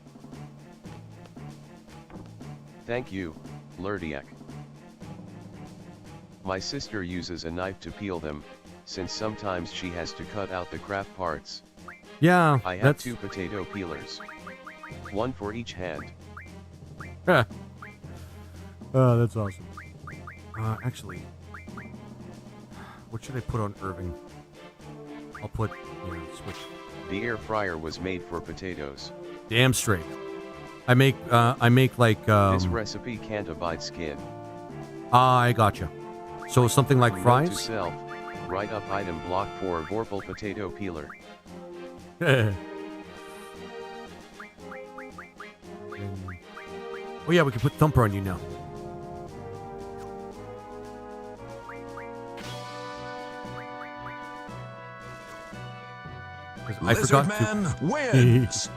Thank you, Lurdiak. My sister uses a knife to peel them, since sometimes she has to cut out the crap parts. Yeah, I have 2 potato peelers. One for each hand. Oh, that's awesome. Actually, what should I put on Irving? I'll put, switch. The air fryer was made for potatoes. Damn straight. I make This recipe can't abide skin. I gotcha. So something like fries? To self, write up item block for Vorpal potato peeler. Oh yeah, we can put Thumper on you now. I forgot Lizardman to. wins.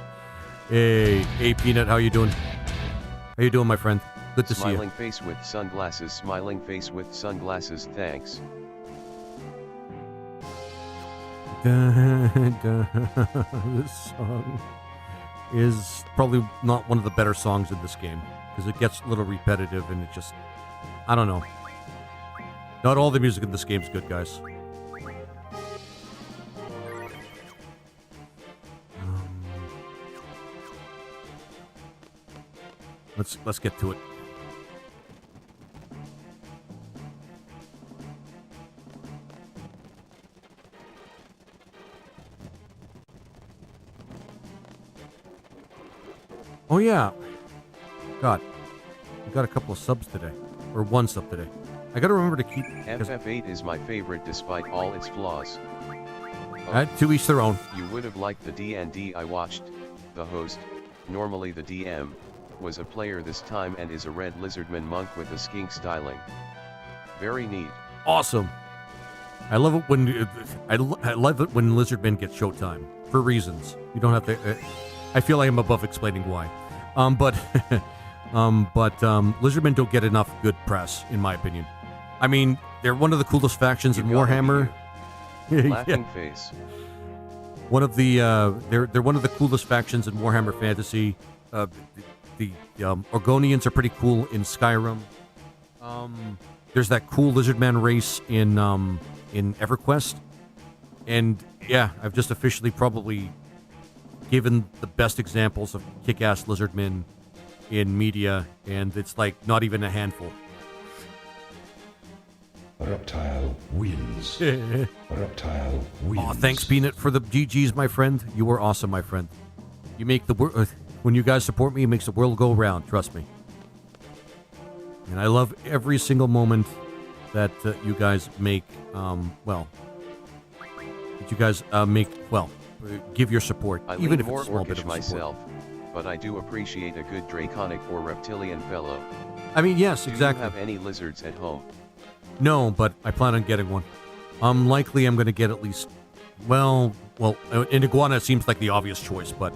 Hey, Peanut, how you doing? How you doing, my friend? Good to see you. Smiling face with sunglasses, smiling face with sunglasses, thanks. This song is probably not one of the better songs in this game because it gets a little repetitive and it just, I don't know. Not all the music in this game is good, guys. Let's get to it. Oh yeah. God. We got a couple of subs today. Or one sub today. I gotta remember to keep... FF8 is my favorite despite all its flaws. To each their own. You would have liked the D&D I watched. The host, normally the DM, was a player this time and is a red lizardman monk with a skink styling. Very neat. Awesome. I love it when I love it when lizardmen get showtime for reasons. You don't have to. I feel like I'm above explaining why. But lizardmen don't get enough good press, in my opinion. I mean, they're one of the coolest factions in Warhammer. Laughing face. One of the they're one of the coolest factions in Warhammer Fantasy. The Orgonians are pretty cool in Skyrim. There's that cool lizardman race in EverQuest, and yeah, I've just officially probably given the best examples of kick-ass lizardmen in media, and it's like not even a handful. Reptile wins. Reptile wins. Aw, thanks, Peanut, for the GGs, my friend. You were awesome, my friend. You make the world... When you guys support me, it makes the world go round, trust me. And I love every single moment that you guys make, give your support, I even lean if more it's a small bit orcish of myself, but I do appreciate a good draconic or reptilian fellow. I mean, yes, exactly. Do you have any lizards at home? No, but I plan on getting one. Likely I'm going to get at least, an iguana seems like the obvious choice, but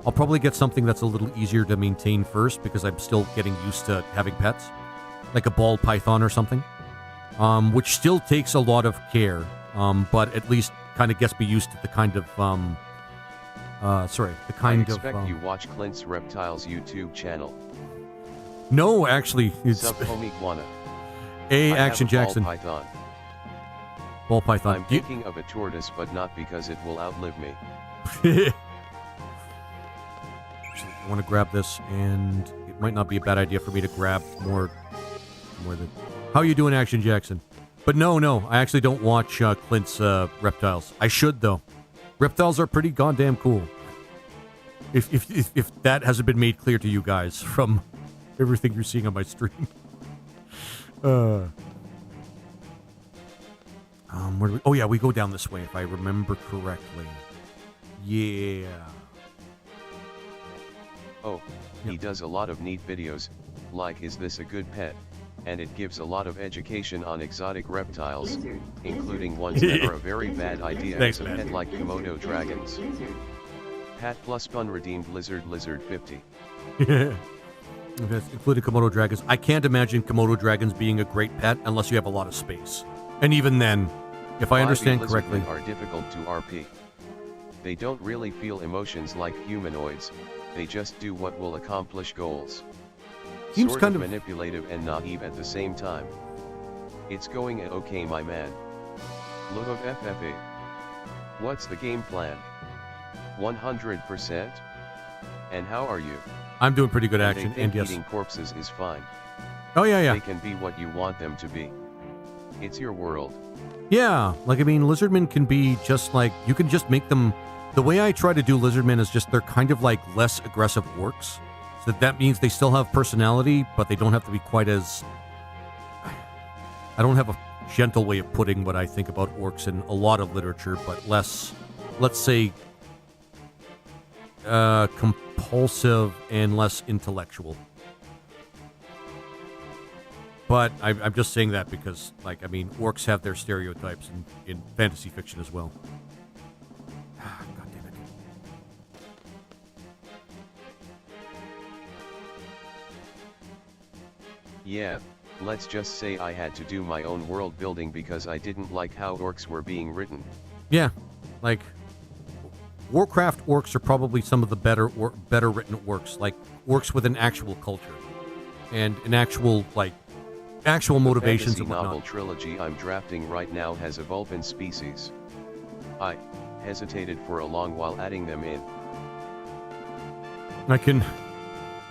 I'll probably get something that's a little easier to maintain first because I'm still getting used to having pets, like a ball python or something, which still takes a lot of care, but at least kind of gets me used to the kind of, I expect you watch Clint's Reptiles YouTube channel. No, actually, it's Sub-home iguana. Action Jackson. Ball python. Ball python. I'm thinking of a tortoise, but not because it will outlive me. I want to grab this, and it might not be a bad idea for me to grab more than... How you doing, Action Jackson? But no, I actually don't watch Clint's Reptiles. I should, though. Reptiles are pretty goddamn cool. If that hasn't been made clear to you guys from everything you're seeing on my stream. Where do we... Oh, yeah, we go down this way, if I remember correctly. Yeah. Oh, he does a lot of neat videos, like Is This a Good Pet? And it gives a lot of education on exotic reptiles, including ones that are a very bad idea as a pet like Komodo dragons. Pat plus pun redeemed lizard 50. Including Komodo dragons. I can't imagine Komodo dragons being a great pet unless you have a lot of space. And even then, if I understand correctly... are difficult to RP. They don't really feel emotions like humanoids, they just do what will accomplish goals. Seems sort kind of of manipulative and naive at the same time. It's going okay, my man. Love of FF8. What's the game plan? 100%? And how are you? I'm doing pretty good, And Action, they think and yes. eating corpses is fine. Oh, yeah. They can be what you want them to be. It's your world. Yeah, like, I mean, lizardmen can be just like, you can just make them... The way I try to do lizardmen is just they're kind of like less aggressive orcs. So that means they still have personality, but they don't have to be quite as... I don't have a gentle way of putting what I think about orcs in a lot of literature, but less, let's say, compulsive and less intellectual. But I'm just saying that because, like, I mean, orcs have their stereotypes in fantasy fiction as well. God damn it. Yeah, let's just say I had to do my own world building because I didn't like how orcs were being written. Yeah, like Warcraft orcs are probably some of the better written orcs, like orcs with an actual culture and an actual motivations The and fantasy novel whatnot. trilogy I'm drafting right now has a Vulpin species. I hesitated for a long while adding them in.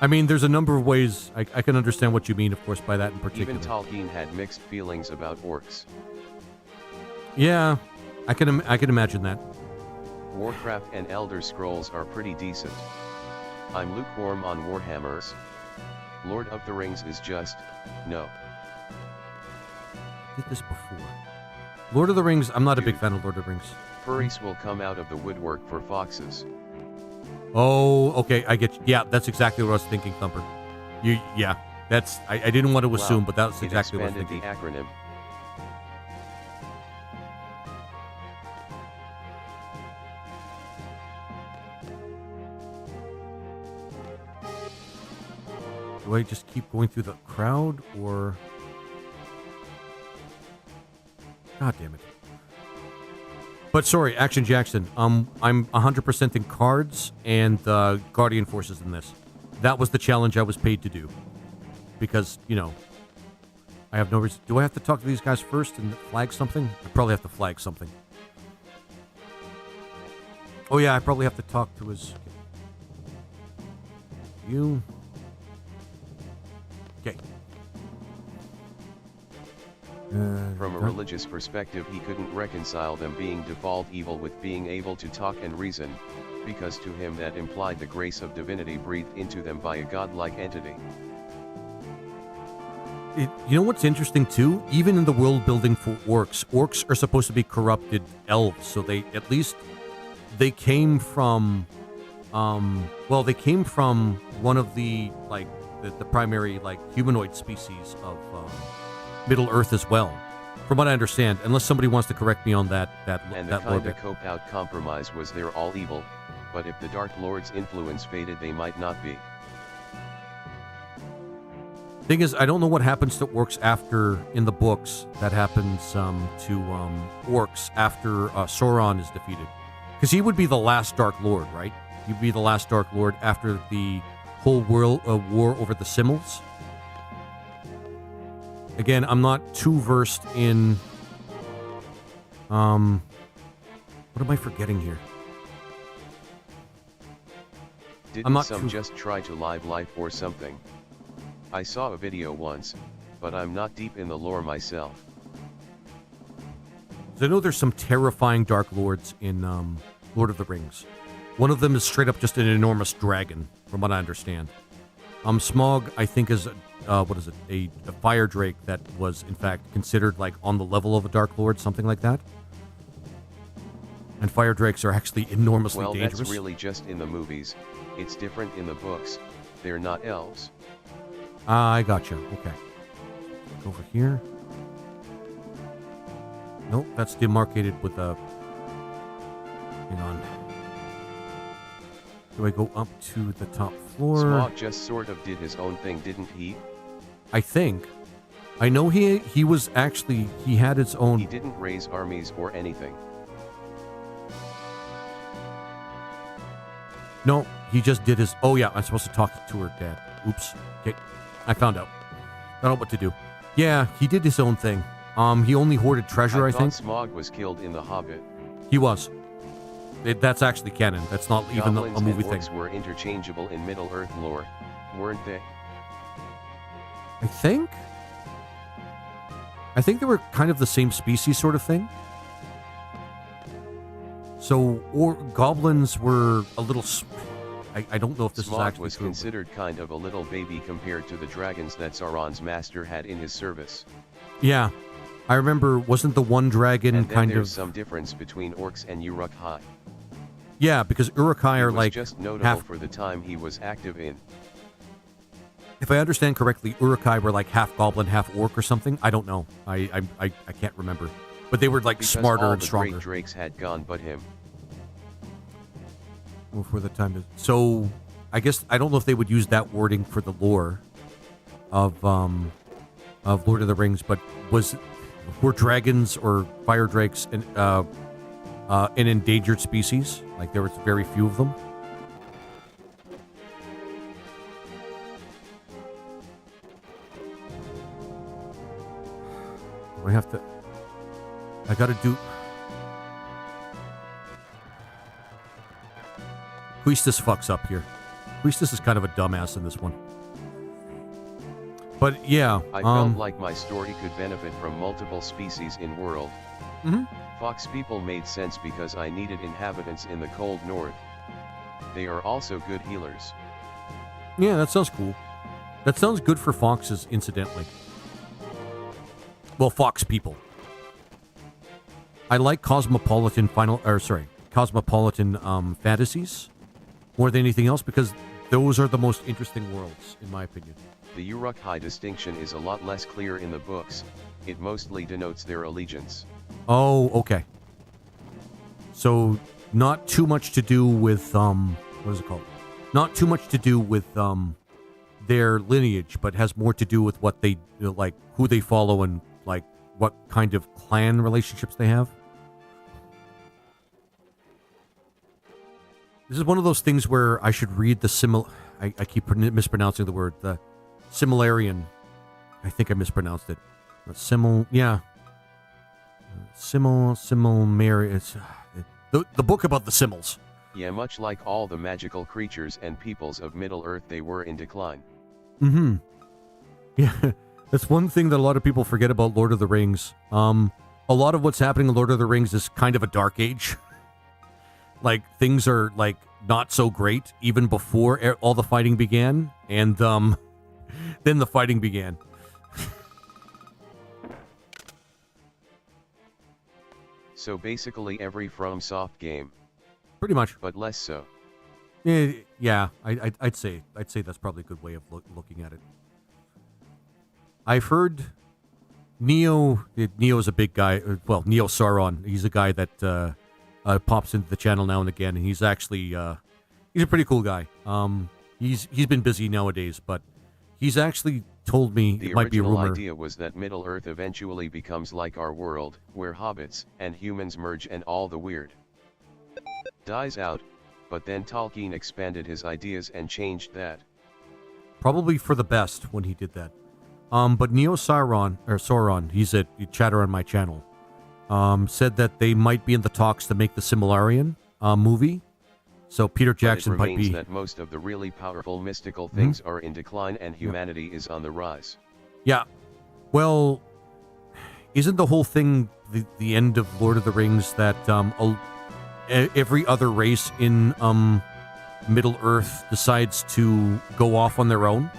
I mean, there's a number of ways I can understand what you mean, of course, by that in particular. Even Tolkien had mixed feelings about orcs. Yeah, I can imagine that. Warcraft and Elder Scrolls are pretty decent. I'm lukewarm on Warhammers. Lord of the Rings is just, no. I did this before. Lord of the Rings, I'm not a big fan of Lord of the Rings. Furries will come out of the woodwork for foxes. Oh, okay, I get you. Yeah, that's exactly what I was thinking, Thumper. Yeah, that's, I didn't want to assume, but that's It exactly what I was expanded thinking. the acronym. Do I just keep going through the crowd, or... God damn it. But sorry, Action Jackson, I'm 100% in cards and Guardian Forces in this. That was the challenge I was paid to do. Because, you know, I have no reason... Do I have to talk to these guys first and flag something? I probably have to flag something. Oh yeah, I probably have to talk to his... You... Okay. From a religious perspective, he couldn't reconcile them being default evil with being able to talk and reason, because to him that implied the grace of divinity breathed into them by a godlike entity. You know what's interesting too? Even in the world building for orcs are supposed to be corrupted elves, so they came from, they came from one of the the primary humanoid species of Middle Earth as well, from what I understand. Unless somebody wants to correct me on that And the that lore kinda bit. cope-out compromise was they're all evil, but if the Dark Lord's influence faded, they might not be. Thing is, I don't know what happens to orcs after in the books. That happens to orcs after Sauron is defeated, because he would be the last Dark Lord, right? He'd be the last Dark Lord after the whole world war over the Simmels. Again, I'm not too versed in. What am I forgetting here? Didn't I'm not some too- just try to live life or something? I saw a video once, but I'm not deep in the lore myself. I know there's some terrifying Dark Lords in Lord of the Rings. One of them is straight up just an enormous dragon, from what I understand. Smaug, I think, is a fire drake that was in fact considered on the level of a Dark Lord, something like that. And fire drakes are actually enormously Well, dangerous. that's really just in the movies. It's different in the books. They're not elves. I gotcha. Okay. Over here. Nope, that's demarcated with a... Hang on. Do I go up to the top floor? Smaug just sort of did his own thing, didn't he? I think. I know he was actually... He had his own... He didn't raise armies or anything. No, he just did his... Oh, yeah, I'm supposed to talk to her dad. Oops. Okay, I found out. I don't know what to do. Yeah, he did his own thing. He only hoarded treasure, I think. Smaug was killed in The Hobbit. He was. That's actually canon. That's not even a Goblins movie and thing. orcs were interchangeable in Middle-earth lore, weren't they? I think they were kind of the same species sort of thing. So, or goblins were a little... I don't know if this is Smaug actually was true. considered kind of a little baby compared to the dragons that Sauron's master had in his service. Yeah. I remember, wasn't the one dragon And then kind there's of... some difference between orcs and Uruk-hai. Yeah, because Uruk-hai He are was like just notable half... for the time he was active in. If I understand correctly, Uruk-hai were like half goblin, half orc or something. I don't know. I can't remember. But they were like Because smarter all and the stronger. great drakes had gone but him. Before the time is... So, I guess, I don't know if they would use that wording for the lore of of Lord of the Rings, but were dragons or fire drakes an endangered species? Like there was very few of them. I gotta do... Quistis fucks up here. Quistis is kind of a dumbass in this one. But yeah, I felt like my story could benefit from multiple species in world. Fox people made sense because I needed inhabitants in the cold north. They are also good healers. Yeah, that sounds cool. That sounds good for foxes, incidentally. Well, fox people. I like cosmopolitan fantasies more than anything else because those are the most interesting worlds, in my opinion. The Uruk-hai distinction is a lot less clear in the books. It mostly denotes their allegiance. Oh, okay. So, not too much to do with, what is it called? Not too much to do with, their lineage, but has more to do with what they, like, who they follow and, like, what kind of clan relationships they have. This is one of those things where I should read the I keep mispronouncing the word. The Similarian. I think I mispronounced it. Yeah. It's the book about the Simmels. Yeah, much like all the magical creatures and peoples of Middle-earth, they were in decline. Yeah, that's one thing that a lot of people forget about Lord of the Rings. A lot of what's happening in Lord of the Rings is kind of a dark age. Like, things are, like, not so great even before all the fighting began, and, then the fighting began. So basically every FromSoft game. Pretty much. But less so. Yeah, I'd say that's probably a good way of looking at it. I've heard Neo's a big guy. Well, Neo Sauron. He's a guy that pops into the channel now and again, and he's actually he's a pretty cool guy. He's been busy nowadays, but he's actually told me it might be a rumor. The original idea was that Middle-earth eventually becomes like our world, where hobbits and humans merge and all the weird dies out, but then Tolkien expanded his ideas and changed that. Probably for the best when he did that. But Neo Sauron, he's a chatter on my channel, said that they might be in the talks to make the Similarian movie. So Peter Jackson might be... that most of the really powerful mystical things are in decline and humanity is on the rise. Yeah. Well, isn't the whole thing the end of Lord of the Rings that every other race in Middle-earth decides to go off on their own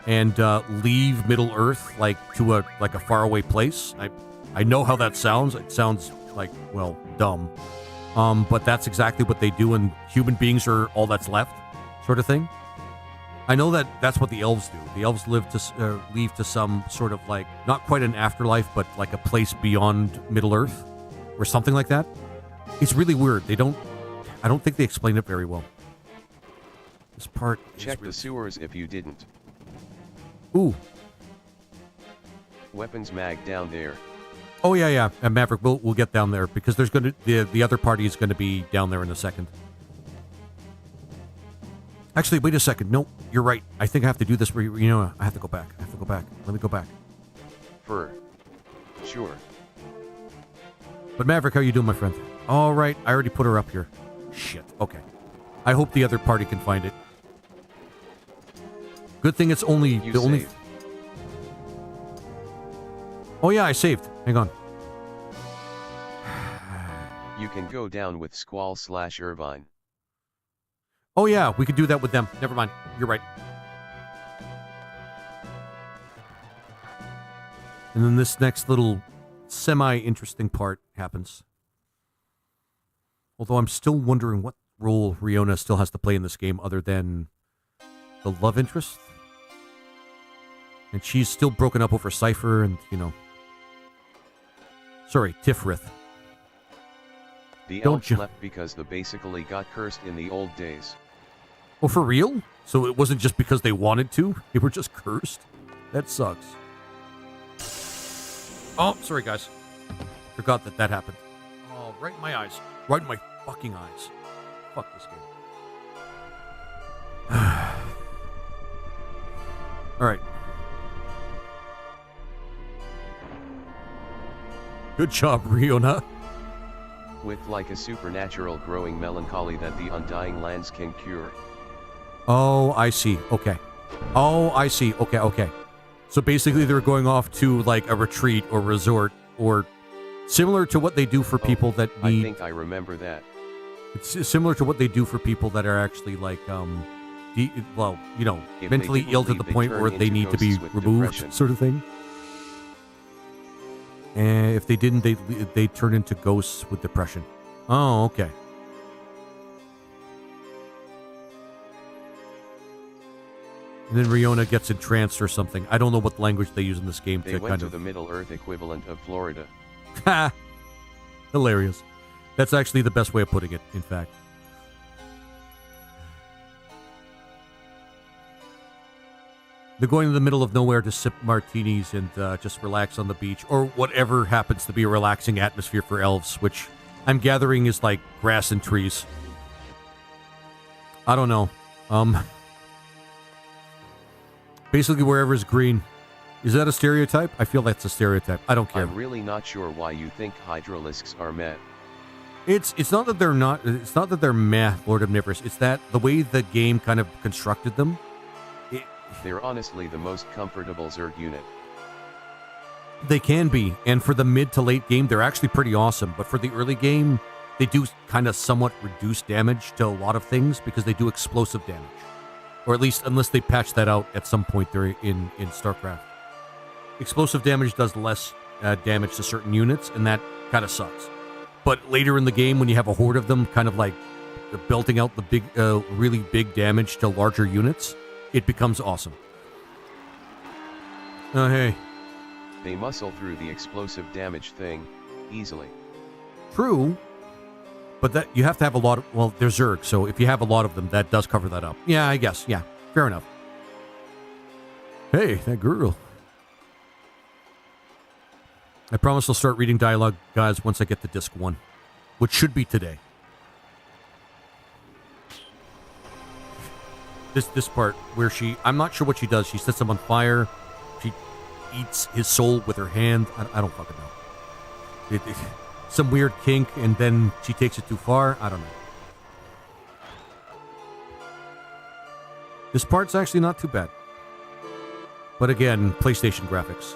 and leave Middle-earth to a faraway place? I know how that sounds. It sounds like, well, dumb. But that's exactly what they do, and human beings are all that's left, sort of thing. I know that's what the elves do. The elves leave to some sort of, like, not quite an afterlife, but like a place beyond Middle-earth, or something like that. It's really weird. I don't think they explain it very well. This part. Check the sewers if you didn't. Ooh. Weapons mag down there. Oh yeah. And Maverick, we'll get down there because there's the other party is gonna be down there in a second. Actually, wait a second. No, you're right. I think I have to do this. I have to go back. Let me go back. Sure. But Maverick, how you doing, my friend? All right, I already put her up here. Shit. Okay. I hope the other party can find it. Good thing it's only only. Oh yeah, I saved. Hang on. You can go down with Squall/Irvine. Oh yeah, we could do that with them. Never mind. You're right. And then this next little semi-interesting part happens. Although I'm still wondering what role Riona still has to play in this game other than the love interest. And she's still broken up over Cypher and, Sorry, Tifrith. The elves left because they basically got cursed in the old days. Oh, for real? So it wasn't just because they wanted to? They were just cursed? That sucks. Oh, sorry, guys. Forgot that happened. Oh, right in my eyes. Right in my fucking eyes. Fuck this game. All right. Good job, Riona. With like a supernatural growing melancholy that the undying lands can cure. Oh, I see. Okay. Oh, I see. Okay. So basically they're going off to like a retreat or resort or similar to what they do for people that need... I think I remember that. It's similar to what they do for people that are actually like, If mentally they ill to leave, the they point turn where they into need to be ghosts with removed, depression. sort of thing. And if they didn't, they turn into ghosts with depression. Oh, okay. And then Riona gets entranced or something. I don't know what language they use in this game They to went kind to of... the Middle Earth equivalent of Florida. Ha! Hilarious. That's actually the best way of putting it, in fact. They're going to the middle of nowhere to sip martinis and just relax on the beach, or whatever happens to be a relaxing atmosphere for elves, which I'm gathering is like grass and trees. I don't know. Basically wherever is green. Is that a stereotype? I feel that's a stereotype. I don't care. I'm really not sure why you think hydralisks are meh. It's not that they're not. It's not that they're meh, Lord Omnivorous. It's that the way the game kind of constructed them. They're honestly the most comfortable Zerg unit. They can be, and for the mid to late game, they're actually pretty awesome. But for the early game, they do kind of somewhat reduce damage to a lot of things because they do explosive damage, or at least unless they patch that out at some point there in StarCraft. Explosive damage does less damage to certain units, and that kind of sucks. But later in the game, when you have a horde of them, kind of like belting out the big, really big damage to larger units, it becomes awesome. Oh, hey. They muscle through the explosive damage thing easily. True, but that you have to have a lot of... Well, they're Zerg, so if you have a lot of them, that does cover that up. Yeah, I guess. Yeah, fair enough. Hey, that girl. I promise I'll start reading dialogue, guys, once I get to disc 1, which should be today. This part where I'm not sure what she does. She sets him on fire. She eats his soul with her hand. I don't fucking know. Some weird kink, and then she takes it too far. I don't know. This part's actually not too bad. But again, PlayStation graphics.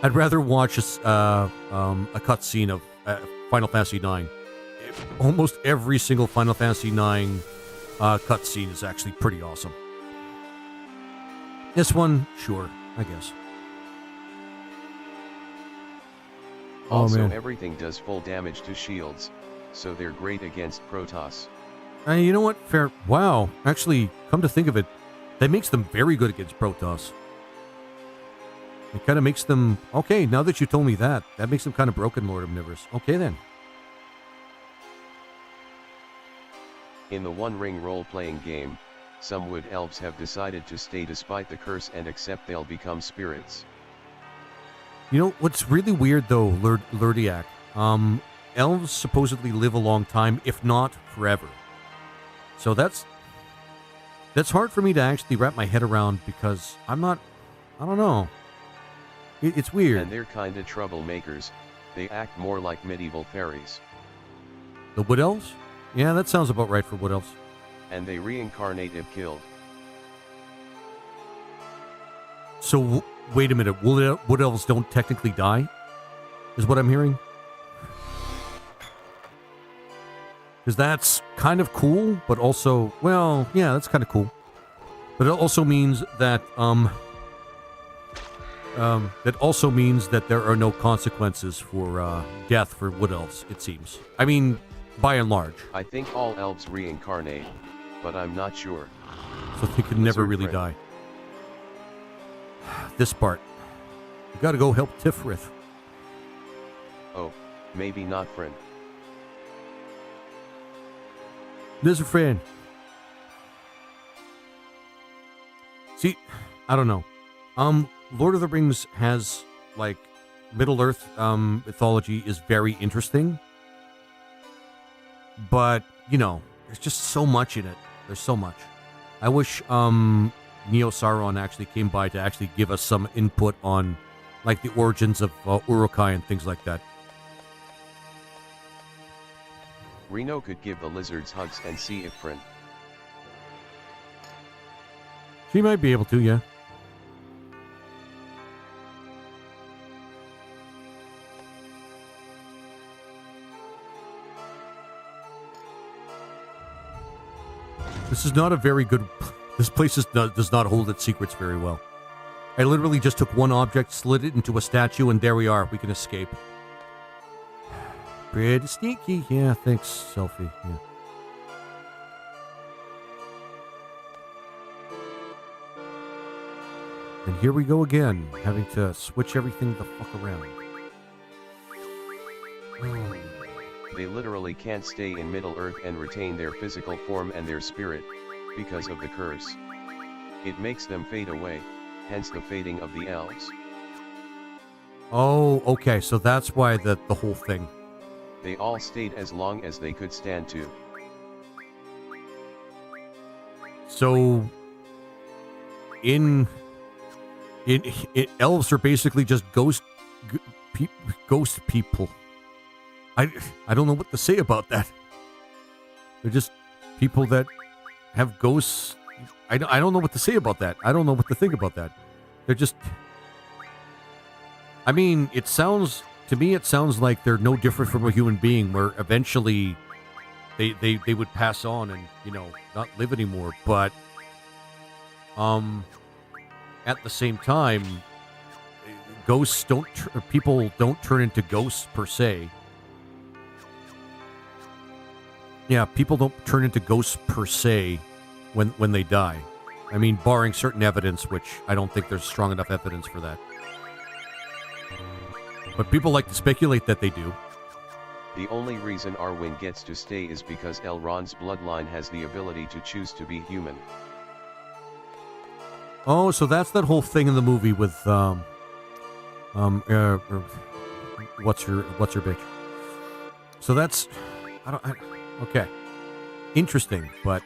I'd rather watch a cutscene of Final Fantasy IX. Almost every single Final Fantasy IX cutscene is actually pretty awesome. This one, sure, I guess. Also, man. everything does full damage to shields, so they're great against Protoss. You know what? Fair. Wow. Actually, come to think of it, that makes them very good against Protoss. It kind of makes them... Okay, now that you told me that makes them kind of broken, Lord Omnivorous. Okay, then. In the One Ring role-playing game, some wood elves have decided to stay despite the curse and accept they'll become spirits. You know, what's really weird, though, Lurdiak, elves supposedly live a long time, if not forever. So that's hard for me to actually wrap my head around because I don't know. It's weird. And they're kinda troublemakers, they act more like medieval fairies. The Wood Elves? Yeah, that sounds about right for Wood Elves. And they reincarnate if killed. So, wait a minute. Wood Elves don't technically die? Is what I'm hearing? Because that's kind of cool, but also... Well, yeah, that's kind of cool. But it also means that, that also means that there are no consequences for death for Wood Elves, it seems. I mean, by and large. I think all elves reincarnate, but I'm not sure. So they could never really die. This part. You gotta go help Tifrith. Oh, maybe not friend. There's a friend. See, I don't know. Lord of the Rings has, like, Middle-earth mythology is very interesting. But, you know, there's just so much in it. There's so much. I wish Neo Sauron actually came by to actually give us some input on, like, the origins of Uruk-hai and things like that. Reno could give the lizards hugs and see if Frin. She might be able to, yeah. This is not a very good... This place does not hold its secrets very well. I literally just took one object, slid it into a statue, and there we are. We can escape. Pretty sneaky. Yeah, thanks, Selfie. Yeah. And here we go again, having to switch everything the fuck around. They literally can't stay in Middle-earth and retain their physical form and their spirit, because of the curse. It makes them fade away, hence the fading of the elves. Oh, okay, so that's why the whole thing. They all stayed as long as they could stand to. So, in elves are basically just ghost people. I don't know what to say about that. They're just people that have ghosts. I don't know what to say about that. I don't know what to think about that. They're just... I mean, to me it sounds like they're no different from a human being, where eventually they would pass on and, you know, not live anymore. But at the same time, people don't turn into ghosts per se. Yeah, people don't turn into ghosts per se when they die. I mean, barring certain evidence, which I don't think there's strong enough evidence for that. But people like to speculate that they do. The only reason Arwen gets to stay is because Elrond's bloodline has the ability to choose to be human. Oh, so that's that whole thing in the movie with what's your bitch? So that's okay, interesting, but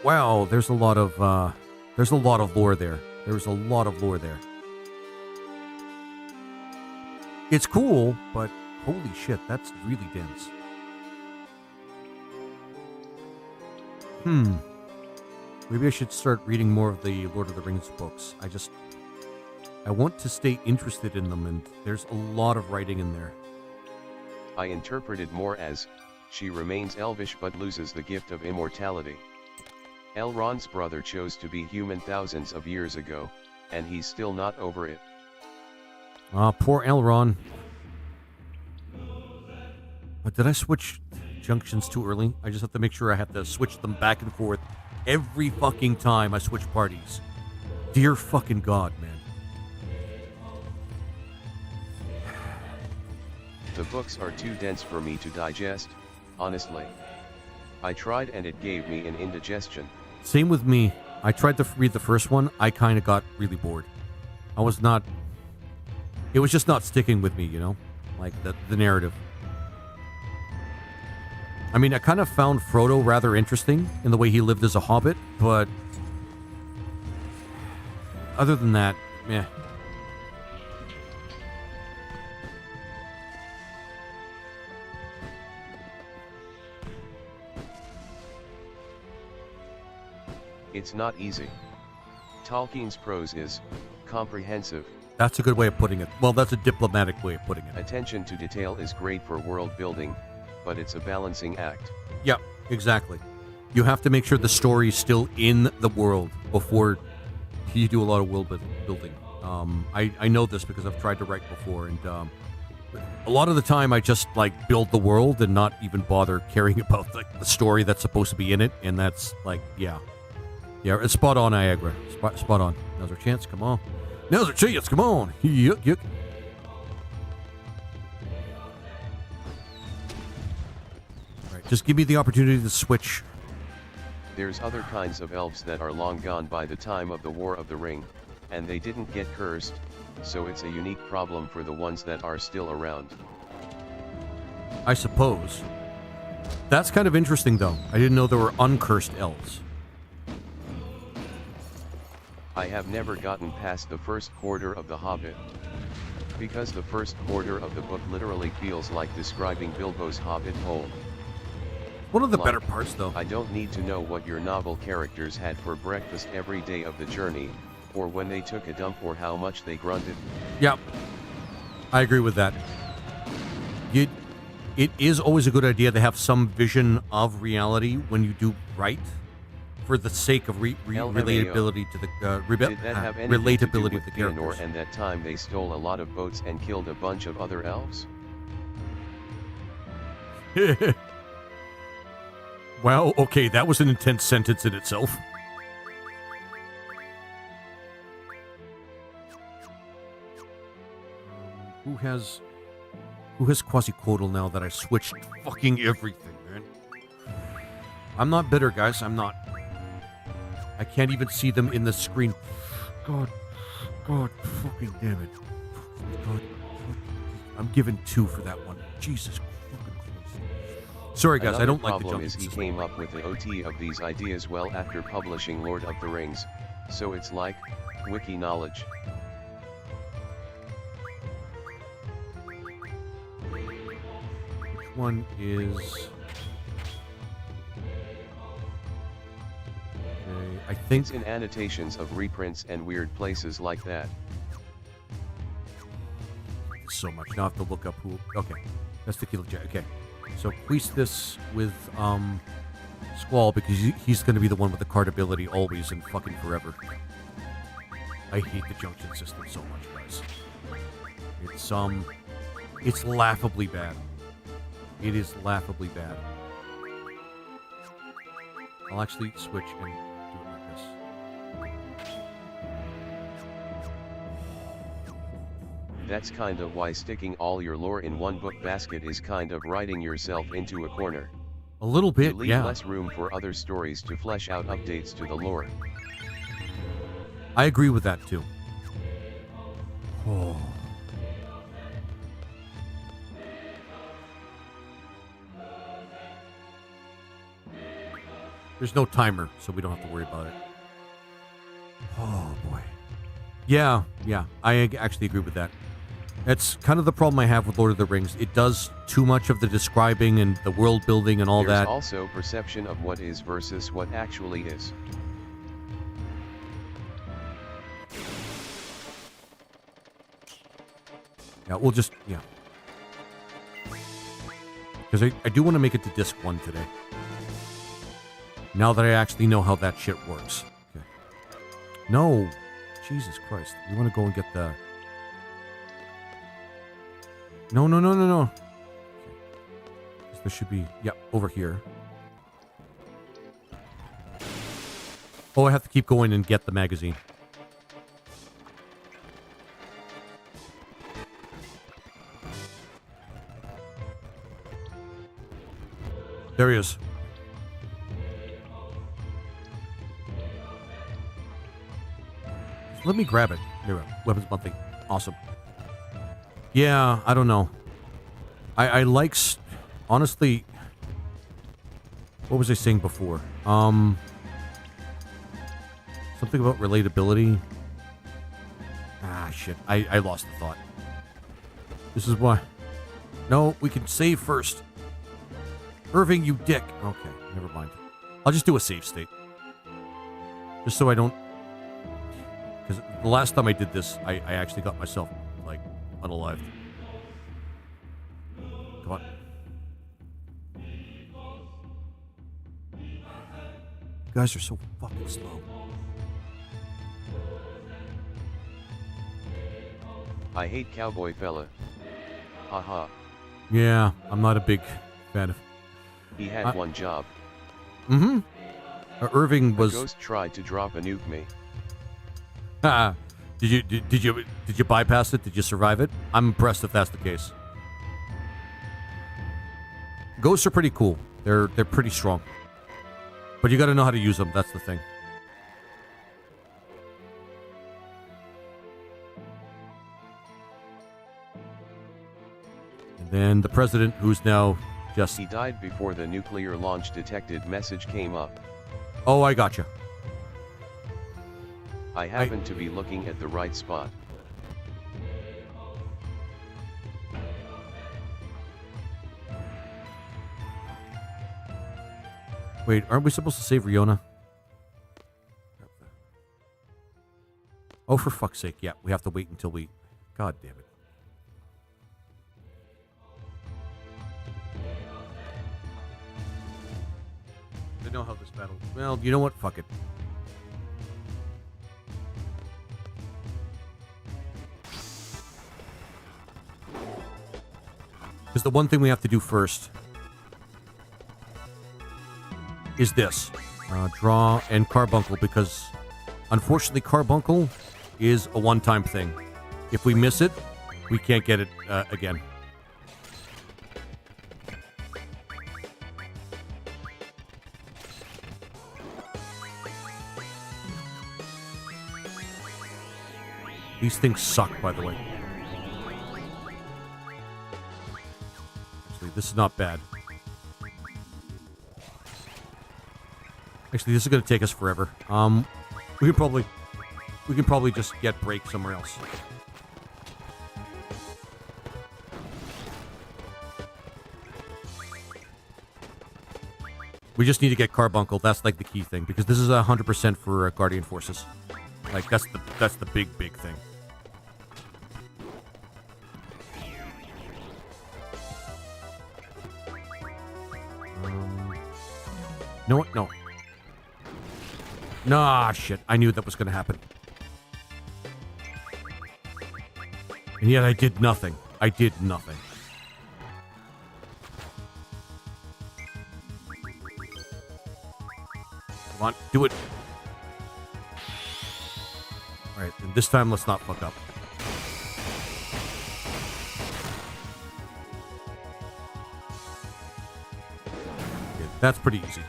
wow, there's a lot of lore there. There's a lot of lore there. It's cool, but holy shit, that's really dense. Maybe I should start reading more of the Lord of the Rings books. I want to stay interested in them, and there's a lot of writing in there. I interpreted more as, she remains elvish but loses the gift of immortality. Elrond's brother chose to be human thousands of years ago, and he's still not over it. Poor Elrond. Did I switch junctions too early? I just have to make sure I have to switch them back and forth every fucking time I switch parties. Dear fucking God, man. The books are too dense for me to digest, honestly. I tried and it gave me an indigestion. Same with me. I tried to read the first one. I kind of got really bored. It was just not sticking with me, you know? Like, the narrative. I mean, I kind of found Frodo rather interesting in the way he lived as a hobbit, but other than that, meh. It's not easy. Tolkien's prose is comprehensive. That's a good way of putting it. Well, that's a diplomatic way of putting it. Attention to detail is great for world building, but it's a balancing act. Yeah, exactly. You have to make sure the story is still in the world before you do a lot of world building. I know this because I've tried to write before, and a lot of the time I just like build the world and not even bother caring about the story that's supposed to be in it, and that's like, yeah, it's spot on, Niagara. Spot on. Now's our chance. Come on. Now's our chance. Come on. Yuck. Just give me the opportunity to switch. There's other kinds of elves that are long gone by the time of the War of the Ring, and they didn't get cursed, so it's a unique problem for the ones that are still around. I suppose. That's kind of interesting, though. I didn't know there were uncursed elves. I have never gotten past the first quarter of The Hobbit. Because the first quarter of the book literally feels like describing Bilbo's Hobbit home. One of the Like, better parts, though. I don't need to know what your novel characters had for breakfast every day of the journey, or when they took a dump, or how much they grunted. Yep. I agree with that. It is always a good idea to have some vision of reality when you do write, for the sake of relatability to the Did that have anything to do relatability with of the Fëanor characters. and that time they stole a lot of boats and killed a bunch of other elves? Well, okay, that was an intense sentence in itself. Who has Quasiquotl now that I switched fucking everything, man? I'm not bitter, guys. I'm not. I can't even see them in the screen. God fucking damn it. God. I'm giving 2 for that one. Jesus fucking Christ. Sorry, guys. I don't like the problem jumping is he system. came up with the OT of these ideas well after publishing Lord of the Rings, so it's like wiki knowledge. Which one is... Okay, I think... It's in annotations of reprints and weird places like that. So much. Now I have to look up who... Okay. That's Tequila Jack. Okay. So queeze this with Squall, because he's going to be the one with the card ability always and fucking forever. I hate the junction system so much, guys. It's laughably bad. It is laughably bad. I'll actually switch and do it like this. That's kinda why sticking all your lore in one book basket is kind of writing yourself into a corner. A little You bit, leave yeah. less room for other stories to flesh out updates to the lore. I agree with that, too. Oh. There's no timer, so we don't have to worry about it. Oh, boy. Yeah, I actually agree with that. That's kind of the problem I have with Lord of the Rings. It does too much of the describing and the world building and all There's that. also perception of what is versus what actually is. Yeah, we'll just, yeah. Because I do want to make it to disc 1 today. Now that I actually know how that shit works. Okay. No. Jesus Christ. We want to go and get the... No. Okay. This should be, yeah, over here. Oh, I have to keep going and get the magazine. There he is. Let me grab it. There we go. Weapons monthly. Awesome. Yeah, I don't know. I like... Honestly... What was I saying before? Something about relatability. Ah, shit. I lost the thought. This is why... No, we can save first. Irving, you dick. Okay, never mind. I'll just do a save state. Just so I don't... Because the last time I did this, I actually got myself, like, unalived. Come on. You guys are so fucking slow. I hate cowboy fella. Haha. Yeah, I'm not a big fan of... He had one job. Mm-hmm. Irving The was... ghost tried to drop a nuke me. Did you bypass it? Did you survive it? I'm impressed if that's the case. Ghosts are pretty cool. They're pretty strong. But you got to know how to use them. That's the thing. Then the president, who's now just... He died before the nuclear launch detected message came up. Oh, I gotcha. I happen to be looking at the right spot. Wait, aren't we supposed to save Riona? Oh, for fuck's sake. Yeah, we have to wait until we... God damn it. I know how this battle... Well, you know what? Fuck it. Because the one thing we have to do first is this. Draw and carbuncle, because unfortunately carbuncle is a one-time thing. If we miss it, we can't get it again. These things suck, by the way. Actually, this is not bad. Actually, this is going to take us forever. We can probably just get break somewhere else. We just need to get carbuncle. That's like the key thing, because this is 100% for Guardian Forces. Like that's the big thing. You know what? No. Nah, shit. I knew that was going to happen. And yet I did nothing. I did nothing. Come on, do it. Alright, and this time let's not fuck up. Okay, that's pretty easy.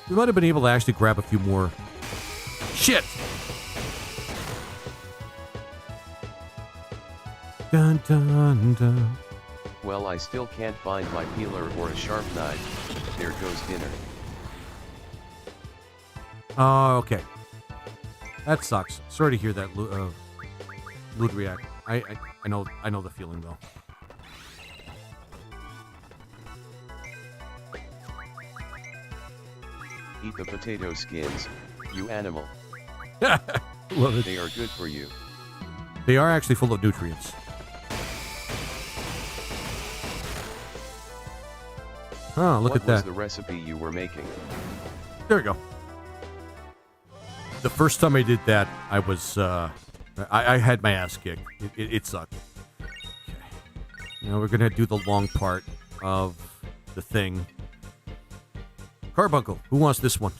We might have been able to actually grab a few more. Shit! Dun, dun, dun. Well, I still can't find my peeler or a sharp knife. There goes dinner. Oh, okay. That sucks. Sorry to hear that, Ludriak. I know the feeling though. Eat the potato skins, you animal. Love it. They are good for you. They are actually full of nutrients. Oh, look at that. What was the recipe you were making? There we go. The first time I did that, I was, I had my ass kicked. It sucked. Okay. Now we're gonna do the long part of the thing. Carbuncle, who wants this one?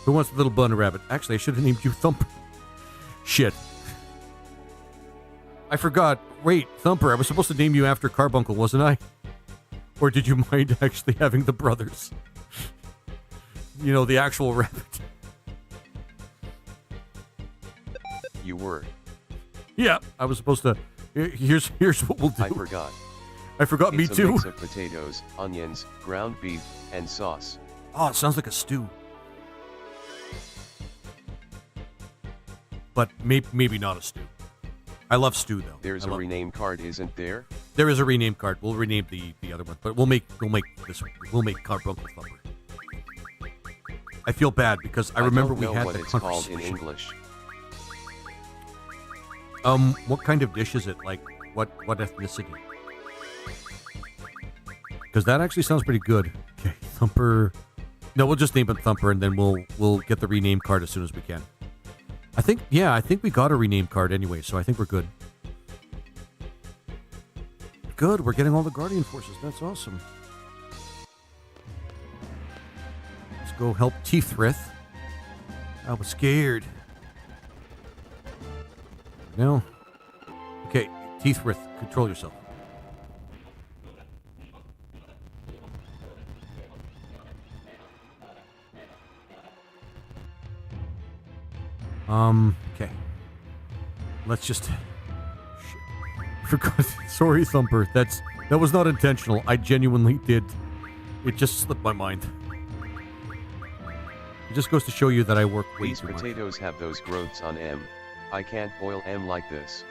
Who wants the little bunny rabbit? Actually, I should have named you Thumper. Shit. I forgot. Wait, Thumper, I was supposed to name you after Carbuncle, wasn't I? Or did you mind actually having the brothers? You know, the actual rabbit. You were. Yeah, I was supposed to. Here's what we'll do. I forgot. I forgot, me It's a too. mix of potatoes, onions, ground beef, and sauce. Oh, it sounds like a stew. But maybe not a stew. I love stew though. There's a rename card, isn't there? There is a rename card. We'll rename the other one, but we'll make this one. We'll make Carbuncle Thumper. I feel bad because I remember we had what the it's called conversation. in English. What kind of dish is it? Like what ethnicity? Because that actually sounds pretty good. Okay, Thumper. No, we'll just name it Thumper, and then we'll get the rename card as soon as we can. I think we got a rename card anyway, so I think we're good. Good, we're getting all the Guardian Forces. That's awesome. Let's go help Teethrith. I was scared. No. Okay, Teethrith, control yourself. Okay. Let's just... Shit. Forgot. Sorry, Thumper. That was not intentional. I genuinely did. It just slipped my mind. It just goes to show you that I work way These too much. potatoes have those growths on M. I can't boil M like this.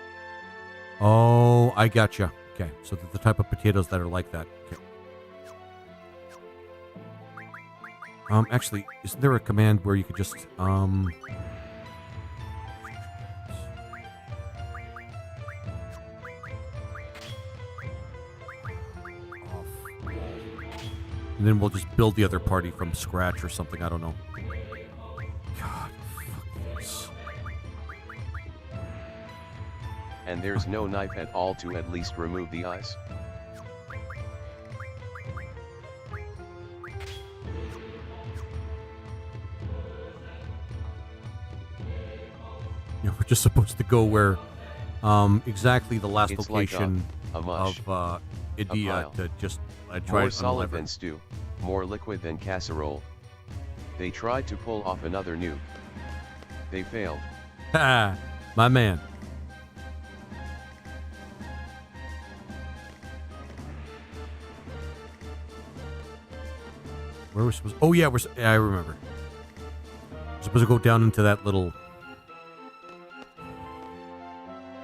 Oh, I gotcha. Okay, so the type of potatoes that are like that. Okay. Actually, isn't there a command where you could just, and then we'll just build the other party from scratch or something. I don't know. God, fuck this. And there's no knife at all to at least remove the eyes. You know, we're just supposed to go where exactly the last It's location like a mush, of Idea pile. to just try More it solid unlevered. than stew, more liquid than casserole. They tried to pull off another nuke. They failed. Ha! My man. Where we're supposed? Oh yeah, I remember. We're supposed to go down into that little.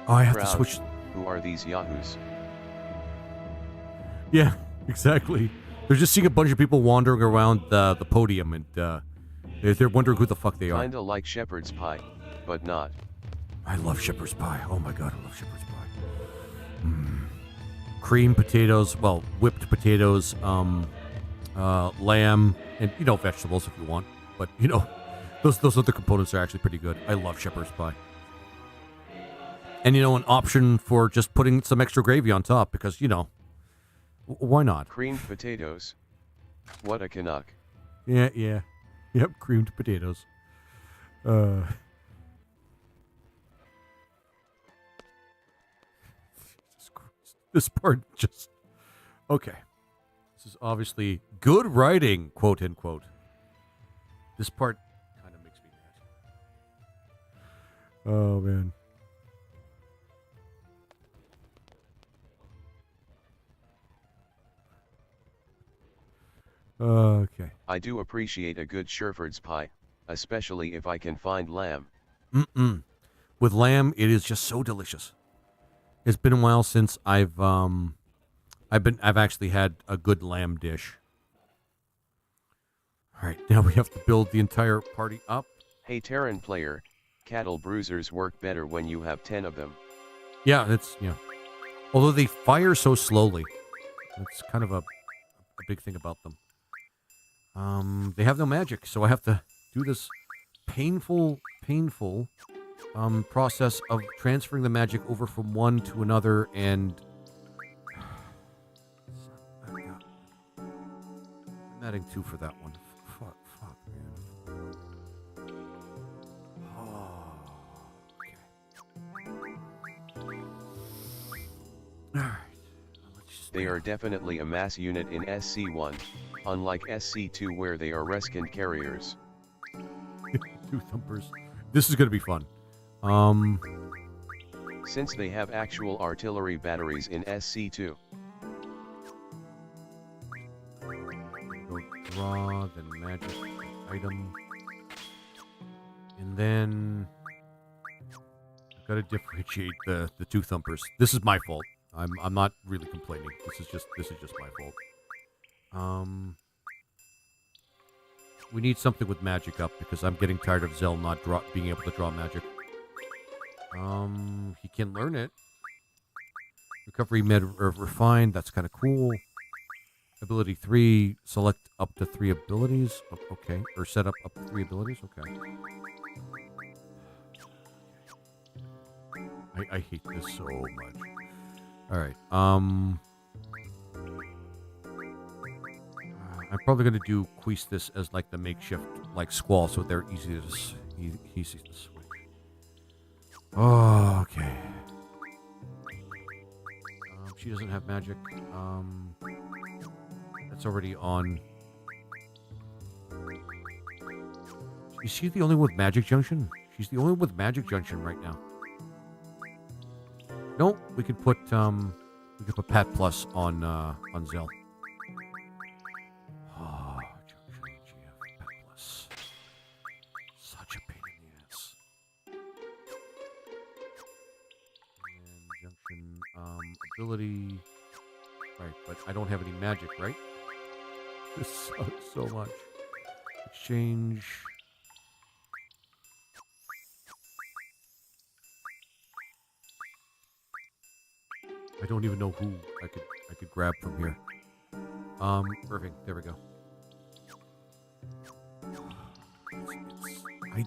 Oh, I have to Crowd. switch. Who are these yahoos? Yeah, exactly. They're just seeing a bunch of people wandering around the podium, and they're wondering who the fuck they are. Kinda like shepherd's pie, but not. I love shepherd's pie. Oh my god, I love shepherd's pie. Cream potatoes, well, whipped potatoes, lamb, and vegetables if you want. But those other components are actually pretty good. I love shepherd's pie. And an option for just putting some extra gravy on top because why not? Creamed potatoes. What a Canuck. Yeah. Yep, creamed potatoes. Jesus Christ. This part just... Okay. This is obviously good writing, quote unquote. This part kind of makes me mad. Oh, man. Okay. I do appreciate a good shepherd's pie, especially if I can find lamb. With lamb, it is just so delicious. It's been a while since I've actually had a good lamb dish. All right, now we have to build the entire party up. Hey Terran player, cattle bruisers work better when you have 10 of them. Yeah. Although they fire so slowly, that's kind of a big thing about them. They have no magic, so I have to do this painful process of transferring the magic over from one to another, and I'm adding 2 for that one. Fuck, man. Oh, okay. All right. They are definitely a mass unit in SC1, unlike SC2 where they are reskin carriers. 2 thumpers. This is going to be fun. Since they have actual artillery batteries in SC2. Go draw, then magic item. And then I've got to differentiate the 2 thumpers. This is my fault. I'm not really complaining. This is just my fault. We need something with magic up because I'm getting tired of Zell not being able to draw magic. He can learn it. Recovery refined. That's kind of cool. Ability 3. Select up to 3 abilities. Okay. Or set up to 3 abilities. Okay. I hate this so much. All right. I'm probably going to do Queastus as like the makeshift like squall, so they're easy to switch. Oh, okay. She doesn't have magic. That's already on. Is she the only one with magic junction? She's the only one with magic junction right now. Nope, we could put Pat Plus on Zell. Oh, junction GF Pat Plus. Such a pain in the ass. And junction ability. Right, but I don't have any magic, right? This sucks so much. Exchange. I don't even know who I could grab from here. Perfect. There we go. I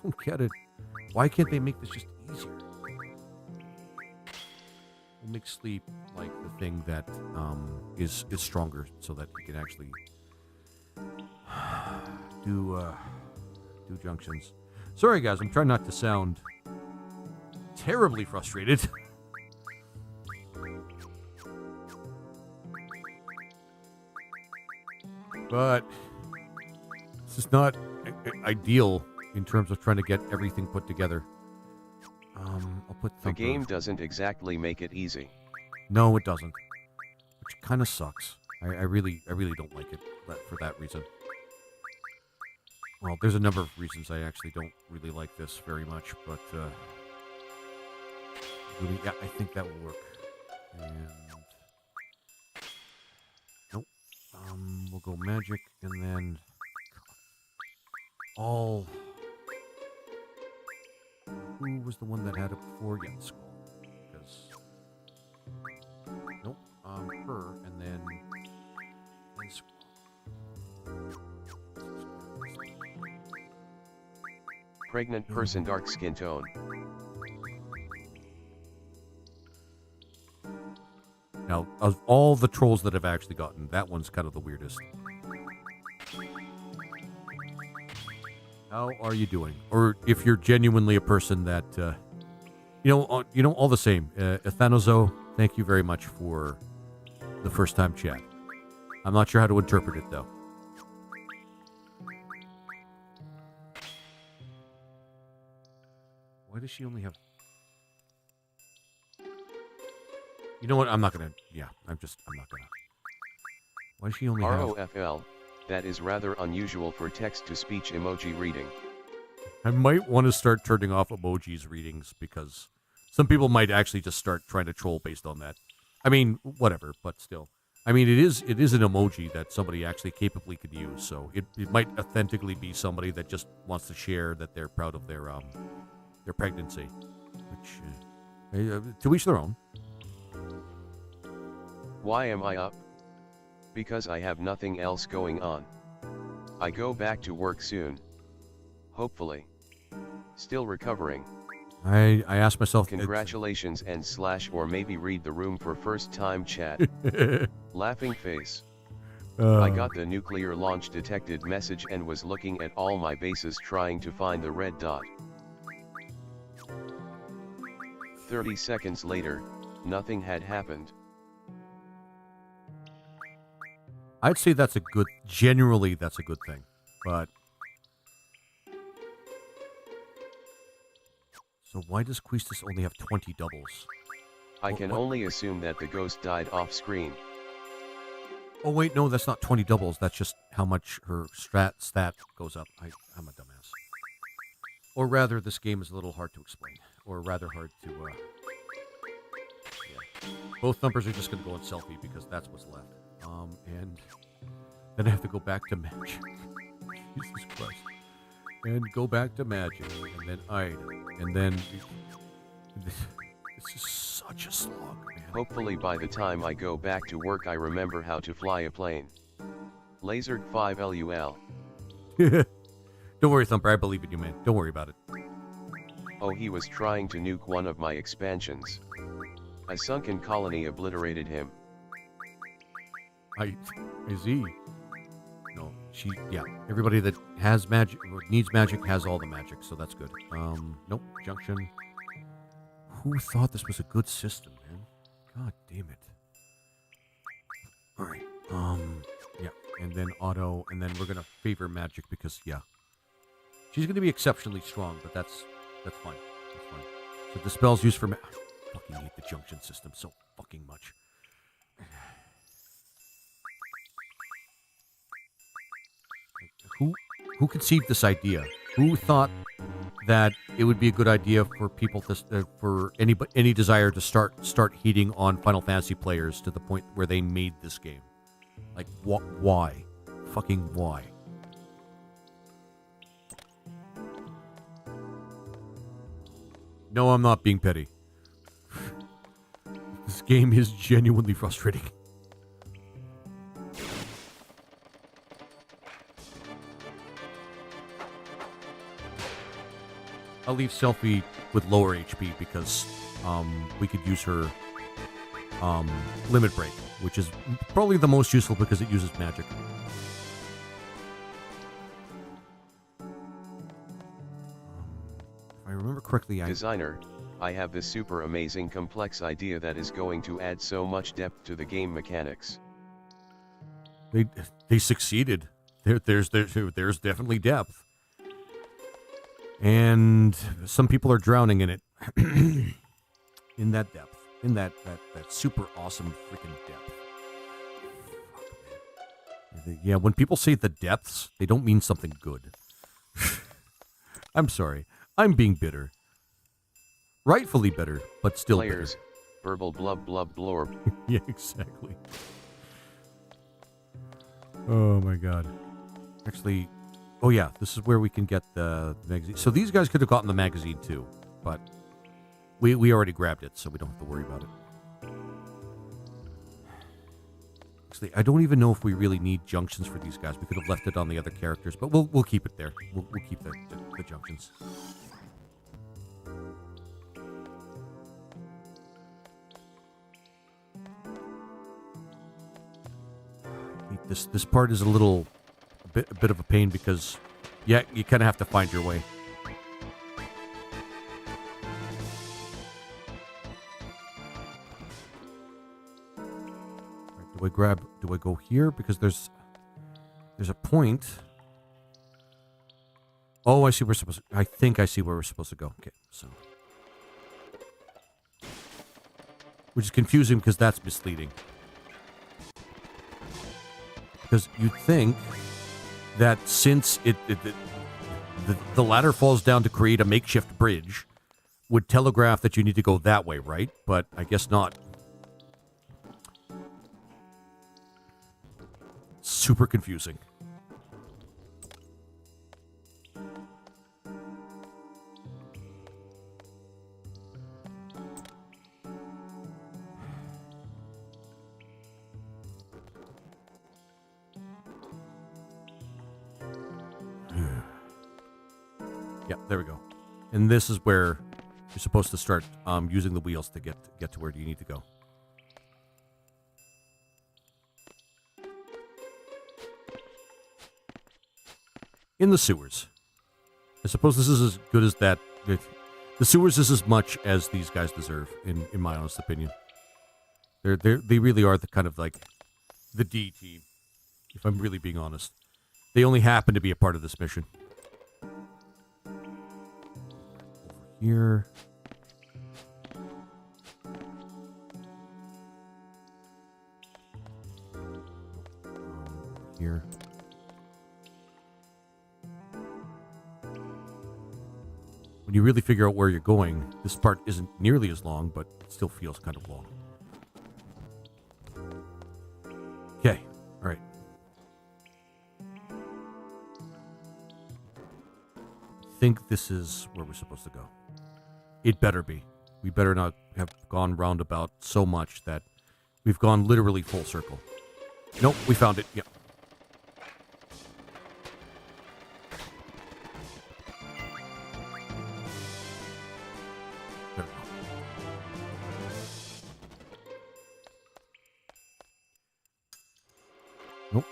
don't get it. Why can't they make this just easier? We'll make sleep like the thing that is stronger, so that you can actually do junctions. Sorry, guys. I'm trying not to sound terribly frustrated. But this is not ideal in terms of trying to get everything put together. I'll put The game doesn't exactly make it easy. No, it doesn't. Which kind of sucks. I really don't like it for that reason. Well, there's a number of reasons I actually don't really like this very much, but really, yeah, I think that will work. And nope. We'll go magic, and then all. Who was the one that had it before? Yeah, Skull. Because nope. Her, and then Skull. Pregnant person, dark skin tone. Now, of all the trolls that I've actually gotten, that one's kind of the weirdest. How are you doing? Or if you're genuinely a person that, all the same. Ethanozo, thank you very much for the first time chat. I'm not sure how to interpret it, though. Why does she only have... You know what? I'm not going to... Yeah, I'm not going to... Why does she only have... ROFL, that is rather unusual for text-to-speech emoji reading. I might want to start turning off emojis readings, because some people might actually just start trying to troll based on that. I mean, whatever, but still. I mean, it is an emoji that somebody actually capably could use, so it might authentically be somebody that just wants to share that they're proud of their pregnancy, which to each their own. Why am I up? Because I have nothing else going on. I go back to work soon. Hopefully. Still recovering. I asked myself... Congratulations and / or maybe read the room for first time chat. Laughing face. I got the nuclear launch detected message and was looking at all my bases trying to find the red dot. 30 seconds later, nothing had happened. I'd say that's a good... Generally, that's a good thing. But... So why does Quistis only have 20 doubles? I can only assume that the ghost died off screen. Oh wait, no, that's not 20 doubles. That's just how much her stat goes up. I'm a dumbass. Or rather, this game is a little hard to explain. Or rather hard to... Yeah. Both numbers are just going to go in selfie because that's what's left. And then I have to go back to magic. Jesus Christ. And go back to magic. And then item. And then... This is such a slog, man. Hopefully by the time I go back to work I remember how to fly a plane. Lasered 5 LUL. Don't worry, Thumper. I believe in you, man. Don't worry about it. Oh, he was trying to nuke one of my expansions. A sunken colony obliterated him. Is he? No, yeah. Everybody that has magic, or needs magic, has all the magic, so that's good. Nope. Junction. Who thought this was a good system, man? God damn it. Alright. Yeah. And then auto, and then we're gonna favor magic because, yeah. She's going to be exceptionally strong, but that's fine. That's fine. So the spell's used for... I fucking hate the junction system so fucking much. Who conceived this idea? Who thought that it would be a good idea for people to for any desire to start heating on Final Fantasy players to the point where they made this game? Like, why? Fucking why? No, I'm not being petty. This game is genuinely frustrating. I'll leave Selfie with lower HP because we could use her Limit Break, which is probably the most useful because it uses magic. If I remember correctly, Designer, I have this super amazing complex idea that is going to add so much depth to the game mechanics. They succeeded. There's definitely depth. And some people are drowning in it. In that depth. In that super awesome freaking depth. Fuck, man. Yeah, when people say the depths, they don't mean something good. I'm sorry. I'm being bitter. Rightfully bitter, but still Players, bitter. verbal blub blub blorb. Yeah, exactly. Oh my god. Actually... Oh yeah, this is where we can get the magazine. So these guys could have gotten the magazine too, but we already grabbed it, so we don't have to worry about it. Actually, I don't even know if we really need junctions for these guys. We could have left it on the other characters, but we'll keep it there. We'll keep the junctions. This part is a bit of a pain because, yeah, you kind of have to find your way. Right, do I go here? Because there's a point. Oh, I see I think I see where we're supposed to go. Okay, so. Which is confusing because that's misleading. Because you'd think that since the ladder falls down to create a makeshift bridge, would telegraph that you need to go that way, right? But I guess not. Super confusing. Yeah, there we go. And this is where you're supposed to start using the wheels to get to where you need to go. In the sewers. I suppose this is as good as that. The sewers is as much as these guys deserve, in my honest opinion. They really are the kind of like the D team, if I'm really being honest. They only happen to be a part of this mission. Here. Here. When you really figure out where you're going, this part isn't nearly as long, but it still feels kind of long. Okay, all right. I think this is where we're supposed to go. It better be. We better not have gone roundabout so much that we've gone literally full circle. Nope, we found it. Yep. There we go. Nope.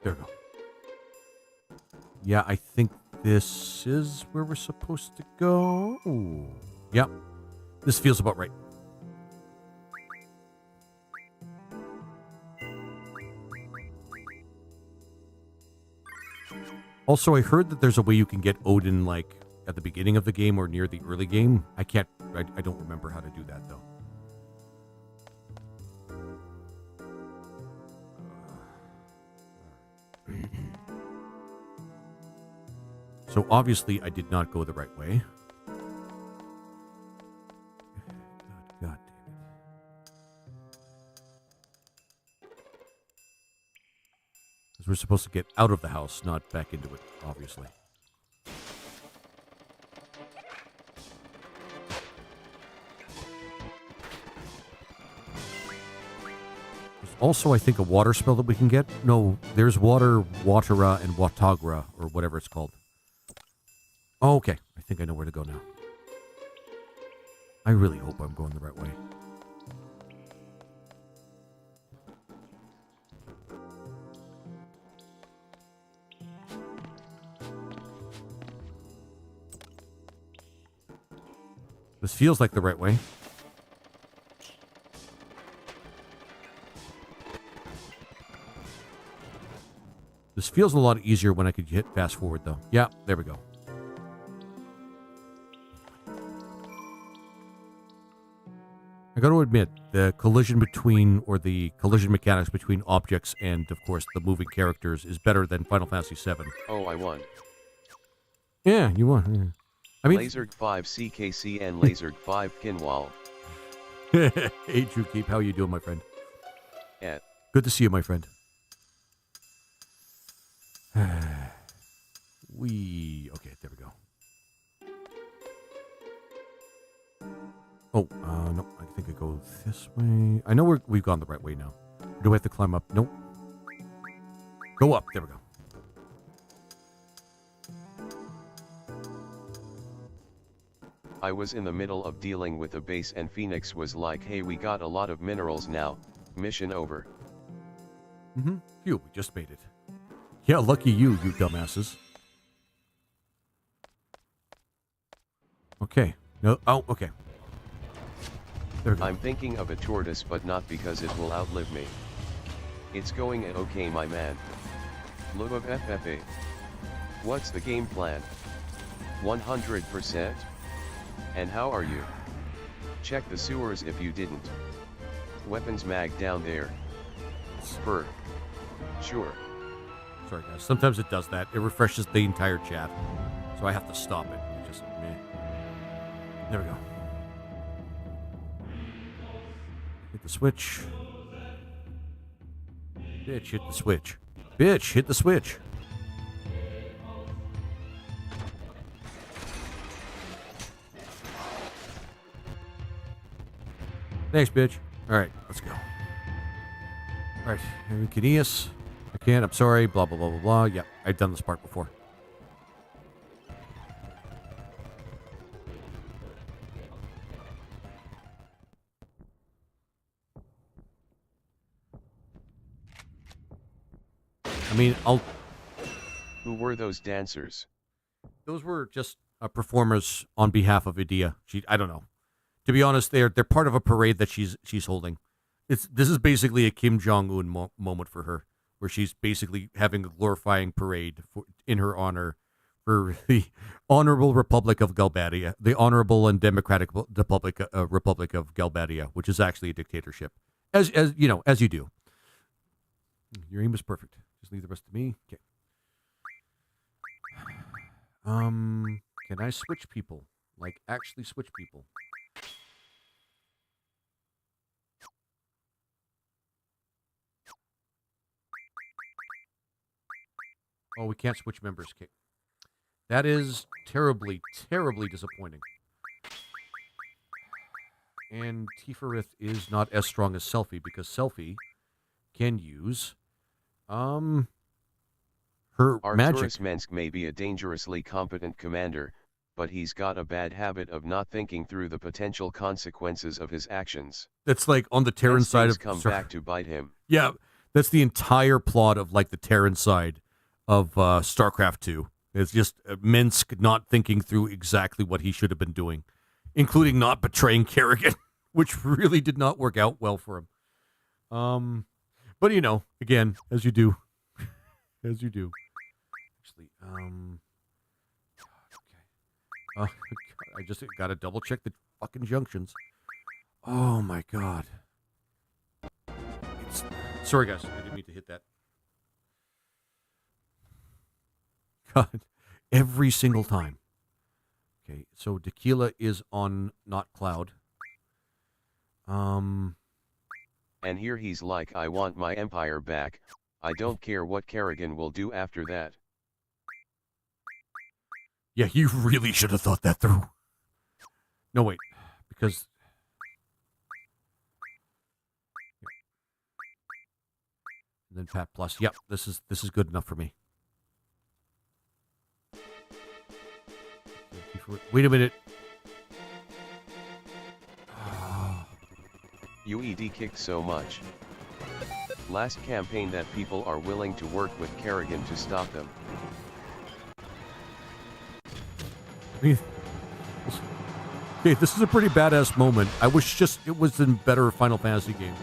There we go. Yeah, I think this is where we're supposed to go. Ooh. Yep. This feels about right. Also, I heard that there's a way you can get Odin, like, at the beginning of the game or near the early game. I don't remember how to do that, though. So, obviously, I did not go the right way. God damn it. Because we're supposed to get out of the house, not back into it, obviously. There's also, I think, a water spell that we can get. No, there's water, Watera, and Watagra, or whatever it's called. Oh, okay. I think I know where to go now. I really hope I'm going the right way. This feels like the right way. This feels a lot easier when I could hit fast forward, though. Yeah, there we go. I got to admit, the collision between, or the collision mechanics between objects and, of course, the moving characters is better than Final Fantasy VII. Oh, I won. Yeah, you won. Yeah. I mean, Laserg 5 CKC and Laserg 5 Kinwall. hey, Drewkeep, how you doing, my friend? At. Good to see you, my friend. Okay, there we go. Oh, no, I think I go this way. I know we've gone the right way now. Or do I have to climb up? Nope. Go up. There we go. I was in the middle of dealing with a base and Phoenix was like, hey, we got a lot of minerals now, mission over. Mm-hmm. Phew, we just made it. Yeah, lucky you, you dumbasses. Okay. No, oh, okay. There we go. I'm thinking of a tortoise but not because it will outlive me. It's going okay, my man. Look of FFA. What's the game plan? 100%? And how are you? Check the sewers if you didn't. Weapons mag down there. Spur. Sure. Sorry, guys. Sometimes it does that. It refreshes the entire chat. So I have to stop it. Just meh. There we go. Hit the switch. Bitch, hit the switch. Bitch, hit the switch. Thanks, bitch. Alright, let's go. Alright, Caneus. I can't, I'm sorry, blah, blah, blah, blah, blah. Yeah, I've done this part before. I mean, Who were those dancers? those were just performers on behalf of Idea. I don't know. To be honest, they're part of a parade that she's holding. This is basically a Kim Jong-un moment for her, where she's basically having a glorifying parade in her honor for the Honorable Republic of Galbadia, the Honorable and Democratic Republic of Galbadia, which is actually a dictatorship, as you know, as you do. Your aim is perfect. Just leave the rest to me. Okay. Can I switch people? Like, actually switch people? Oh, we can't switch members. Okay. That is terribly, terribly disappointing. And Tifereth is not as strong as Selfie, because Selfie can use her magic. Arturus Mensk may be a dangerously competent commander, but he's got a bad habit of not thinking through the potential consequences of his actions. That's like on the Terran side of come back to bite him. Yeah, that's the entire plot of like the Terran side of StarCraft 2. It's just Minsk not thinking through exactly what he should have been doing, including not betraying Kerrigan, which really did not work out well for him. But you know, again, as you do, as you do. seriously. Okay. God, I just got to double check the fucking junctions. Oh my god. Sorry guys, I didn't mean to hit that. God, every single time. Okay, so Tequila is on Not Cloud. And here he's like, I want my empire back. I don't care what Kerrigan will do after that. Yeah, you really should have thought that through. No, wait, because... And then Pat Plus. Yep, this is good enough for me. Wait a minute. UED kicked so much. Last campaign that people are willing to work with Kerrigan to stop them. Okay, this is a pretty badass moment. I wish just it was in better Final Fantasy game.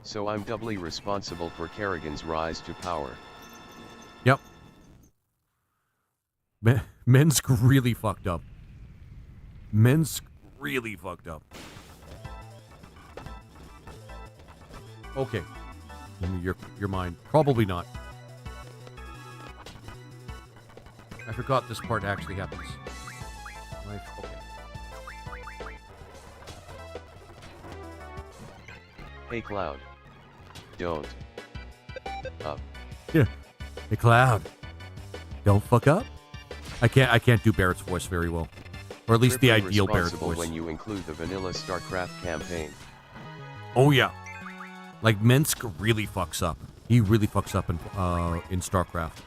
So I'm doubly responsible for Kerrigan's rise to power. Yep. Mensk really fucked up. Mensk really fucked up. Okay. Your mind. Probably not. I forgot this part actually happens. Life. Okay. Hey Cloud. Don't. Up. Yeah. Hey Cloud. Don't fuck up. I can't do Barrett's voice very well. Or at least the Triply ideal Barrett responsible voice. when you include the vanilla StarCraft campaign. Oh yeah. Like Mensk really fucks up. He really fucks up in StarCraft.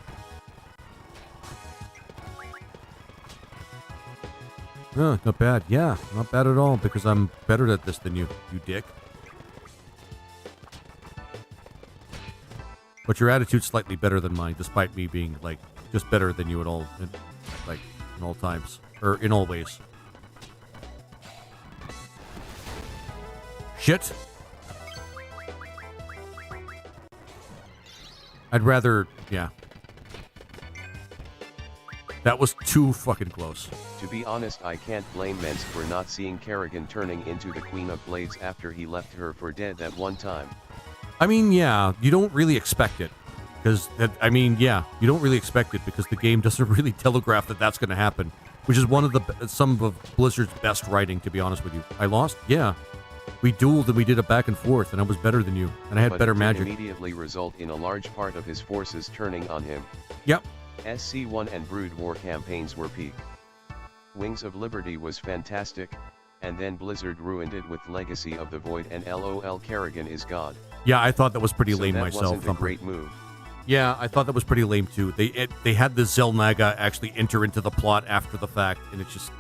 Not bad. Yeah, not bad at all because I'm better at this than you dick. But your attitude's slightly better than mine, despite me being like just better than you at all, in all times or in all ways. Shit. I'd rather, yeah. That was too fucking close. To be honest, I can't blame Mensk for not seeing Kerrigan turning into the Queen of Blades after he left her for dead that one time. I mean, yeah, you don't really expect it. Because, you don't really expect it because the game doesn't really telegraph that that's going to happen. Which is some of Blizzard's best writing, to be honest with you. I lost? Yeah. We dueled and we did a back and forth, and I was better than you. And I had better magic. Immediately result in a large part of his forces turning on him. Yep. SC1 and Brood War campaigns were peak. Wings of Liberty was fantastic, and then Blizzard ruined it with Legacy of the Void and LOL Kerrigan is God. Yeah, I thought that was pretty lame that myself. Wasn't a great move. Yeah, I thought that was pretty lame too. They had the Zelnaga actually enter into the plot after the fact, and it just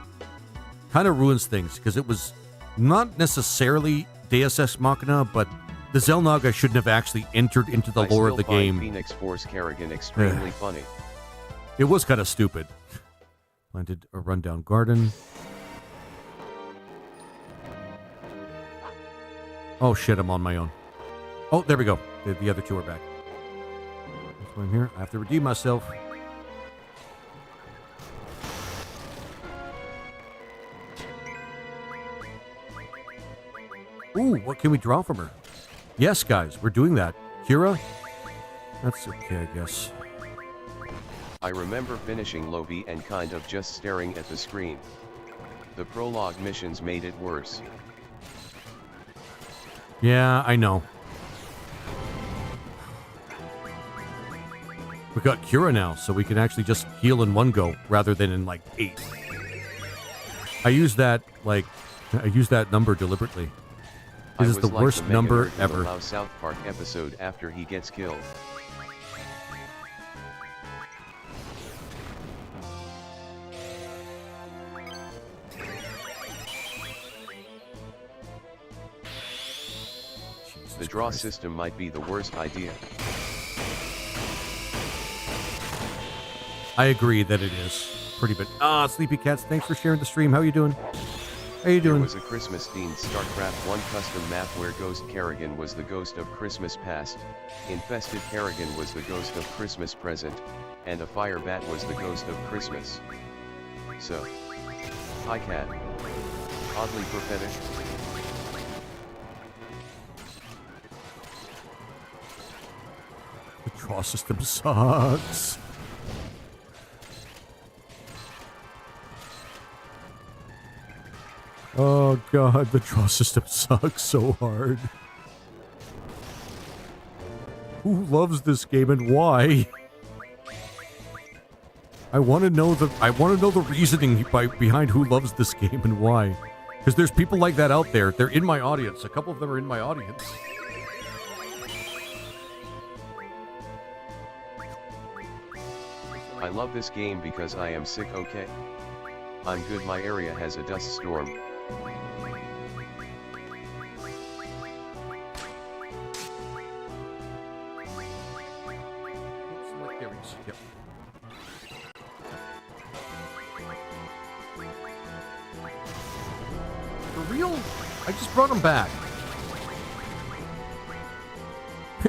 kind of ruins things because it was not necessarily Deus Ex Machina, but the Zelnaga shouldn't have actually entered into the lore of the game. Phoenix Force Kerrigan extremely funny. It was kind of stupid. Planted a rundown garden. Oh shit, I'm on my own. Oh, there we go. The other two are back. That's why I'm here. I have to redeem myself. Ooh, what can we draw from her? Yes, guys, we're doing that. Kira? That's okay, I guess. I remember finishing Lovi and kind of just staring at the screen. The prologue missions made it worse. Yeah, I know. We got Kira now, so we can actually just heal in one go rather than in like 8. I use that number deliberately. This is the worst number ever. South Park episode after he gets killed. The draw system might be the worst idea. I agree that it is pretty bad. Sleepy Cats, thanks for sharing the stream. How you doing? How you There doing? was a Christmas-themed StarCraft 1 custom map where Ghost Kerrigan was the ghost of Christmas past, Infested Kerrigan was the ghost of Christmas present, and a Fire Bat was the ghost of Christmas. So, hi cat. Oddly prophetic. The draw system sucks. Oh god, the draw system sucks so hard. Who loves this game and why? I want to know the reasoning behind who loves this game and why. Because there's people like that out there. They're in my audience. A couple of them are in my audience. I love this game because I am sick, okay? I'm good, my area has a dust storm. Yep. For real? I just brought him back.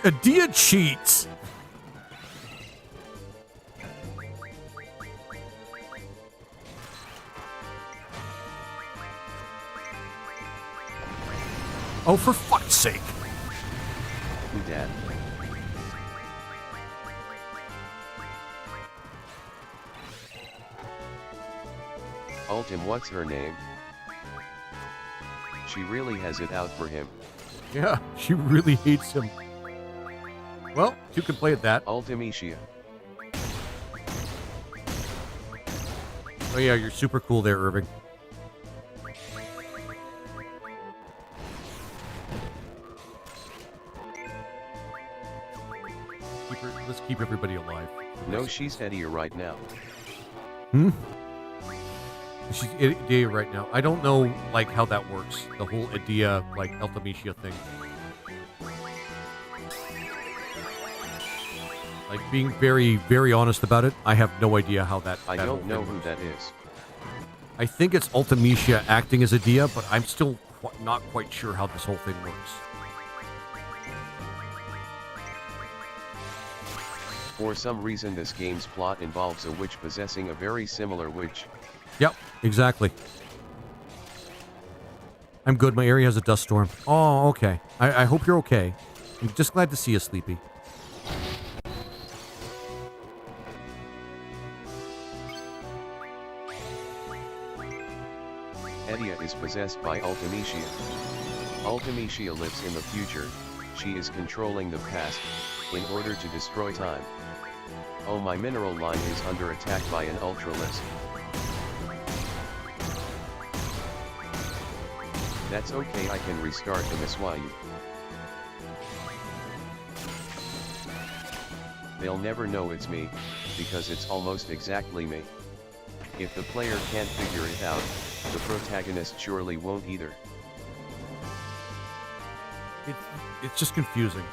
Adia cheats. Oh, for fuck's sake. Who dat? Ultim, what's her name? She really has it out for him. Yeah, she really hates him. Well, you can play at that. Ultimecia. Oh yeah, you're super cool there, Irving. Let's keep everybody alive. No, she's Eddie right now. She's Idea right now. I don't know, like, how that works. The whole Idea, like, Ultimecia thing. Like, being very, very honest about it, I have no idea how that... I that don't whole know thing who works. that is. I think it's Ultimecia acting as Idea, but I'm still not quite sure how this whole thing works. For some reason this game's plot involves a witch possessing a very similar witch. Yep, exactly. I'm good. My area has a dust storm. Oh, okay. I hope you're okay. I'm just glad to see you, Sleepy. Edia is possessed by Ultimecia. Ultimecia lives in the future. She is controlling the past, in order to destroy time. Oh, my mineral line is under attack by an ultralisk. That's okay, I can restart the Miswayu. They'll never know it's me, because it's almost exactly me. If the player can't figure it out, the protagonist surely won't either. It's just confusing.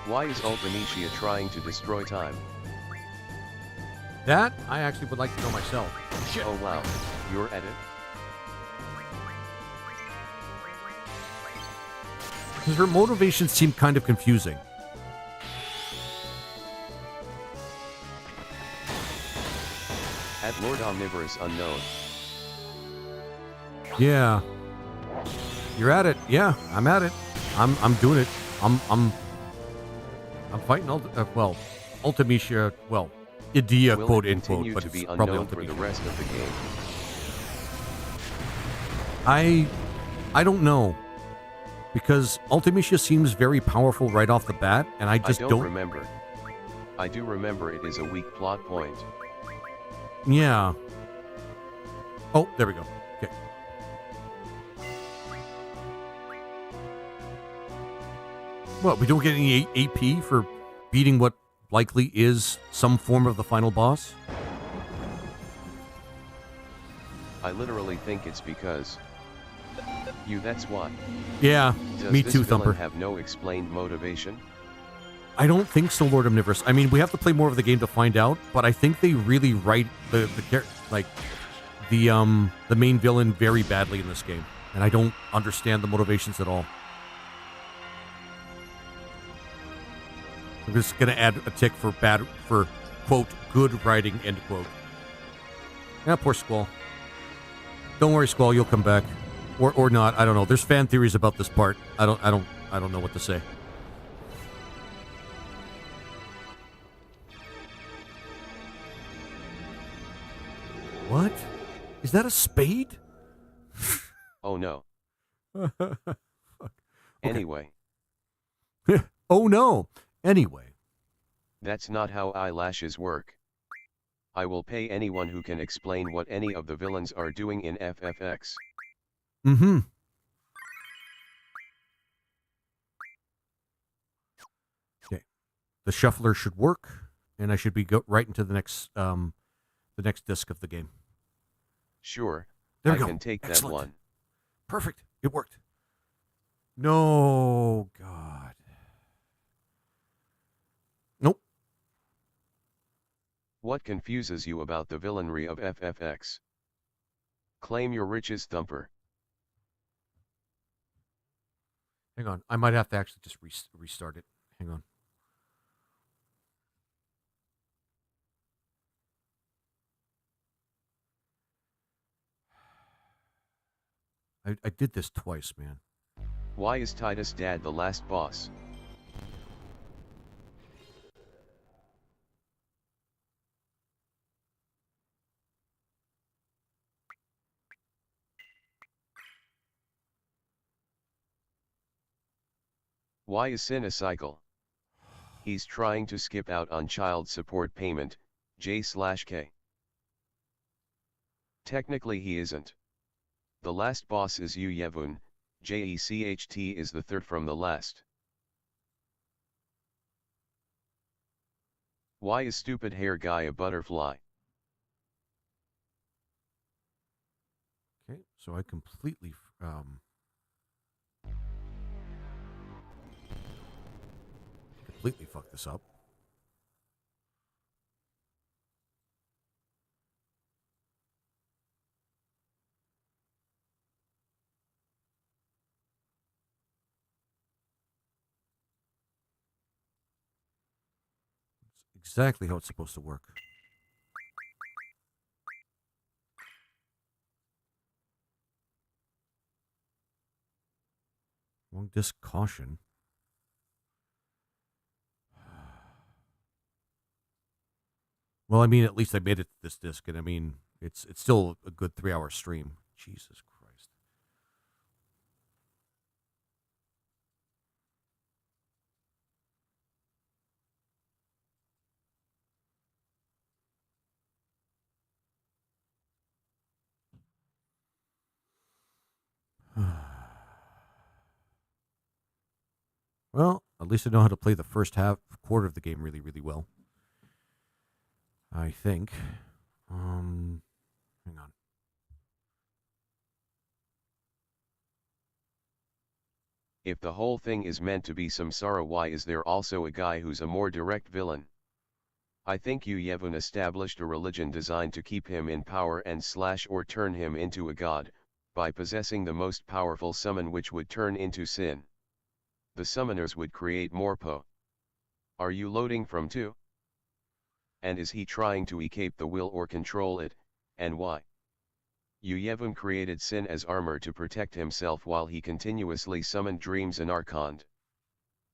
Why is Ultimecia trying to destroy time? That, I actually would like to know myself. Shit. Oh wow, you're at it? Because her motivations seem kind of confusing. At Lord Omnivorous Unknown. Yeah. You're at it. Yeah, I'm at it. I'm doing it. I'm fighting Ultimecia, well, Idea, Will quote it unquote, continue but to it's be probably unknown for the Ultimecia. rest of the game? I don't know. Because Ultimecia seems very powerful right off the bat, and I just I don't remember. I do remember it is a weak plot point. Yeah. Oh, there we go. Okay. What, we don't get any AP for beating what likely is some form of the final boss? I literally think it's because... that's why. Yeah, Does me this too, villain Thumper. have no explained motivation? I don't think so, Lord Omnivorous. I mean, we have to play more of the game to find out, but I think they really write the the main villain very badly in this game, and I don't understand the motivations at all. I'm just gonna add a tick for quote good writing, end quote. Yeah, poor Squall. Don't worry, Squall, you'll come back, or not. I don't know. There's fan theories about this part. I don't know what to say. What? Is that a spade? Oh no. Fuck. Anyway, Oh no. Anyway. that's not how eyelashes work. I will pay anyone who can explain what any of the villains are doing in FFX. Mm-hmm. Okay. The shuffler should work, and I should be right into the next disc of the game. Sure, There I we go. can take Excellent. that one. Perfect. It worked. No, God. Nope. What confuses you about the villainry of FFX? Claim your riches, Thumper. Hang on. I might have to actually just restart it. Hang on. I did this twice, man. Why is Titus Dad the last boss? Why is Sin a cycle? He's trying to skip out on child support payment, J/K. Technically he isn't. The last boss is Yu Yevun, Jecht is the third from the last. Why is stupid hair guy a butterfly? Okay, so I completely fucked this up. It's exactly how it's supposed to work. Long disc caution. Well, I mean, at least I made it to this disc, and I mean, it's still a good 3-hour stream. Jesus Christ. Well, at least I know how to play the first quarter of the game really, really well. I think. Hang on. If the whole thing is meant to be samsara, why is there also a guy who's a more direct villain? I think Yu Yevun established a religion designed to keep him in power and or turn him into a god, by possessing the most powerful summon which would turn into sin. The summoners would create more po. Are you loading from 2? And is he trying to escape the will or control it, and why? Yu Yevun created sin as armor to protect himself while he continuously summoned dreams and archons.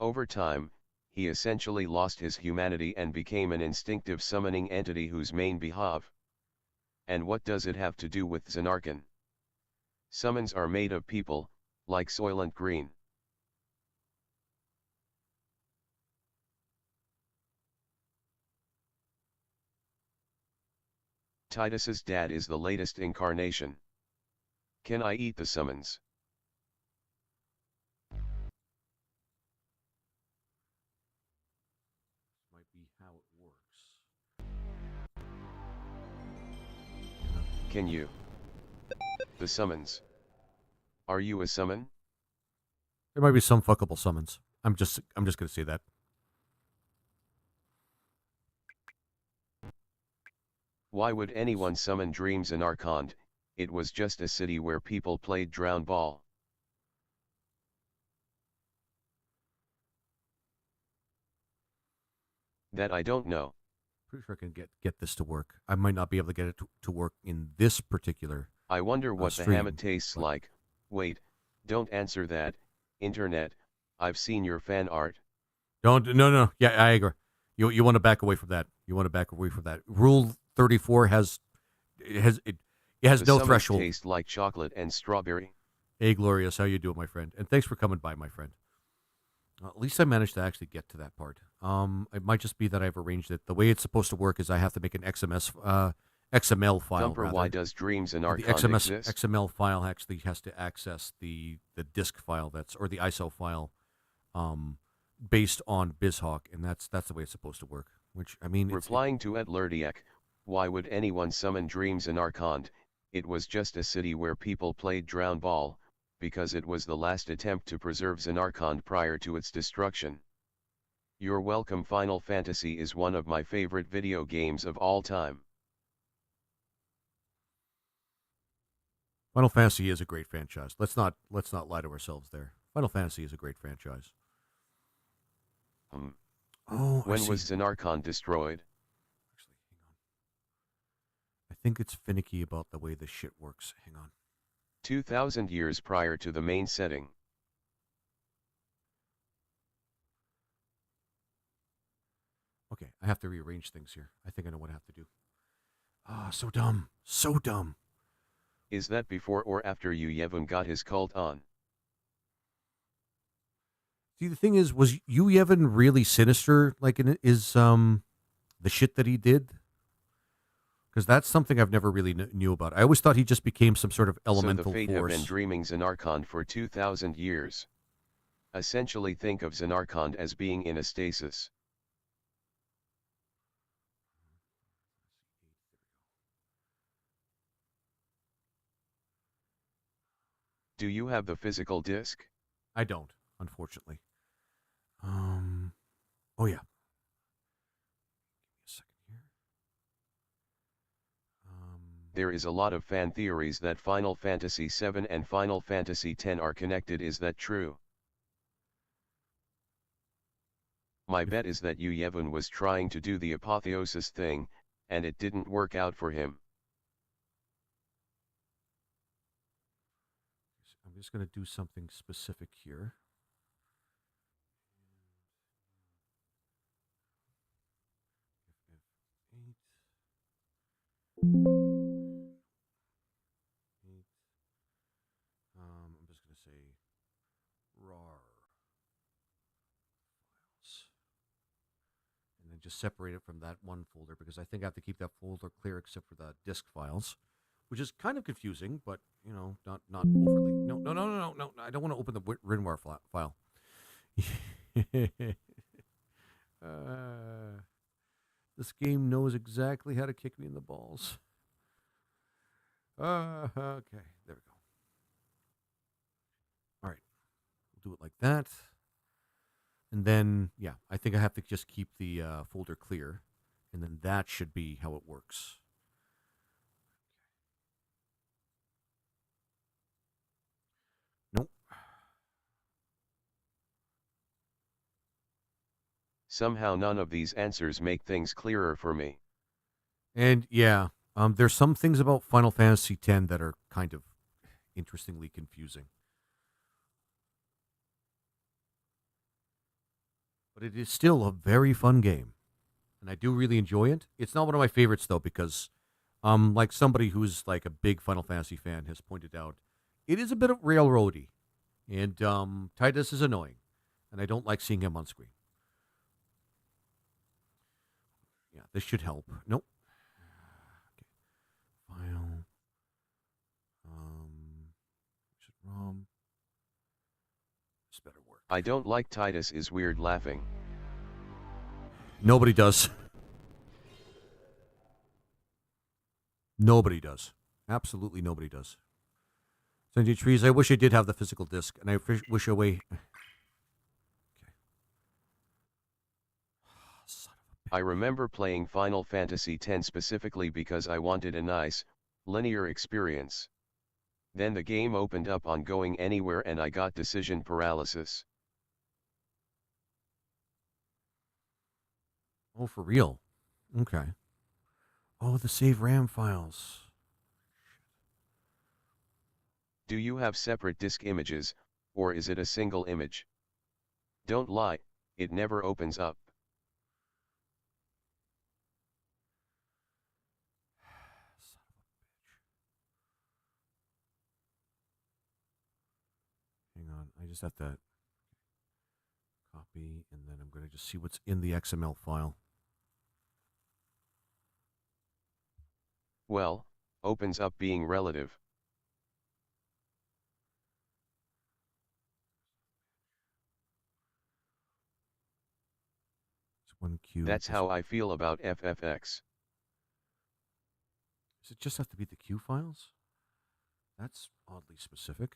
Over time, he essentially lost his humanity and became an instinctive summoning entity whose main behav. And what does it have to do with Xenarchan? Summons are made of people, like Soylent Green. Titus's dad is the latest incarnation. Can I eat the summons? Might be how it works. Can you? The summons. Are you a summon? There might be some fuckable summons. I'm just gonna say that. Why would anyone summon dreams and archons it was just a city where people played drown ball. That I don't know. Pretty sure I can get this to work. I might not be able to get it to work in this particular. I wonder what the stream, hammock tastes but- like. Wait, don't answer that. Internet, I've seen your fan art. Don't. No. Yeah, I agree. You want to back away from that. You want to back away from that. Rule 34 has it has The no summons threshold. taste like chocolate and strawberry. Hey, Glorious, how you doing, my friend? And thanks for coming by, my friend. At least I managed to actually get to that part. It might just be that I've arranged it. The way it's supposed to work is I have to make an XML file. Thumper, why does Dreams and The Archon exist? XML file actually has to access the disk file or the ISO file, based on BizHawk, and that's the way it's supposed to work. Which I mean, Replying to Lerdiak, why would anyone summon Dreams and Archon? It was just a city where people played drown ball, because it was the last attempt to preserve Xenarchon prior to its destruction. You're welcome. Final Fantasy is one of my favorite video games of all time. Final Fantasy is a great franchise. Let's not lie to ourselves there. Final Fantasy is a great franchise. Oh, when was Xenarchon destroyed? Actually, hang on. I think it's finicky about the way this shit works. Hang on. 2,000 years prior to the main setting. Okay, I have to rearrange things here. I think I know what I have to do. Ah, so dumb. So dumb. Is that before or after Yevon got his cult on? See, the thing is, was Yevon really sinister? Like, the shit that he did? Because that's something I've never really knew about. I always thought he just became some sort of elemental so the Fate force. have been dreaming Xenarchon for 2,000 years. Essentially think of Xenarchon as being in a stasis. Do you have the physical disc? I don't, unfortunately. Oh yeah. Give me a second here. There is a lot of fan theories that Final Fantasy VII and Final Fantasy X are connected. Is that true? My bet is that Yevon was trying to do the apotheosis thing, and it didn't work out for him. I'm just going to do something specific here. I'm just going to say RAR files. And then just separate it from that one folder, because I think I have to keep that folder clear except for the disk files, which is kind of confusing, but, not overly. No. I don't want to open the Rinwar file. This game knows exactly how to kick me in the balls. Okay, there we go. All right, we'll do it like that. And then, yeah, I think I have to just keep the folder clear, and then that should be how it works. Nope. Somehow none of these answers make things clearer for me. And yeah, there's some things about Final Fantasy X that are kind of interestingly confusing. But it is still a very fun game, and I do really enjoy it. It's not one of my favorites though, because like somebody who's like a big Final Fantasy fan has pointed out, it is a bit of railroady, and Tidus is annoying, and I don't like seeing him on screen. Yeah, this should help. Nope. Okay. File. ROM. This better work. I don't like Tidus is weird laughing. Nobody does. Nobody does. Absolutely nobody does. Sentient Trees, I wish I did have the physical disc, and I wish away. I remember playing Final Fantasy X specifically because I wanted a nice, Linear experience. Then the game opened up on going anywhere and I got decision paralysis. Oh, for real? Okay. Oh, the save RAM files. Do you have separate disk images, or is it a single image? Don't lie, it never opens up. Hang on, I just have to copy, and then I'm going to just see what's in the XML file. Well, opens up being relative. It's 1Q. That's how I feel about FFX. Does it just have to be the Q files? That's oddly specific.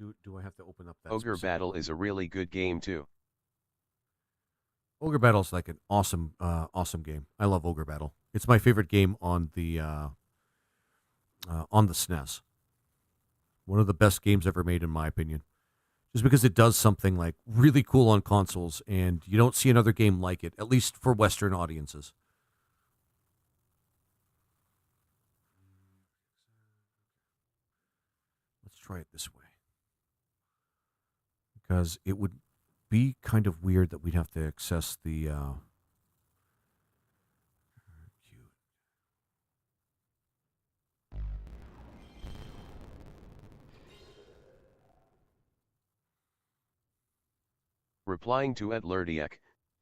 Or do I have to open up that? Ogre specific Battle one? is a really good game too. Ogre Battle's like an awesome, awesome game. I love Ogre Battle. It's my favorite game on the SNES. One of the best games ever made, in my opinion. Just because it does something like really cool on consoles, and you don't see another game like it, at least for Western audiences. Let's try it this way. Because it would be kind of weird that we'd have to access the Replying to Lerdiak,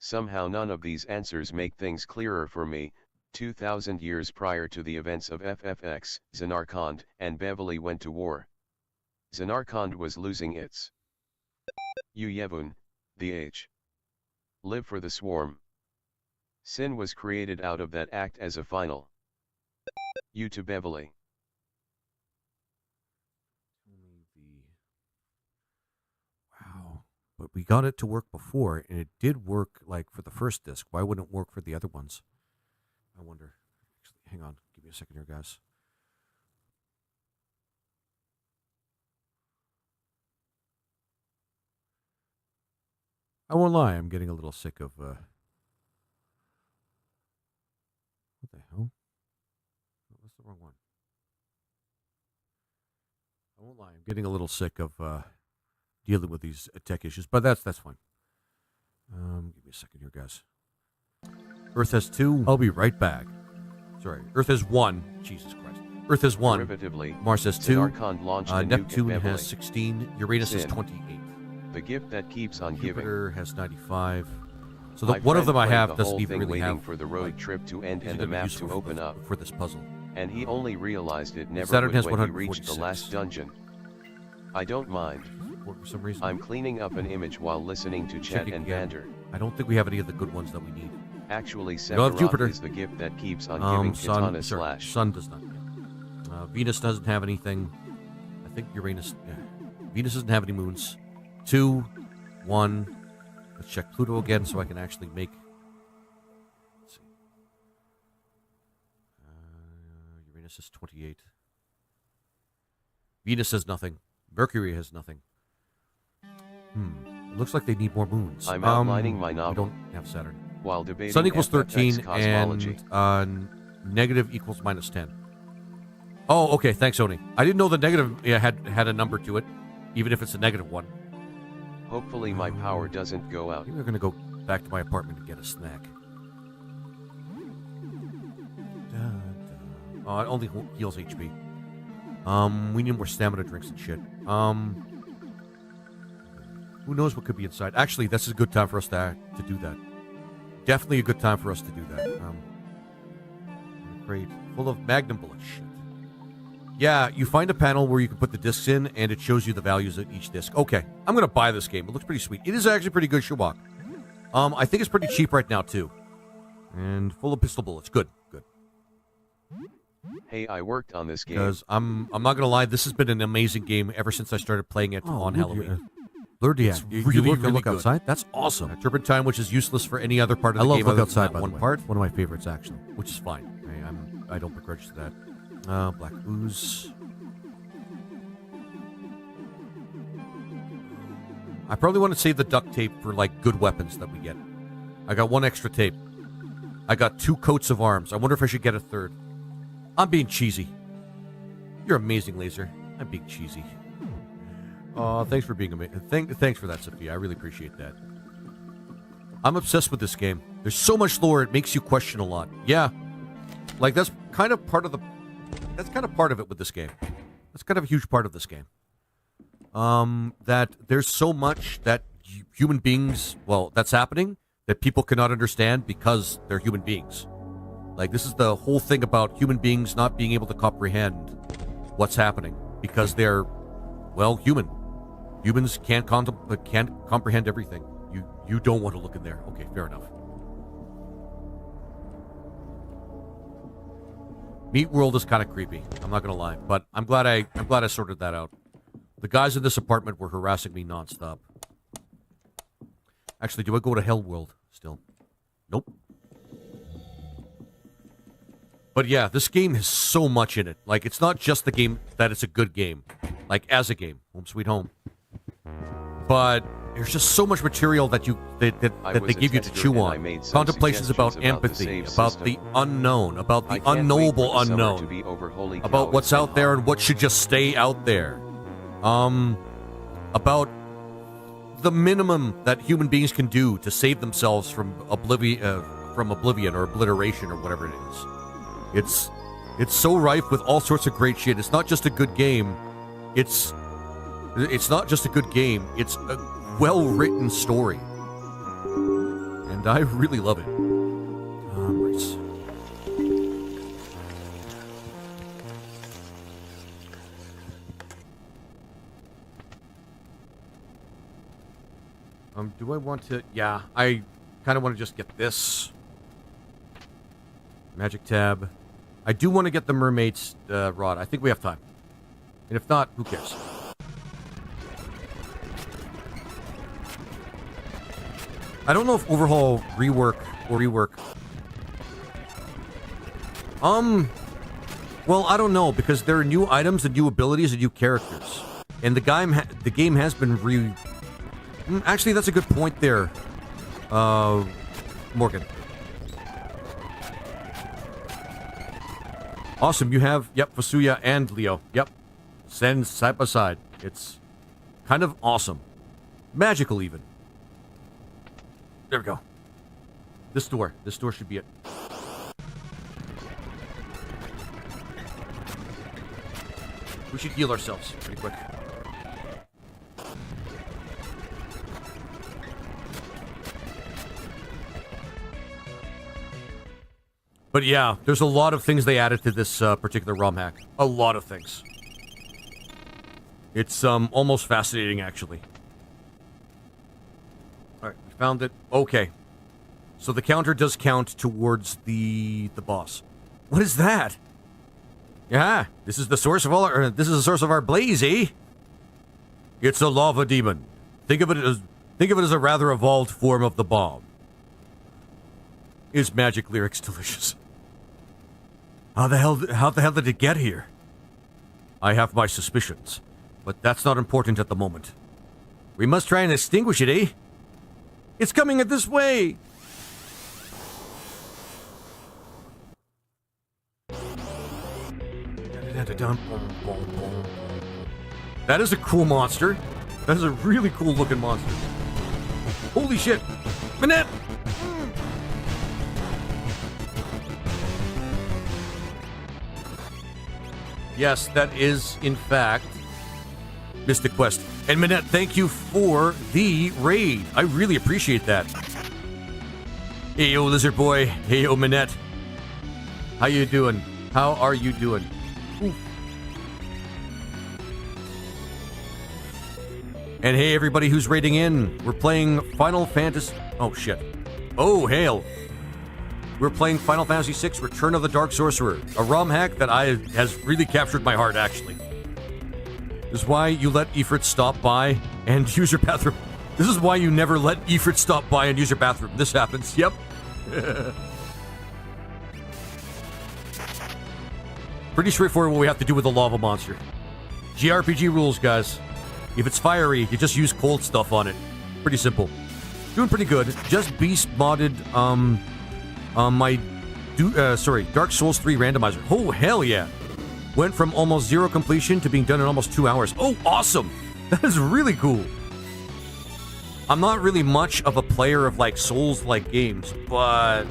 somehow none of these answers make things clearer for me. 2,000 years prior to the events of FFX, Zanarkand and Beverly went to war. Zanarkand was losing its Uyevun, the H. Live for the swarm. Sin was created out of that act as a final. U to Beverly. Wow. But we got it to work before, and it did work like for the first disc. Why wouldn't it work for the other ones? I wonder. Actually, hang on. Give me a second here, guys. I won't lie. I'm getting a little sick of... What the hell? That's the wrong one. I won't lie. I'm getting a little sick of dealing with these tech issues, but that's fine. Give me a second here, guys. Earth has 2. I'll be right back. Sorry, Earth has 1. Jesus Christ. Earth has 1. Derivatively, Mars has 2. Zanarkand launched a Neptune nuke at has Beverly. 16. Uranus has Sin. 28. The gift that keeps on giving. Jupiter has 95. So My one of friend them I played have the doesn't whole even thing really waiting have. for the road like, trip to end these are and the gonna be map useful to open up. for this puzzle. And he only realized it never Saturn would has when he reached the 146. last dungeon. I don't mind. For some reason. I'm cleaning up an image while listening to chat Checking and again. banter. I don't think we have any of the good ones that we need. Actually, don't have Jupiter. Sephiroth is the gift that keeps on giving Katana Slash. Sun does not. Venus doesn't have anything. I think Uranus. Yeah. Venus doesn't have any moons. 2, 1. Let's check Pluto again so I can actually make. Let's see. Uranus is 28. Venus has nothing. Mercury has nothing. It looks like they need more moons. I'm outlining my We novel don't have Saturn. while debating Sun equals FFX 13 cosmology. and negative equals minus 10. Oh, okay. Thanks, Oni. I didn't know the negative had a number to it, even if it's a negative one. Hopefully my power doesn't go out. Maybe we're going to go back to my apartment and get a snack. Oh, it only heals HP. We need more stamina drinks and shit. Who knows what could be inside? Actually, this is a good time for us to do that. Definitely a good time for us to do that. Crate full of magnum bullets. Shit. Yeah, you find a panel where you can put the discs in, and it shows you the values of each disc. Okay, I'm going to buy this game. It looks pretty sweet. It is actually pretty good, Shawak. I think it's pretty cheap right now, too. And full of pistol bullets. Good, good. Hey, I worked on this game. Because I'm not gonna lie, this has been an amazing game ever since I started playing it on Halloween. Lord, yeah, you look good. outside. That's awesome. Turpentine, which is useless for any other part of the game. I love look outside. By one part, one of my favorites actually, which is fine. I don't begrudge that. Black ooze. I probably want to save the duct tape for like good weapons that we get. I got 1 extra tape. I got 2 coats of arms. I wonder if I should get a 3rd. I'm being cheesy. You're amazing, Laser. I'm being cheesy. Oh, thanks for being amazing. Thanks for that, Sophia. I really appreciate that. I'm obsessed with this game. There's so much lore, it makes you question a lot. Yeah. Like, that's kind of part of it with this game. That's kind of a huge part of this game. That there's so much that human beings, well, that's happening, that people cannot understand because they're human beings. Like, this is the whole thing about human beings not being able to comprehend what's happening because they're, well, human. Humans can't comprehend everything. You don't want to look in there. Okay, fair enough. Meat World is kind of creepy. I'm not gonna lie, but I'm glad I sorted that out. The guys in this apartment were harassing me nonstop. Actually, do I go to Hell World still? Nope. But yeah, this game has so much in it. Like, it's not just the game that it's a good game. Like, as a game. Home Sweet Home. But there's just so much material that they give you to chew on. Contemplations about empathy, about the unknown, about the unknowable unknown, about what's out there and what should just stay out there. About the minimum that human beings can do to save themselves from oblivion or obliteration or whatever it is. It's so rife with all sorts of great shit. It's not just a good game. It's not just a good game. It's a well-written story. And I really love it. Right. Do I want to... Yeah, I kind of want to just get this. Magic tab. I do want to get the mermaid's rod. I think we have time. And if not, who cares? I don't know if overhaul, rework. Well, I don't know, because there are new items and new abilities and new characters. And the game has been actually, that's a good point there, Morgan. Awesome, you have, yep, Fasuya and Leo. Yep. Stand side by side. It's kind of awesome. Magical, even. There we go. This door should be it. We should heal ourselves pretty quick. But yeah, there's a lot of things they added to this particular ROM hack. A lot of things. It's almost fascinating, actually. Alright, we found it. Okay. So the counter does count towards the boss. What is that? Yeah, this is the source of our blaze, eh? It's a lava demon. Think of it as a rather evolved form of the bomb. Is magic lyrics delicious? How the hell did it get here? I have my suspicions, but that's not important at the moment. We must try and extinguish it, eh? It's coming at this way! That is a cool monster. That is a really cool looking monster. Holy shit! Manette! Yes, that is, in fact, Mystic Quest. And Manette, thank you for the raid. I really appreciate that. Hey, yo, Lizard Boy. Hey, yo, Manette. How you doing? How are you doing? Ooh. And hey, everybody who's raiding in. We're playing Final Fantasy... Oh, shit. Oh, hail. We're playing Final Fantasy VI Return of the Dark Sorcerer, a ROM hack that has really captured my heart, actually. This is why you let Ifrit stop by and use your bathroom. This is why you never let Ifrit stop by and use your bathroom. This happens. Yep. Pretty straightforward what we have to do with the lava monster. JRPG rules, guys. If it's fiery, you just use cold stuff on it. Pretty simple. Doing pretty good. Just beast modded Dark Souls 3 randomizer. Oh, hell yeah. Went from almost zero completion to being done in almost 2 hours. Oh, awesome. That is really cool. I'm not really much of a player of like Souls-like games, but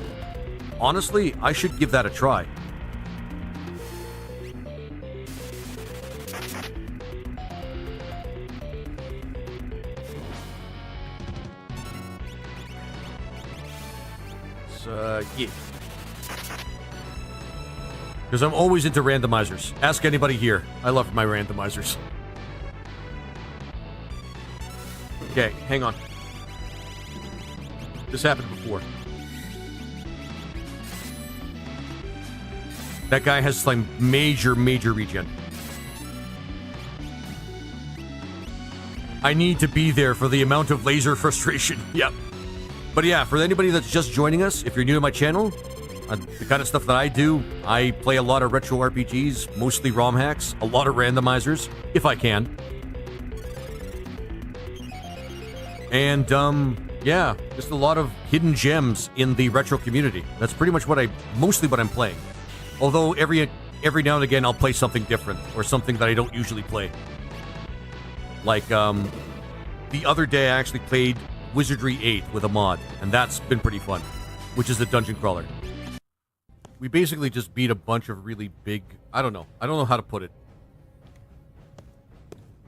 honestly, I should give that a try. Yeah. Because I'm always into randomizers. Ask anybody here. I love my randomizers. Okay, hang on. This happened before. That guy has like major regen. I need to be there for the amount of laser frustration. Yep. But yeah, for anybody that's just joining us, if you're new to my channel, the kind of stuff that I do, I play a lot of retro RPGs, mostly ROM hacks, a lot of randomizers, if I can. And, yeah, just a lot of hidden gems in the retro community. That's pretty much mostly what I'm playing. Although every now and again I'll play something different, or something that I don't usually play. Like, the other day I actually played Wizardry 8 with a mod, and that's been pretty fun, which is a dungeon crawler. We basically just beat a bunch of really big... I don't know how to put it.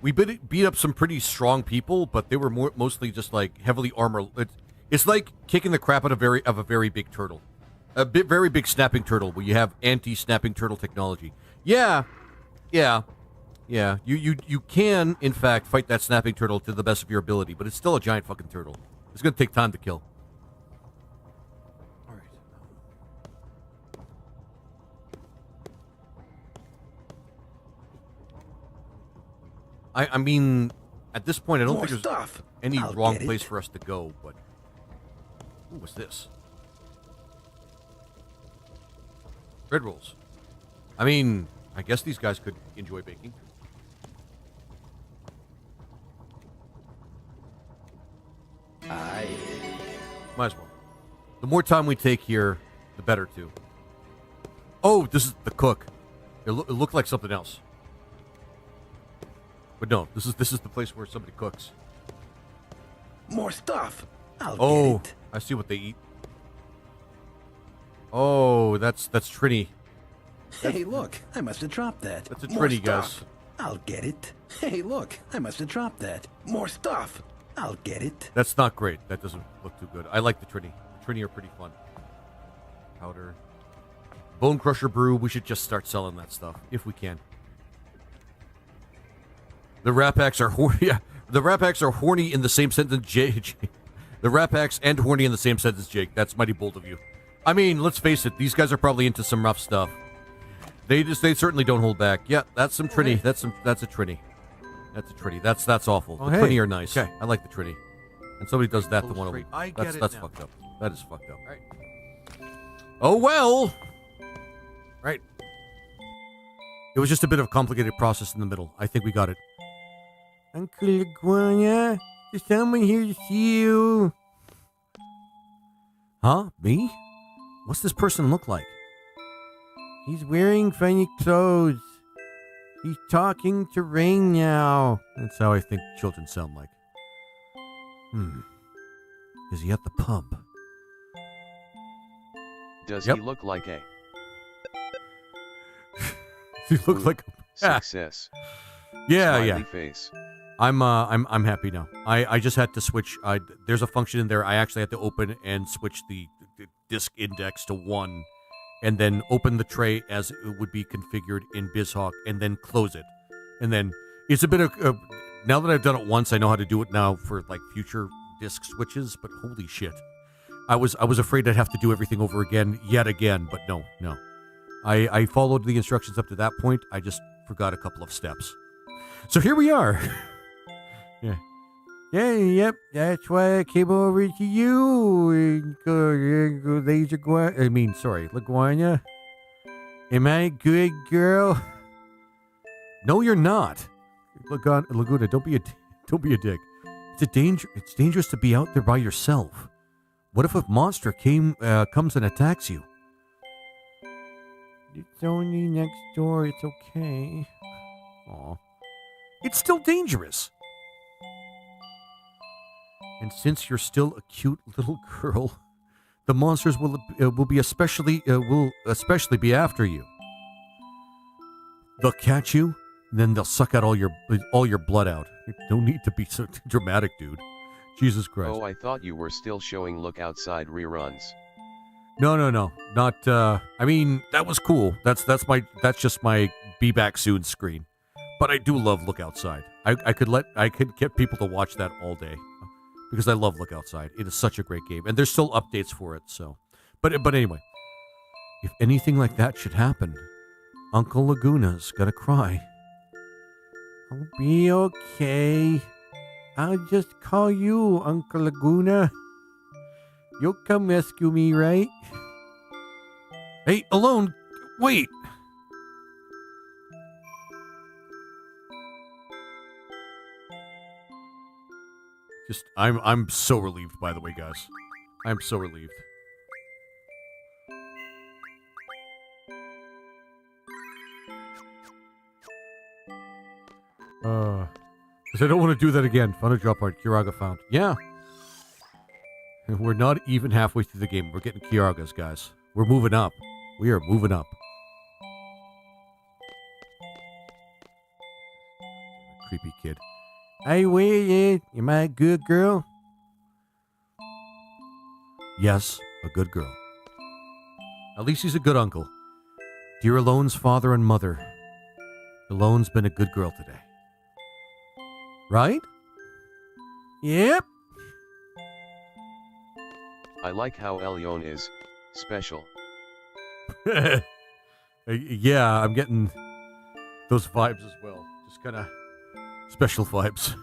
We beat up some pretty strong people, but they were mostly just like heavily armored. It's like kicking the crap out of a very big turtle. Very big snapping turtle, where you have anti-snapping turtle technology. Yeah. You can, in fact, fight that snapping turtle to the best of your ability, but it's still a giant fucking turtle. It's gonna take time to kill. Alright. I mean, at this point, I don't think there's any wrong place for us to go, but... Ooh, what's this? Bread rolls. I mean, I guess these guys could enjoy baking. Might as well. The more time we take here, the better, too. Oh, this is the cook. It looked like something else. But no, this is the place where somebody cooks. More stuff. I'll get it. I see what they eat. Oh, that's Trini. Hey, look, I must have dropped that. That's a More Trini, guys. stuff. I'll get it. Hey, look, I must have dropped that. More stuff. I'll get it. That's not great. That doesn't look too good. I like the Trini. The Trini are pretty fun. Powder. Bone Crusher Brew. We should just start selling that stuff, if we can. The Rat Packs are horny. Yeah, the Rat Packs are horny in the same sentence, Jake. The Rat Packs and horny in the same sentence, Jake. That's mighty bold of you. I mean, let's face it. These guys are probably into some rough stuff. They certainly don't hold back. Yeah, that's some Trini. That's a Trini. That's a Trini. That's awful. The Trini are nice. Okay. I like the Trini. And somebody does that to one of them. That's fucked up. That is fucked up. Right. Oh well. Right. It was just a bit of a complicated process in the middle. I think we got it. Uncle Iguana, there's someone here to see you. Huh? Me? What's this person look like? He's wearing funny clothes. He's talking to Rain now. That's how I think children sound like. Is he at the pub? Does he look like a... He looks like a... Success. Yeah. Face. I'm happy now. I just had to switch. There's a function in there. I actually had to open and switch the disk index to 1, and then open the tray as it would be configured in BizHawk, and then close it. And then it's a bit of now that I've done it once, I know how to do it now for like future disk switches. But holy shit, I was afraid I'd have to do everything over again, yet again, but no. I followed the instructions up to that point. I just forgot a couple of steps. So here we are. Yeah. Yeah, yep. That's why I came over to you. LaGuardia. Am I a good girl? No, you're not. Laguna, don't be a dick. It's dangerous to be out there by yourself. What if a monster comes and attacks you? It's only next door. It's okay. Aw. It's still dangerous. And since you're still a cute little girl, the monsters will especially be after you. They'll catch you, and then they'll suck out all your blood out. No need to be so dramatic, dude. Jesus Christ. Oh, I thought you were still showing Look Outside reruns. No. Not I mean, that was cool. That's just my Be Back Soon screen. But I do love Look Outside. I could get people to watch that all day. Because I love Look Outside. It is such a great game. And there's still updates for it, so. But anyway. If anything like that should happen, Uncle Laguna's gonna cry. I'll be okay. I'll just call you Uncle Laguna. You'll come rescue me, right? Hey, Alone, wait. I'm so relieved, by the way, guys. I'm so relieved. Because I don't want to do that again. Found a drop point. Kiraga found. Yeah. And we're not even halfway through the game. We're getting Kiragas, guys. We're moving up. We are moving up. Creepy kid. Hey, wait, am I a good girl? Yes, a good girl. At least he's a good uncle. Dear Alone's father and mother, Alone's been a good girl today. Right? Yep. I like how Elion is special. Yeah, I'm getting those vibes as well. Just kind of special vibes.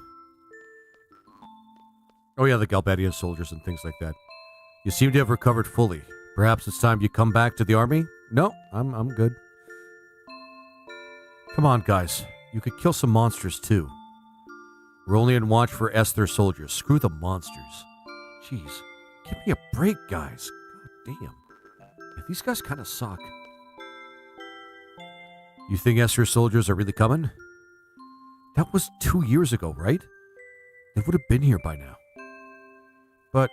Oh yeah, the Galbadia soldiers and things like that. You seem to have recovered fully. Perhaps it's time you come back to the army? No, I'm good. Come on, guys. You could kill some monsters too. We're only on watch for Esther soldiers. Screw the monsters. Jeez. Give me a break, guys. God damn. Yeah, these guys kind of suck. You think Esther soldiers are really coming? That was 2 years ago, right? They would have been here by now. But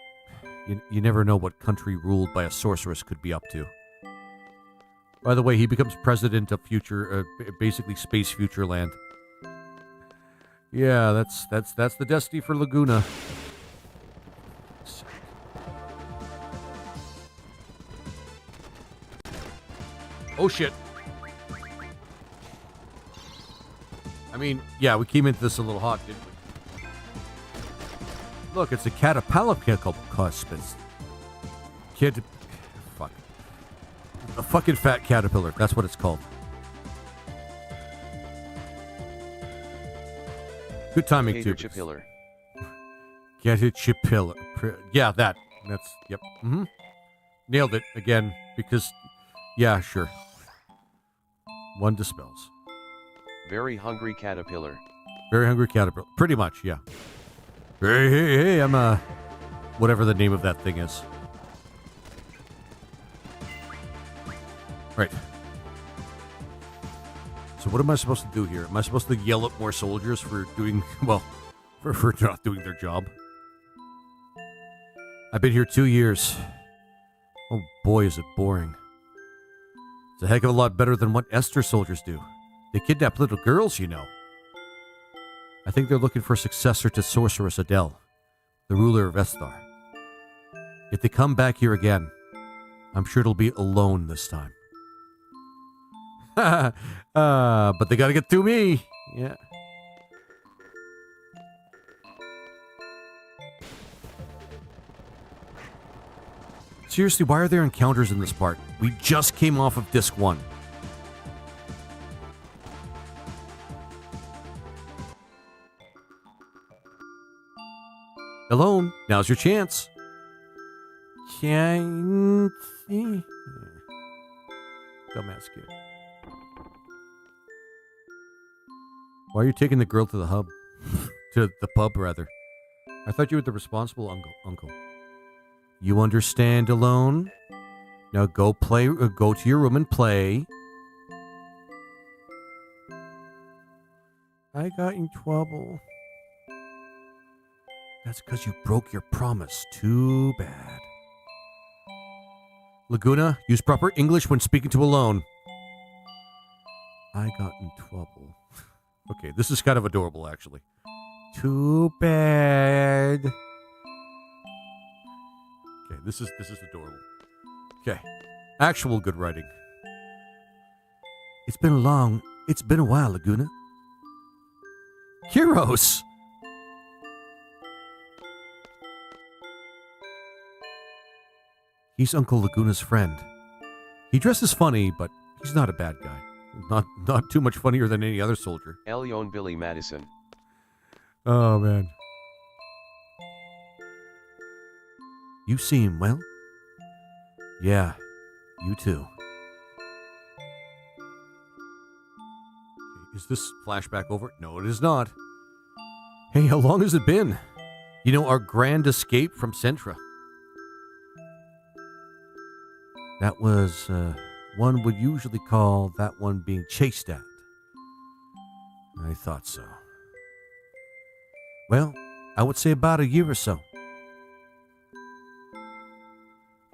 you never know what country ruled by a sorceress could be up to. By the way, he becomes president of basically space future land. Yeah, that's the destiny for Laguna. Oh shit. I mean, yeah, we came into this a little hot, didn't we? Look, it's a caterpillar-cuspis. Fuck. A fucking fat caterpillar. That's what it's called. Good timing, too. Caterpillar. Caterpillar. Yeah, that. That's, yep. Mm-hmm. Nailed it again, because, yeah, sure. One dispels. Very hungry caterpillar. Very hungry caterpillar. Pretty much, yeah. Hey, I'm whatever the name of that thing is. Right. So what am I supposed to do here? Am I supposed to yell at more soldiers for doing, well, for not doing their job? I've been here 2 years. Oh boy, is it boring. It's a heck of a lot better than what Esther soldiers do. They kidnap little girls, you know. I think they're looking for a successor to Sorceress Adele, the ruler of Esthar. If they come back here again, I'm sure it'll be alone this time. But they gotta get through me. Yeah. Seriously, why are there encounters in this part? We just came off of disc 1. Alone, now's your chance. Can't see. Dumbass kid. Why are you taking the girl to the hub? To the pub, rather. I thought you were the responsible uncle. You understand, Alone? Now go play. Go to your room and play. I got in trouble. That's because you broke your promise. Too bad. Laguna, use proper English when speaking to Alone. I got in trouble. Okay, this is kind of adorable, actually. Too bad. Okay, this is adorable. Okay, actual good writing. It's been a while, Laguna. Heroes. He's Uncle Laguna's friend. He dresses funny, but he's not a bad guy. Not too much funnier than any other soldier. Elyon Billy Madison. Oh, man. You seem well? Yeah, you too. Is this flashback over? No, it is not. Hey, how long has it been? You know, our grand escape from Centra. That was, one would usually call that one being chased at. I thought so. Well, I would say about a year or so.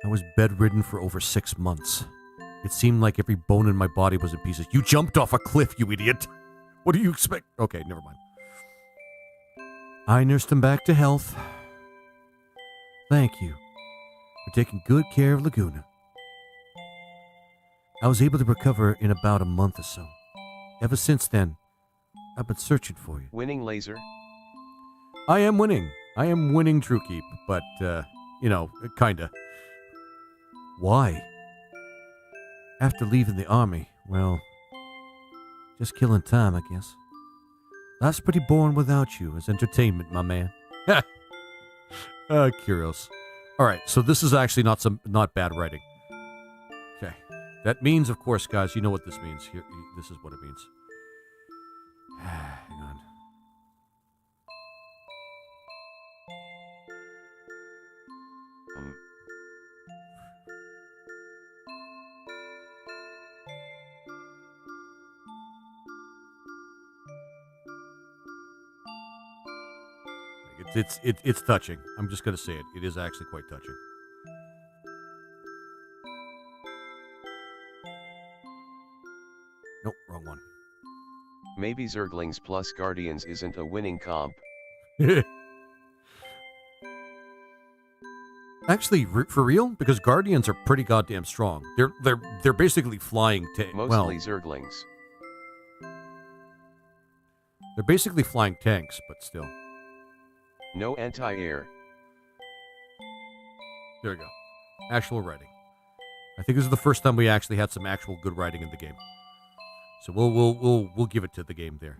I was bedridden for over 6 months. It seemed like every bone in my body was in pieces. You jumped off a cliff, you idiot! What do you expect? Okay, never mind. I nursed him back to health. Thank you for taking good care of Laguna. I was able to recover in about a month or so. Ever since then, I've been searching for you. Winning laser. I am winning. I am winning True Keep, but, kinda. Why? After leaving the army, well, just killing time, I guess. Life's pretty boring without you as entertainment, my man. Curios. Alright, so this is actually not bad writing. Okay. That means, of course, guys, you know what this means. Here, this is what it means. Hang on. It's touching. I'm just gonna say it. It is actually quite touching. Nope, wrong one. Maybe Zerglings plus Guardians isn't a winning comp. Actually, for real, because Guardians are pretty goddamn strong. They're basically flying tanks. Mostly Zerglings. They're basically flying tanks, but still. No anti-air. There we go. Actual writing. I think this is the first time we actually had some actual good writing in the game. So we'll give it to the game there.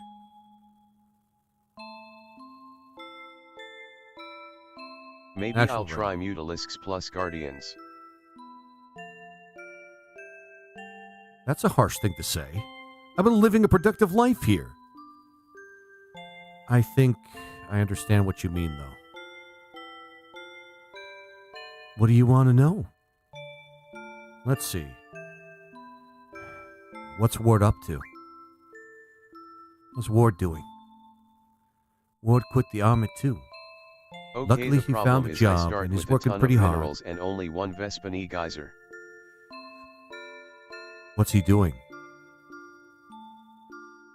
Maybe Actual I'll try writing. Mutalisks plus Guardians. That's a harsh thing to say. I've been living a productive life here. I think I understand what you mean, though. What do you want to know? Let's see. What's Ward up to? What's Ward doing? Ward quit the army, too. Okay, Luckily, the he problem found a is I job, start and he's with working a ton pretty of hard. minerals and only one Vespani geyser. What's he doing?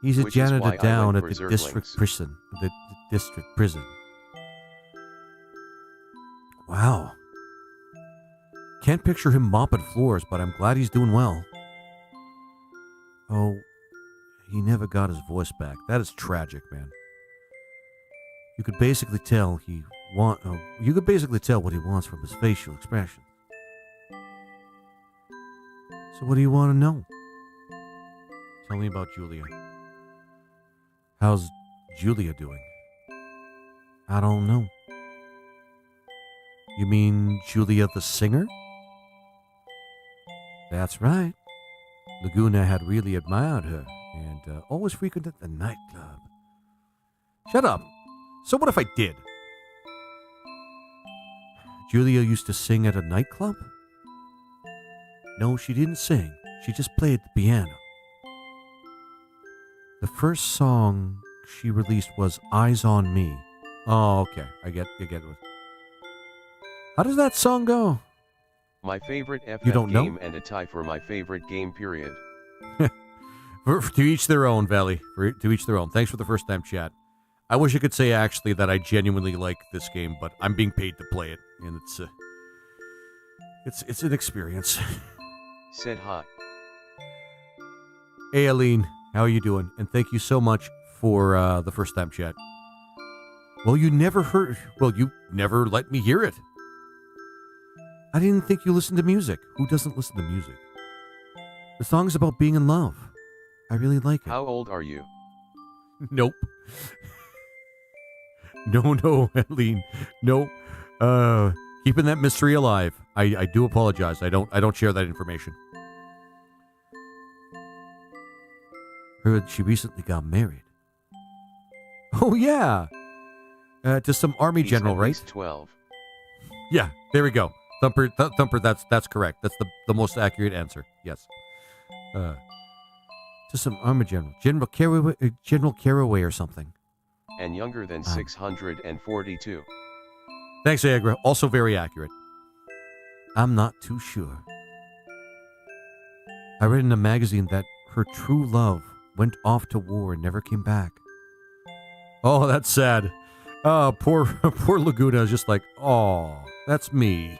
He's a Which is why janitor I down at went for the district Zerglings. prison. The district prison. Wow. Can't picture him mopping floors, but I'm glad he's doing well. Oh, he never got his voice back. That is tragic, man. You could basically tell what he wants from his facial expression. So what do you want to know? Tell me about Julia. How's Julia doing? I don't know. You mean Julia the singer? That's right. Laguna had really admired her and always frequented the nightclub. Shut up. So what if I did? Julia used to sing at a nightclub? No, she didn't sing. She just played the piano. The first song she released was Eyes on Me. Oh, okay. I get it. How does that song go? My favorite FF You don't game know? and a tie for my favorite game period. To each their own, Valley. To each their own. Thanks for the first time chat. I wish I could say actually that I genuinely like this game, but I'm being paid to play it, and it's an experience. Said hi. Hey, Aline, how are you doing? And thank you so much for the first time chat. Well, you never let me hear it. I didn't think you listened to music. Who doesn't listen to music? The song's about being in love. I really like it. How old are you? Nope. No, Aline. No. Keeping that mystery alive. I do apologize. I don't share that information. Heard she recently got married. Oh yeah. To some army He's general, at right? least 12. Yeah, there we go. Thumper, that's correct. That's the most accurate answer. Yes. To some army general. General Caraway or something. And younger than 642. Thanks, Agra. Also very accurate. I'm not too sure. I read in a magazine that her true love went off to war and never came back. Oh, that's sad. Oh, poor Laguna is just like, oh, that's me.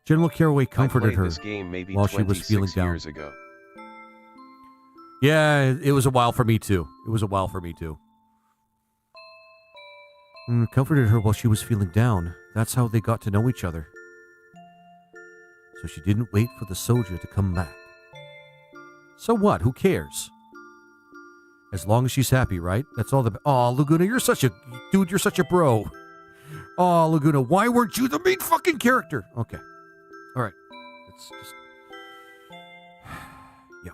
General Caraway comforted her this game maybe while she was feeling down. years ago. Yeah, it was a while for me too. Comforted her while she was feeling down. That's how they got to know each other. So she didn't wait for the soldier to come back. So what? Who cares? As long as she's happy, right? That's all the... Oh, Laguna, you're such a bro. Oh, Laguna, why weren't you the main fucking character? Okay. All right. It's just... Yeah.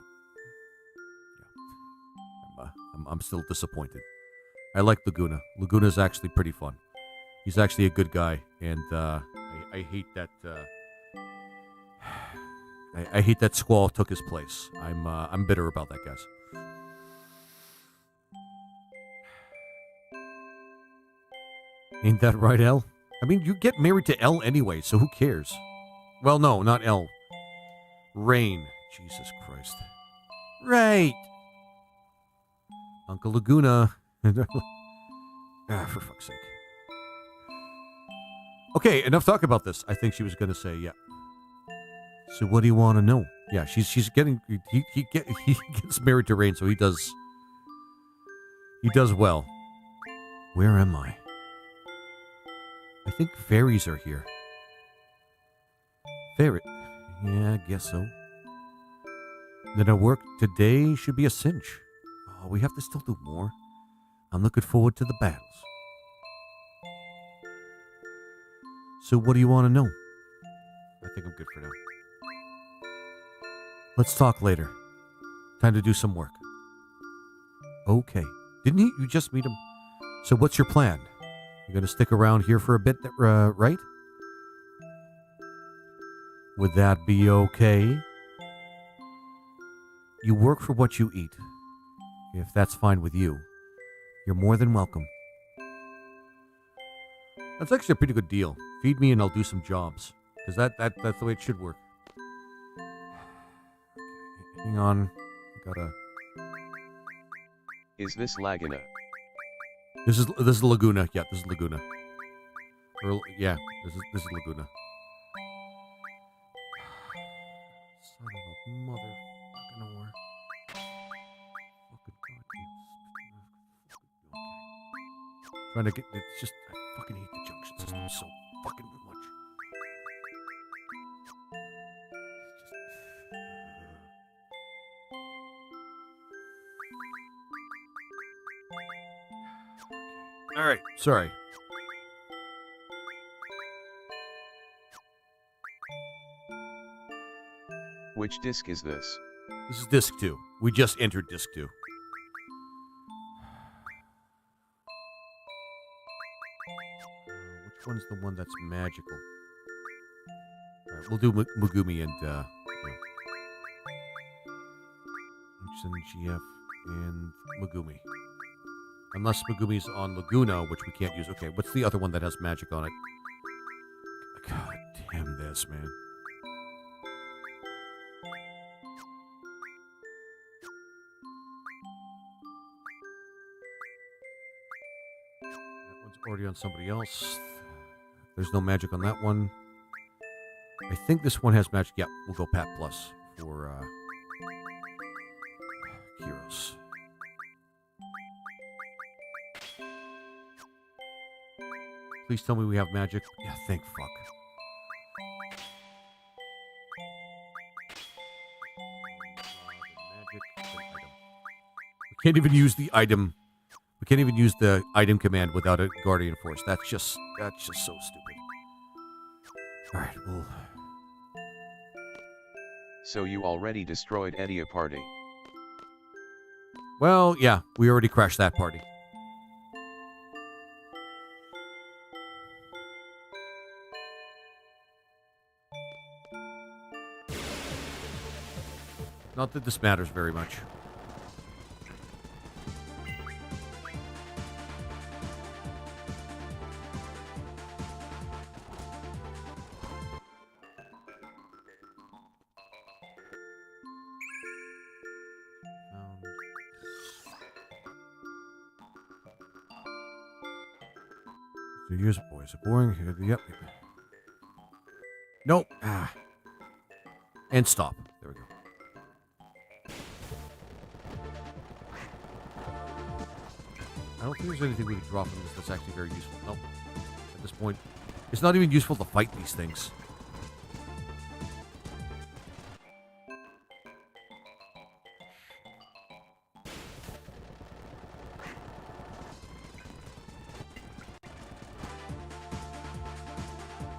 I'm still disappointed. I like Laguna. Laguna's actually pretty fun. He's actually a good guy, and I hate that... I hate that Squall took his place. I'm bitter about that, guys. Ain't that right, Elle? I mean, you get married to Elle anyway, so who cares? Well, no, not Elle. Rain. Jesus Christ. Right. Uncle Laguna. For fuck's sake. Okay, enough talk about this. I think she was going to say, yeah. So what do you want to know? Yeah, she's getting... He gets married to Rain, so he does well. Where am I? I think fairies are here. Fairy? Yeah, I guess so. Then our work today should be a cinch. Oh, we have to still do more. I'm looking forward to the battles. So what do you want to know? I think I'm good for now. Let's talk later. Time to do some work. Okay. Didn't you just meet him? So what's your plan? You're going to stick around here for a bit, right? Would that be okay? You work for what you eat. If that's fine with you, you're more than welcome. That's actually a pretty good deal. Feed me and I'll do some jobs. Because that's the way it should work. Hang on. Gotta... Is this Laguna? This is Laguna. Yeah, this is Laguna. Yeah, this is Laguna. Son of a motherfucking whore. Fucking goddamn. Trying to get... It's just... I fucking hate the junction system so fucking much. It's just... All right, sorry. Which disc is this? This is disc 2. We just entered disc 2. Which one's the one that's magical? All right, we'll do Megumi and GF and Megumi. Unless Megumi's on Laguna, which we can't use. Okay, what's the other one that has magic on it? God damn this, man. That one's already on somebody else. There's no magic on that one. I think this one has magic. Yeah, we'll go Pat Plus for Kyros. Please tell me we have magic. Yeah, thank fuck. We can't even use the item. We can't even use the item command without a Guardian Force. That's just so stupid. All right, well. So you already destroyed Edia party. Well, yeah, we already crashed that party. Not that this matters very much. So here's boys. Boring. Yep. Nope. Ah. And stop. There we go. I don't think there's anything we can drop from this that's actually very useful. Nope. At this point, it's not even useful to fight these things.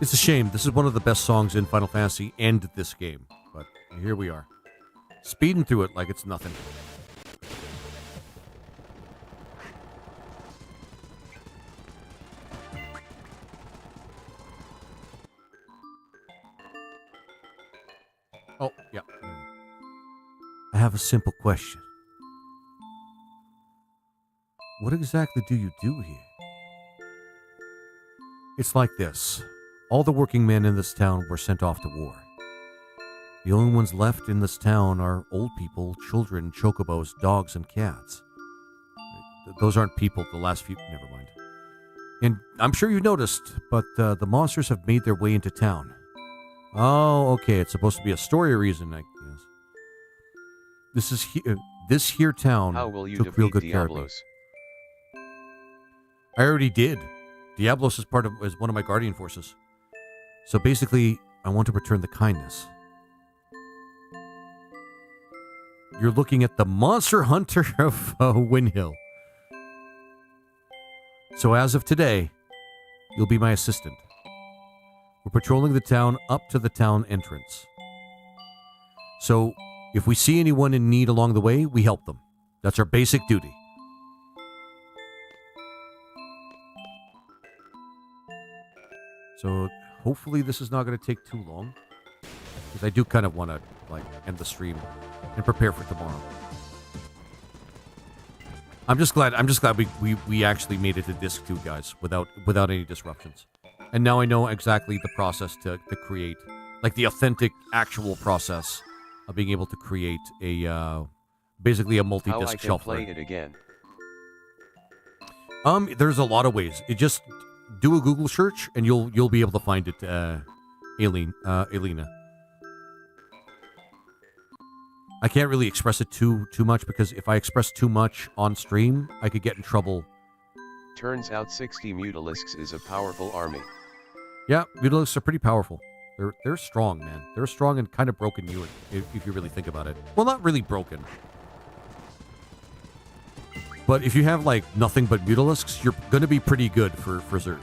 It's a shame. This is one of the best songs in Final Fantasy and this game. But here we are. Speeding through it like it's nothing. Oh, yeah. I have a simple question. What exactly do you do here? It's like this. All the working men in this town were sent off to war. The only ones left in this town are old people, children, chocobos, dogs, and cats. Those aren't people, the last few... Never mind. And I'm sure you noticed, but the monsters have made their way into town. Oh, okay, it's supposed to be a story reason, I guess. This here town How will you took real defeat good care of me. Diablos? I already did. Diablos is one of my Guardian Forces. So basically, I want to return the kindness. You're looking at the Monster Hunter of Windhill. So as of today, you'll be my assistant. We're patrolling the town up to the town entrance. So if we see anyone in need along the way, we help them. That's our basic duty. So hopefully this is not going to take too long, because I do kind of want to end the stream and prepare for tomorrow. I'm just glad we actually made it to disc 2, guys, without any disruptions. And now I know exactly the process to create, the authentic, actual process of being able to create a basically a multi-disc shelf. How I can play it again? There's a lot of ways. You just do a Google search and you'll be able to find it, Alina. I can't really express it too much, because if I express too much on stream, I could get in trouble. Turns out 60 Mutalisks is a powerful army. Yeah, Mutalisks are pretty powerful. They're strong, man. They're a strong and kind of broken unit, if you really think about it. Well, not really broken. But if you have, like, nothing but Mutalisks, you're going to be pretty good for Zerg.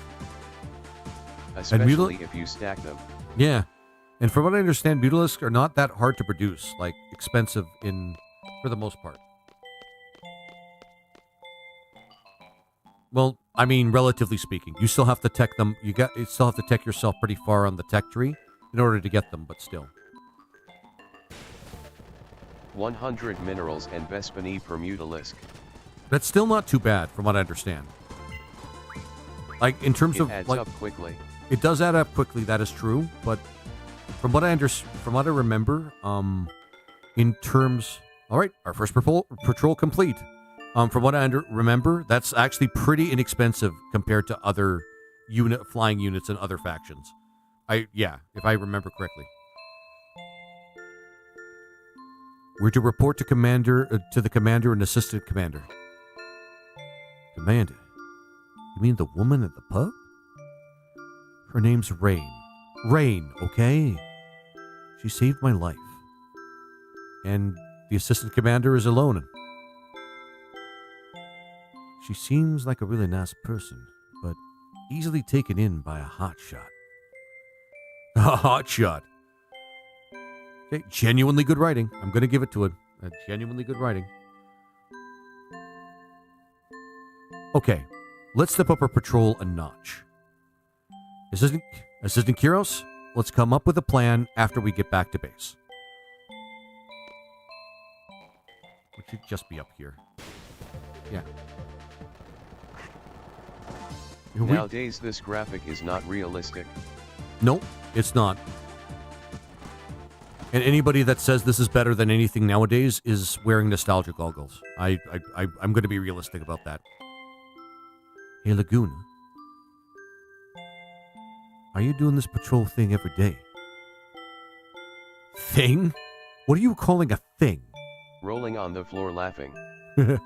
Especially if you stack them. Yeah. And from what I understand, Mutalisks are not that hard to produce. Like, expensive for the most part. Well, I mean, relatively speaking. You still have to tech them. You still have to tech yourself pretty far on the tech tree in order to get them, but still. 100 minerals and Vespene per Mutalisk. That's still not too bad, from what I understand. Like, in terms of... It adds like, up quickly. It does add up quickly, that is true, but from what I remember, in terms... Alright, our first patrol complete. From what I remember, that's actually pretty inexpensive compared to other flying units and other factions. If I remember correctly. We're to report to the commander and assistant commander. Commander? You mean the woman at the pub? Her name's Rain. Rain, okay? She saved my life. And the assistant commander is alone. She seems like a really nice person, but easily taken in by a hotshot. A hotshot. Okay, genuinely good writing. I'm going to give it to it. Genuinely good writing. Okay, let's step up our patrol a notch. Assistant Kyros, let's come up with a plan after we get back to base. We should just be up here. Yeah. Nowadays, this graphic is not realistic. Nope, it's not. And anybody that says this is better than anything nowadays is wearing nostalgia goggles. I'm going to be realistic about that. Hey, Laguna. Are you doing this patrol thing every day? Thing? What are you calling a thing? Rolling on the floor laughing. Were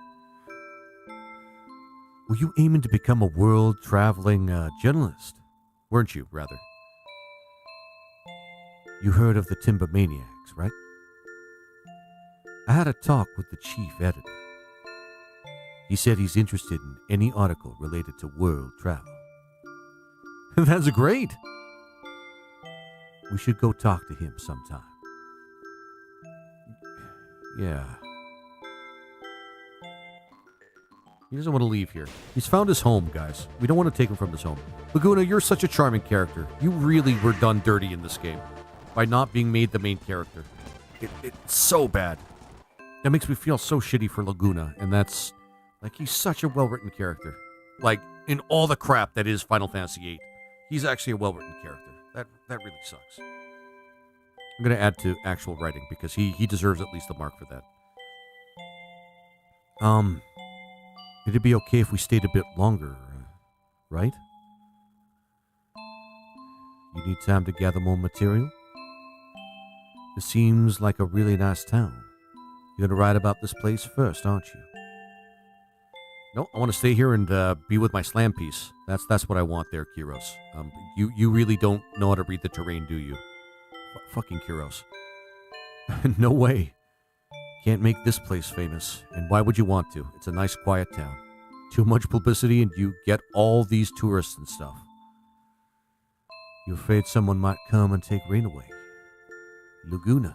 you aiming to become a world-traveling journalist? Weren't you, rather? You heard of the Timber Maniacs, right? I had a talk with the chief editor. He said he's interested in any article related to world travel. That's great! We should go talk to him sometime. Yeah. He doesn't want to leave here. He's found his home, guys. We don't want to take him from his home. Laguna, you're such a charming character. You really were done dirty in this game by not being made the main character. It's so bad. That makes me feel so shitty for Laguna, and that's... Like, he's such a well-written character. Like, in all the crap that is Final Fantasy VIII, he's actually a well-written character. That really sucks. I'm going to add to actual writing, because he deserves at least a mark for that. It'd be okay if we stayed a bit longer, right? You need time to gather more material? It seems like a really nice town. You're gonna write about this place first, aren't you? No, I want to stay here and be with my slam piece. That's what I want there, Kyros. You really don't know how to read the terrain, do you? Fucking Kyros. No way. Can't make this place famous, and why would you want to? It's a nice, quiet town. Too much publicity, and you get all these tourists and stuff. You're afraid someone might come and take Rain away. Laguna,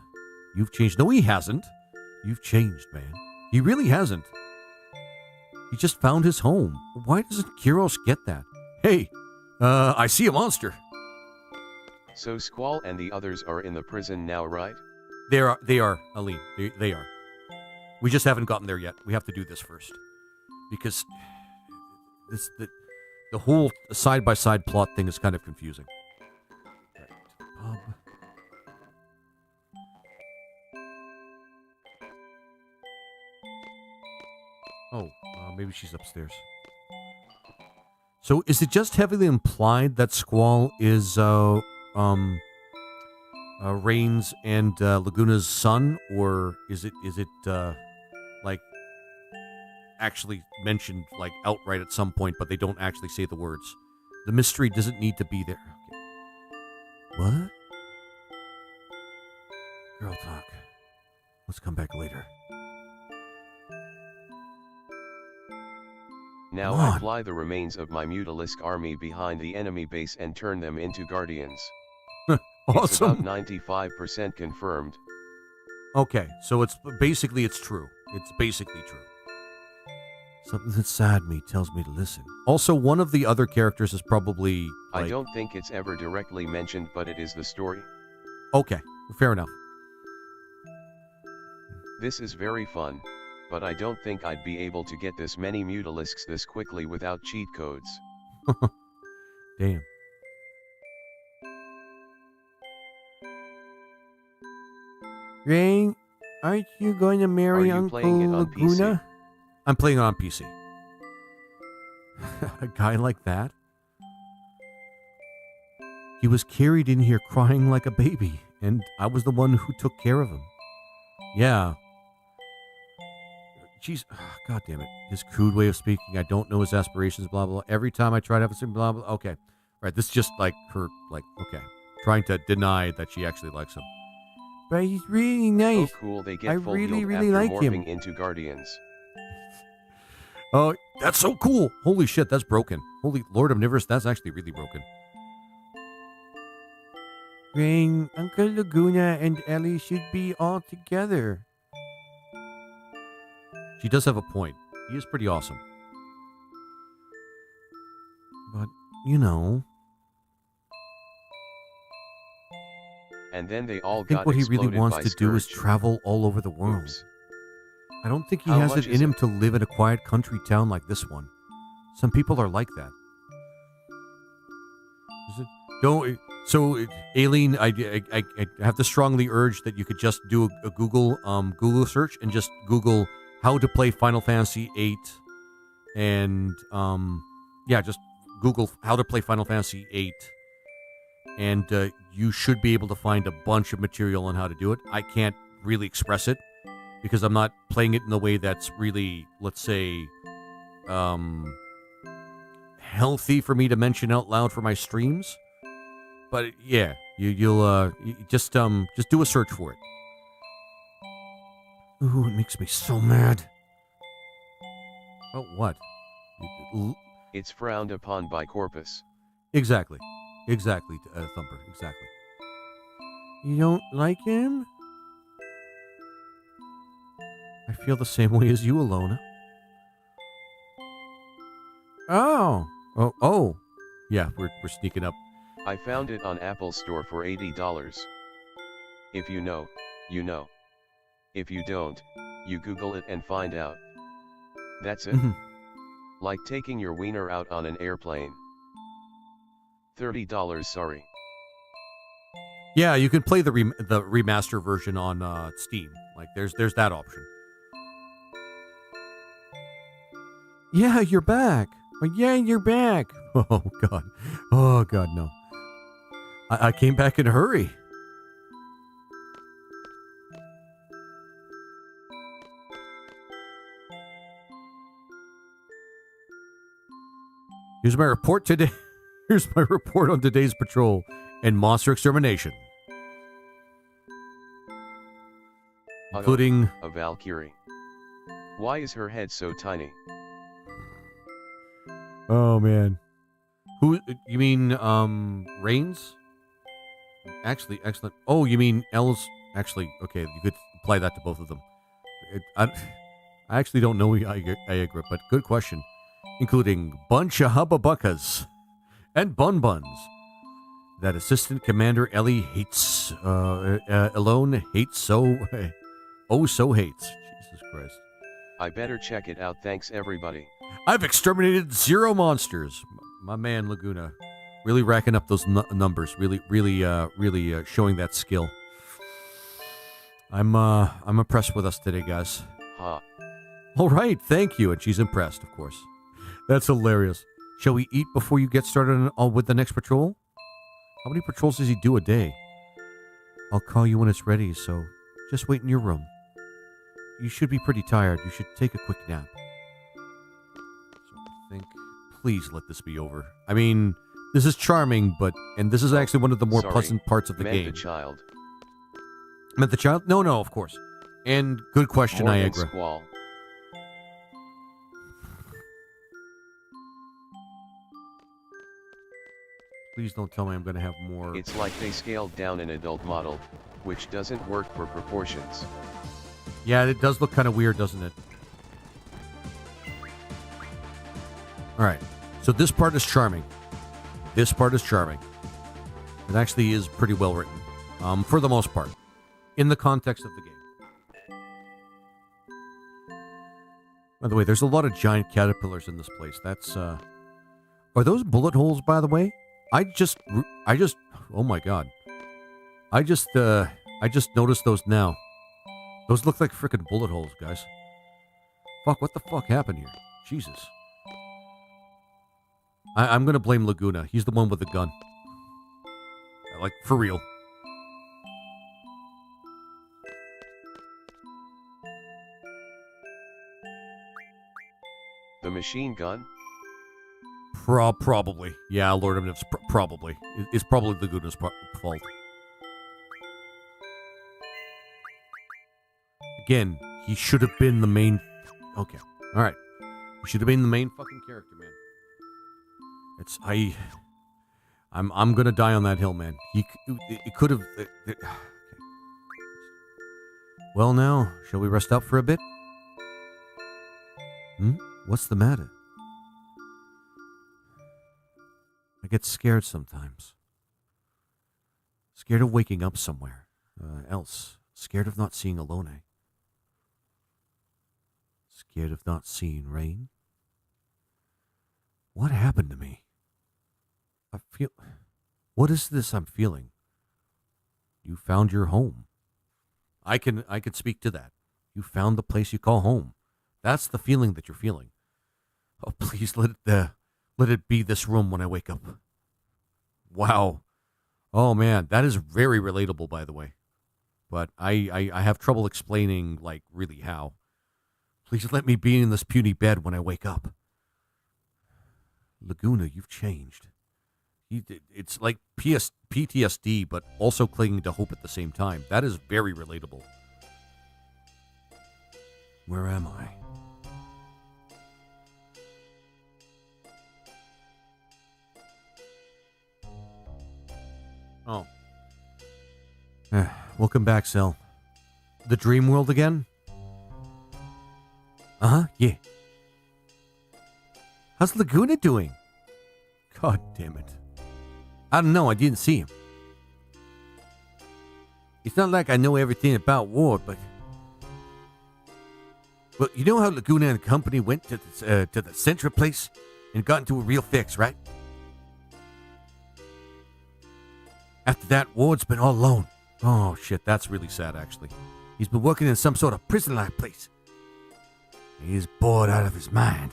you've changed. No, he hasn't. You've changed, man. He really hasn't. He just found his home. Why doesn't Kyros get that? Hey, I see a monster. So Squall and the others are in the prison now, right? They are, Aline. They are. We just haven't gotten there yet. We have to do this first. Because the whole side-by-side plot thing is kind of confusing. Pub. Oh, maybe she's upstairs. So is it just heavily implied that Squall is Rain's and Laguna's son, or is it like actually mentioned like outright at some point, but they don't actually say the words? The mystery doesn't need to be there. Okay. What? Girl talk. Let's come back later. Now Come I on. fly the remains of my Mutalisk army behind the enemy base and turn them into guardians. It's about Awesome. 95% confirmed. Okay, so it's basically it's true. It's basically true. Something inside me tells me to listen. Also, one of the other characters is probably like, I don't think it's ever directly mentioned, but it is the story. okay, fair enough. This is very fun, but I don't think I'd be able to get this many Mutalisks this quickly without cheat codes. Damn. Rain, aren't you going to marry Are you Uncle playing it on Laguna? I'm playing it on PC. A guy like that? He was carried in here crying like a baby, and I was the one who took care of him. Yeah. Jeez, God damn it. His crude way of speaking, I don't know his aspirations, blah, blah, blah. Every time I try to have a certain blah, blah, okay. Right, this is just like her, like, okay. Trying to deny that she actually likes him. But he's really nice. Oh cool, they get I full really, healed really after like him. morphing into guardians. Oh, that's so cool. Holy shit, that's broken. Holy Lord Omnivorous, that's actually really broken. Ring, Uncle Laguna and Ellie should be all together. She does have a point. He is pretty awesome. But, you know, And then they all I think got what he really exploded wants by to do is Scourge. travel all over the world. Oops. I don't think he How has much it in is him it? to live in a quiet country town like this one. Some people are like that. Is it? Don't. So, Aileen, I have to strongly urge that you could just do a Google search and just Google how to play Final Fantasy VIII, and yeah, just Google how to play Final Fantasy VIII, and you should be able to find a bunch of material on how to do it. I can't really express it because I'm not playing it in a way that's really, let's say, healthy for me to mention out loud for my streams. But yeah, you'll just do a search for it. Ooh, it makes me so mad. Oh, what? It's frowned upon by Corpus. Exactly, Thumper, exactly. You don't like him? I feel the same way as you, Alona. Oh, yeah, we're sneaking up. I found it on Apple Store for $80. If you know, you know. If you don't, you Google it and find out. That's it. Like taking your wiener out on an airplane. $30, sorry. Yeah, you can play the remaster version on Steam. Like, there's that option. Yeah, you're back. Yeah, you're back. Oh God, no. I came back in a hurry. Here's my report today. Here's my report on today's patrol and monster extermination. Including a Valkyrie. Why is her head so tiny? Oh man. Who you mean Reigns? Actually, excellent. Oh, you mean L's actually, okay, you could apply that to both of them. I actually don't know Iagra, but good question. Including bunch of hubba buckas and bun buns that Assistant Commander Ellie hates alone hates so so hates. Jesus Christ. I better check it out, thanks everybody. I've exterminated 0 monsters. My man Laguna really racking up those numbers, really showing that skill. I'm impressed with us today, guys. Ha. All right, thank you. And she's impressed, of course. That's hilarious. Shall we eat before you get started with the next patrol? How many patrols does he do a day? I'll call you when it's ready, so just wait in your room. You should be pretty tired. You should take a quick nap. So I think, please let this be over. I mean, this is charming, and this is actually one of the more pleasant parts of the game. The child. Meant the child? No, of course. And good question, More than Niagara. squall. Please don't tell me I'm gonna have more. It's like they scaled down an adult model, which doesn't work for proportions. Yeah, it does look kind of weird, doesn't it? All right. So this part is charming. This part is charming. It actually is pretty well written, for the most part, in the context of the game. By the way, there's a lot of giant caterpillars in this place. That's, are those bullet holes, by the way? I just, oh my god. I just noticed those now. Those look like frickin' bullet holes, guys. Fuck, what the fuck happened here? Jesus. I'm gonna blame Laguna. He's the one with the gun. Like, for real. The machine gun? Probably. Yeah, Lord of Nifs, probably. It's probably Laguna's fault. Again, he should have been the main... Okay, alright. He should have been the main fucking character, man. I'm gonna die on that hill, man. It could have... Okay. Well now, shall we rest up for a bit? What's the matter? I get scared sometimes. Scared of waking up somewhere else. Scared of not seeing Alone. Scared of not seeing rain. What happened to me? I feel... What is this I'm feeling? You found your home. I can speak to that. You found the place you call home. That's the feeling that you're feeling. Oh, please let it be this room when I wake up. Wow. Oh man, that is very relatable, by the way. But I have trouble explaining, like, really how. Please let me be in this puny bed when I wake up. Laguna, you've changed. It's like PTSD, but also clinging to hope at the same time. That is very relatable. Where am I? Oh. Welcome back, Cell. The dream world again? Uh-huh, yeah. How's Laguna doing? God damn it. I don't know, I didn't see him. It's not like I know everything about Ward, but... Well, you know how Laguna and company went to the Centra place and got into a real fix, right? After that, Ward's been all alone. Oh, shit, that's really sad, actually. He's been working in some sort of prison-like place. He's bored out of his mind.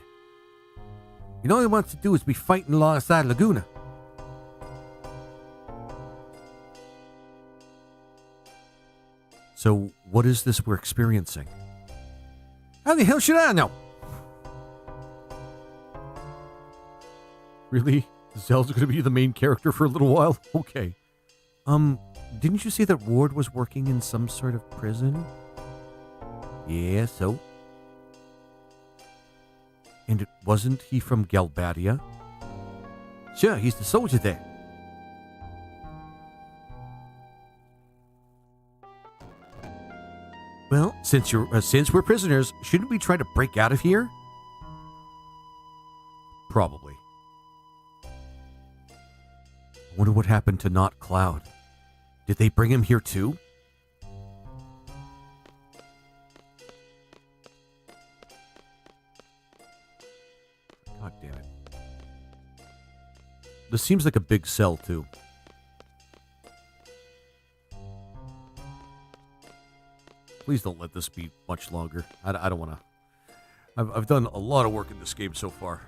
And all he wants to do is be fighting alongside Laguna. So, what is this we're experiencing? How the hell should I know? Really? Zell's gonna be the main character for a little while? Okay. Didn't you say that Ward was working in some sort of prison? Yeah, so? And wasn't he from Galbadia? Sure, he's the soldier there. Well, since we're prisoners, shouldn't we try to break out of here? Probably. I wonder what happened to Not Cloud. Did they bring him here too? God damn it. This seems like a big cell too. Please don't let this be much longer. I don't want to. I've done a lot of work in this game so far.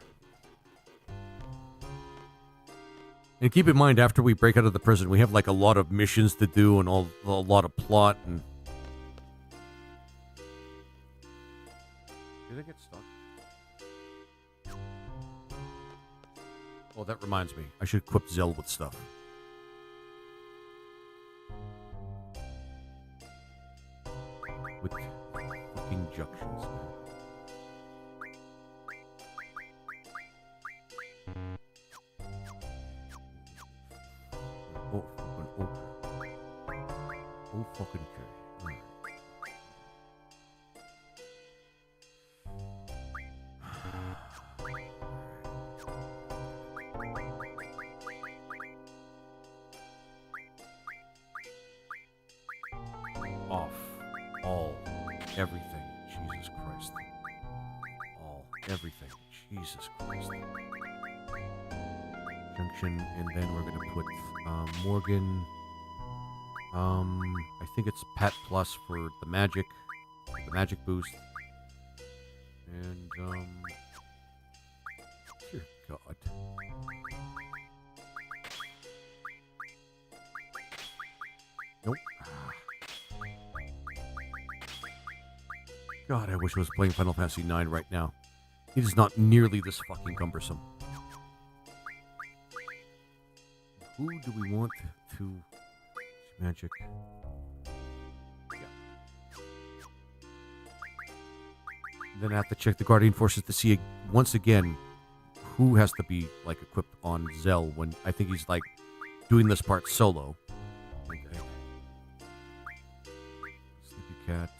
And keep in mind, after we break out of the prison, we have like a lot of missions to do and a lot of plot and... Did I get stuck? Oh, that reminds me. I should equip Zell with stuff. With fucking junctions. Oh, fucking okay. All right. Off. All. Everything. Jesus Christ. All. Everything. Jesus Christ. Junction, and then we're gonna put Morgan. I think it's Pat Plus for the magic boost. And dear God. Nope. God, I wish I was playing Final Fantasy IX right now. It is not nearly this fucking cumbersome. Who do we want to magic? Yeah. Then I have to check the Guardian Forces to see once again who has to be like equipped on Zell when I think he's like doing this part solo. Okay. Sleepy Cat.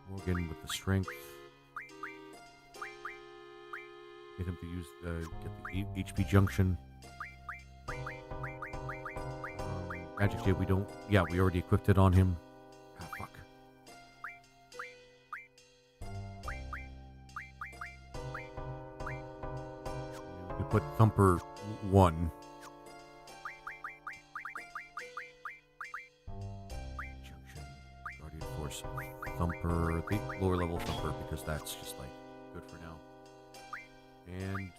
Morgan with the strength. Get him to use get the HP junction. Magic J, we don't. Yeah, we already equipped it on him. Ah, fuck. We put Thumper 1. Junction. Guardian Force. Thumper. The lower level Thumper because that's just like good for now. And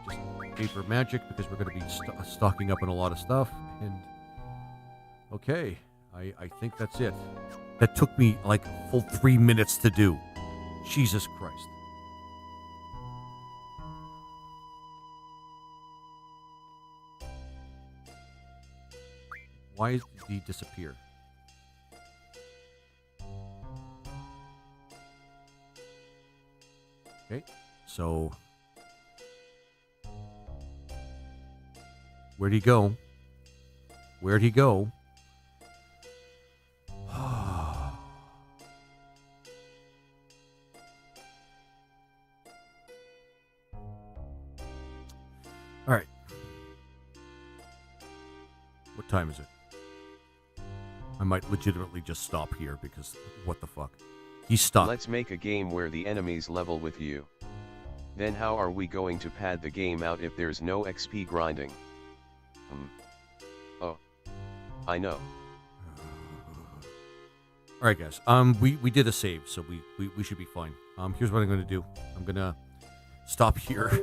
just paper magic because we're going to be stocking up on a lot of stuff. And okay, I think that's it. That took me like a full 3 minutes to do. Jesus Christ. Why did he disappear? Okay, so where'd he go? Where'd he go? All right. What time is it? I might legitimately just stop here because what the fuck? He's stuck. Let's make a game where the enemies level with you. Then how are we going to pad the game out if there's no XP grinding? Oh. I know. Alright guys, we did a save, so we should be fine. Here's what I'm gonna do. I'm gonna stop here.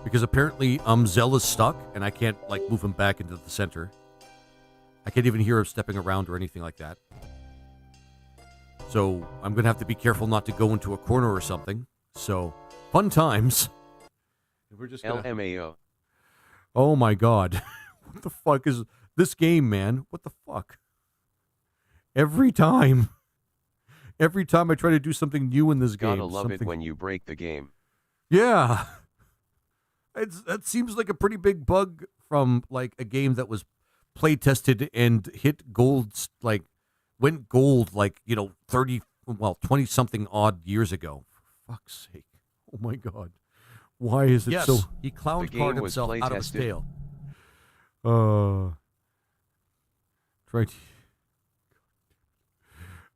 Because apparently Zell is stuck and I can't like move him back into the center. I can't even hear him stepping around or anything like that. So I'm going to have to be careful not to go into a corner or something. So, fun times. We're just gonna... LMAO. Oh my God. What the fuck is this game, man? What the fuck? Every time I try to do something new in this game. Gotta love it when you break the game. Yeah. That seems like a pretty big bug from like a game that was play tested and hit gold, like went gold, like, 20 something odd years ago. For fuck's sake. Oh my God. Why is it so? He clown carded himself out of his tail. Try to...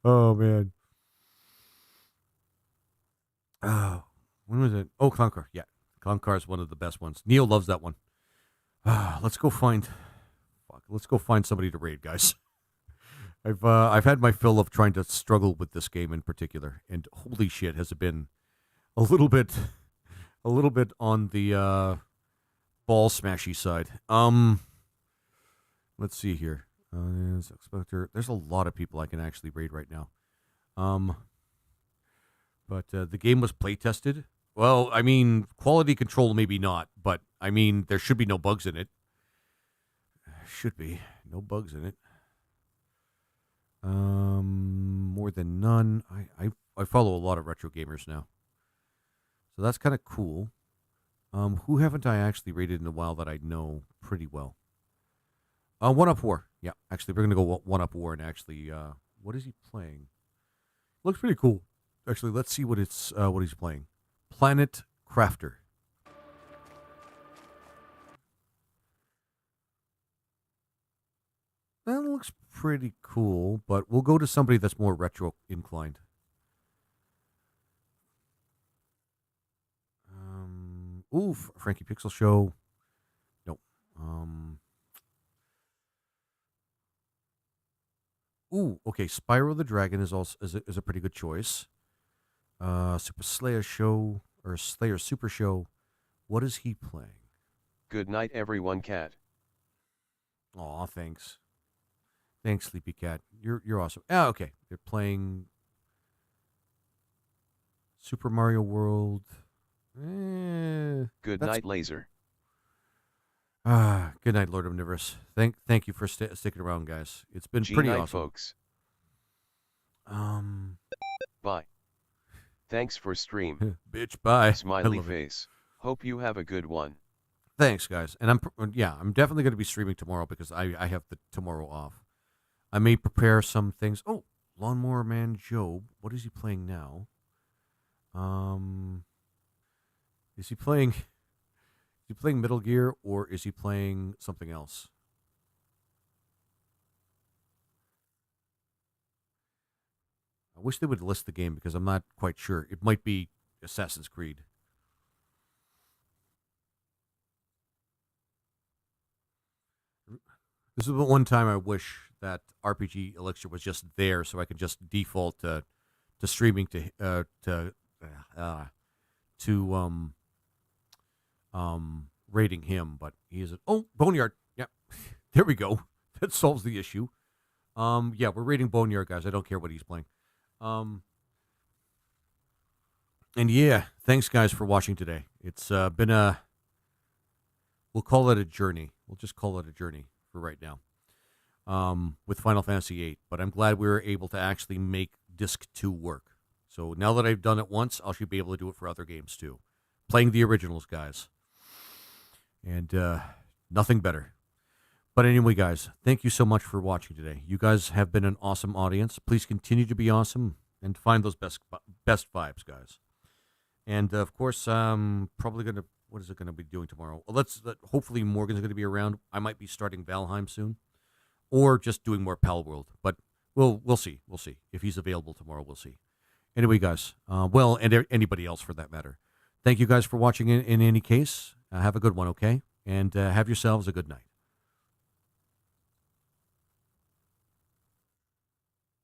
Oh man. When was it? Oh, Clown Car. Yeah. Clown Car is one of the best ones. Neil loves that one. Let's go find somebody to raid, guys. I've had my fill of trying to struggle with this game in particular, and holy shit, has it been a little bit on the ball smashy side. Let's see here. There's a lot of people I can actually raid right now. But the game was play tested. Well, I mean, quality control maybe not, but I mean, there should be no bugs in it. Should be no bugs in it. More than none. I follow a lot of retro gamers now, so that's kind of cool. Who haven't I actually rated in a while that I know pretty well? One Up War. Yeah, actually, we're gonna go One Up War and actually, what is he playing? Looks pretty cool. Actually, let's see what he's playing. Planet Crafter. That looks pretty cool, but we'll go to somebody that's more retro inclined. Frankie Pixel Show. Nope. Okay. Spyro the Dragon is also is a pretty good choice. Super Slayer Show or Slayer Super Show. What is he playing? Good night, everyone, cat. Aw, thanks. Thanks, Sleepy Cat. You're awesome. Okay. They're playing Super Mario World. Good night, Laser. Good night, Lord Omnivorous. Thank you for sticking around, guys. It's been pretty G-night, awesome, folks. Bye. Thanks for stream. Bitch, bye. Smiley face. Hope you have a good one. Thanks, guys. And I'm definitely going to be streaming tomorrow because I have the tomorrow off. I may prepare some things. Oh, Lawnmower Man Job. What is he playing now? Is he playing Metal Gear or is he playing something else? I wish they would list the game because I'm not quite sure. It might be Assassin's Creed. This is the one time I wish that RPG Elixir was just there so I could just default to streaming to rating him, but he is Boneyard. Yeah. There we go. That solves the issue. Yeah, we're rating Boneyard, guys. I don't care what he's playing. And yeah, thanks guys for watching today. It's been we'll call it a journey. We'll just call it a journey for right now. With Final Fantasy VIII, but I'm glad we were able to actually make Disc 2 work. So now that I've done it once, I should be able to do it for other games too. Playing the originals, guys. And nothing better. But anyway, guys, thank you so much for watching today. You guys have been an awesome audience. Please continue to be awesome and find those best vibes, guys. And of course, probably gonna. What is it gonna be doing tomorrow? Well, hopefully Morgan's gonna be around. I might be starting Valheim soon, or just doing more Pal World. But we'll see. We'll see if he's available tomorrow. We'll see. Anyway, guys. And anybody else for that matter. Thank you guys for watching. In any case, have a good one. Okay, and have yourselves a good night.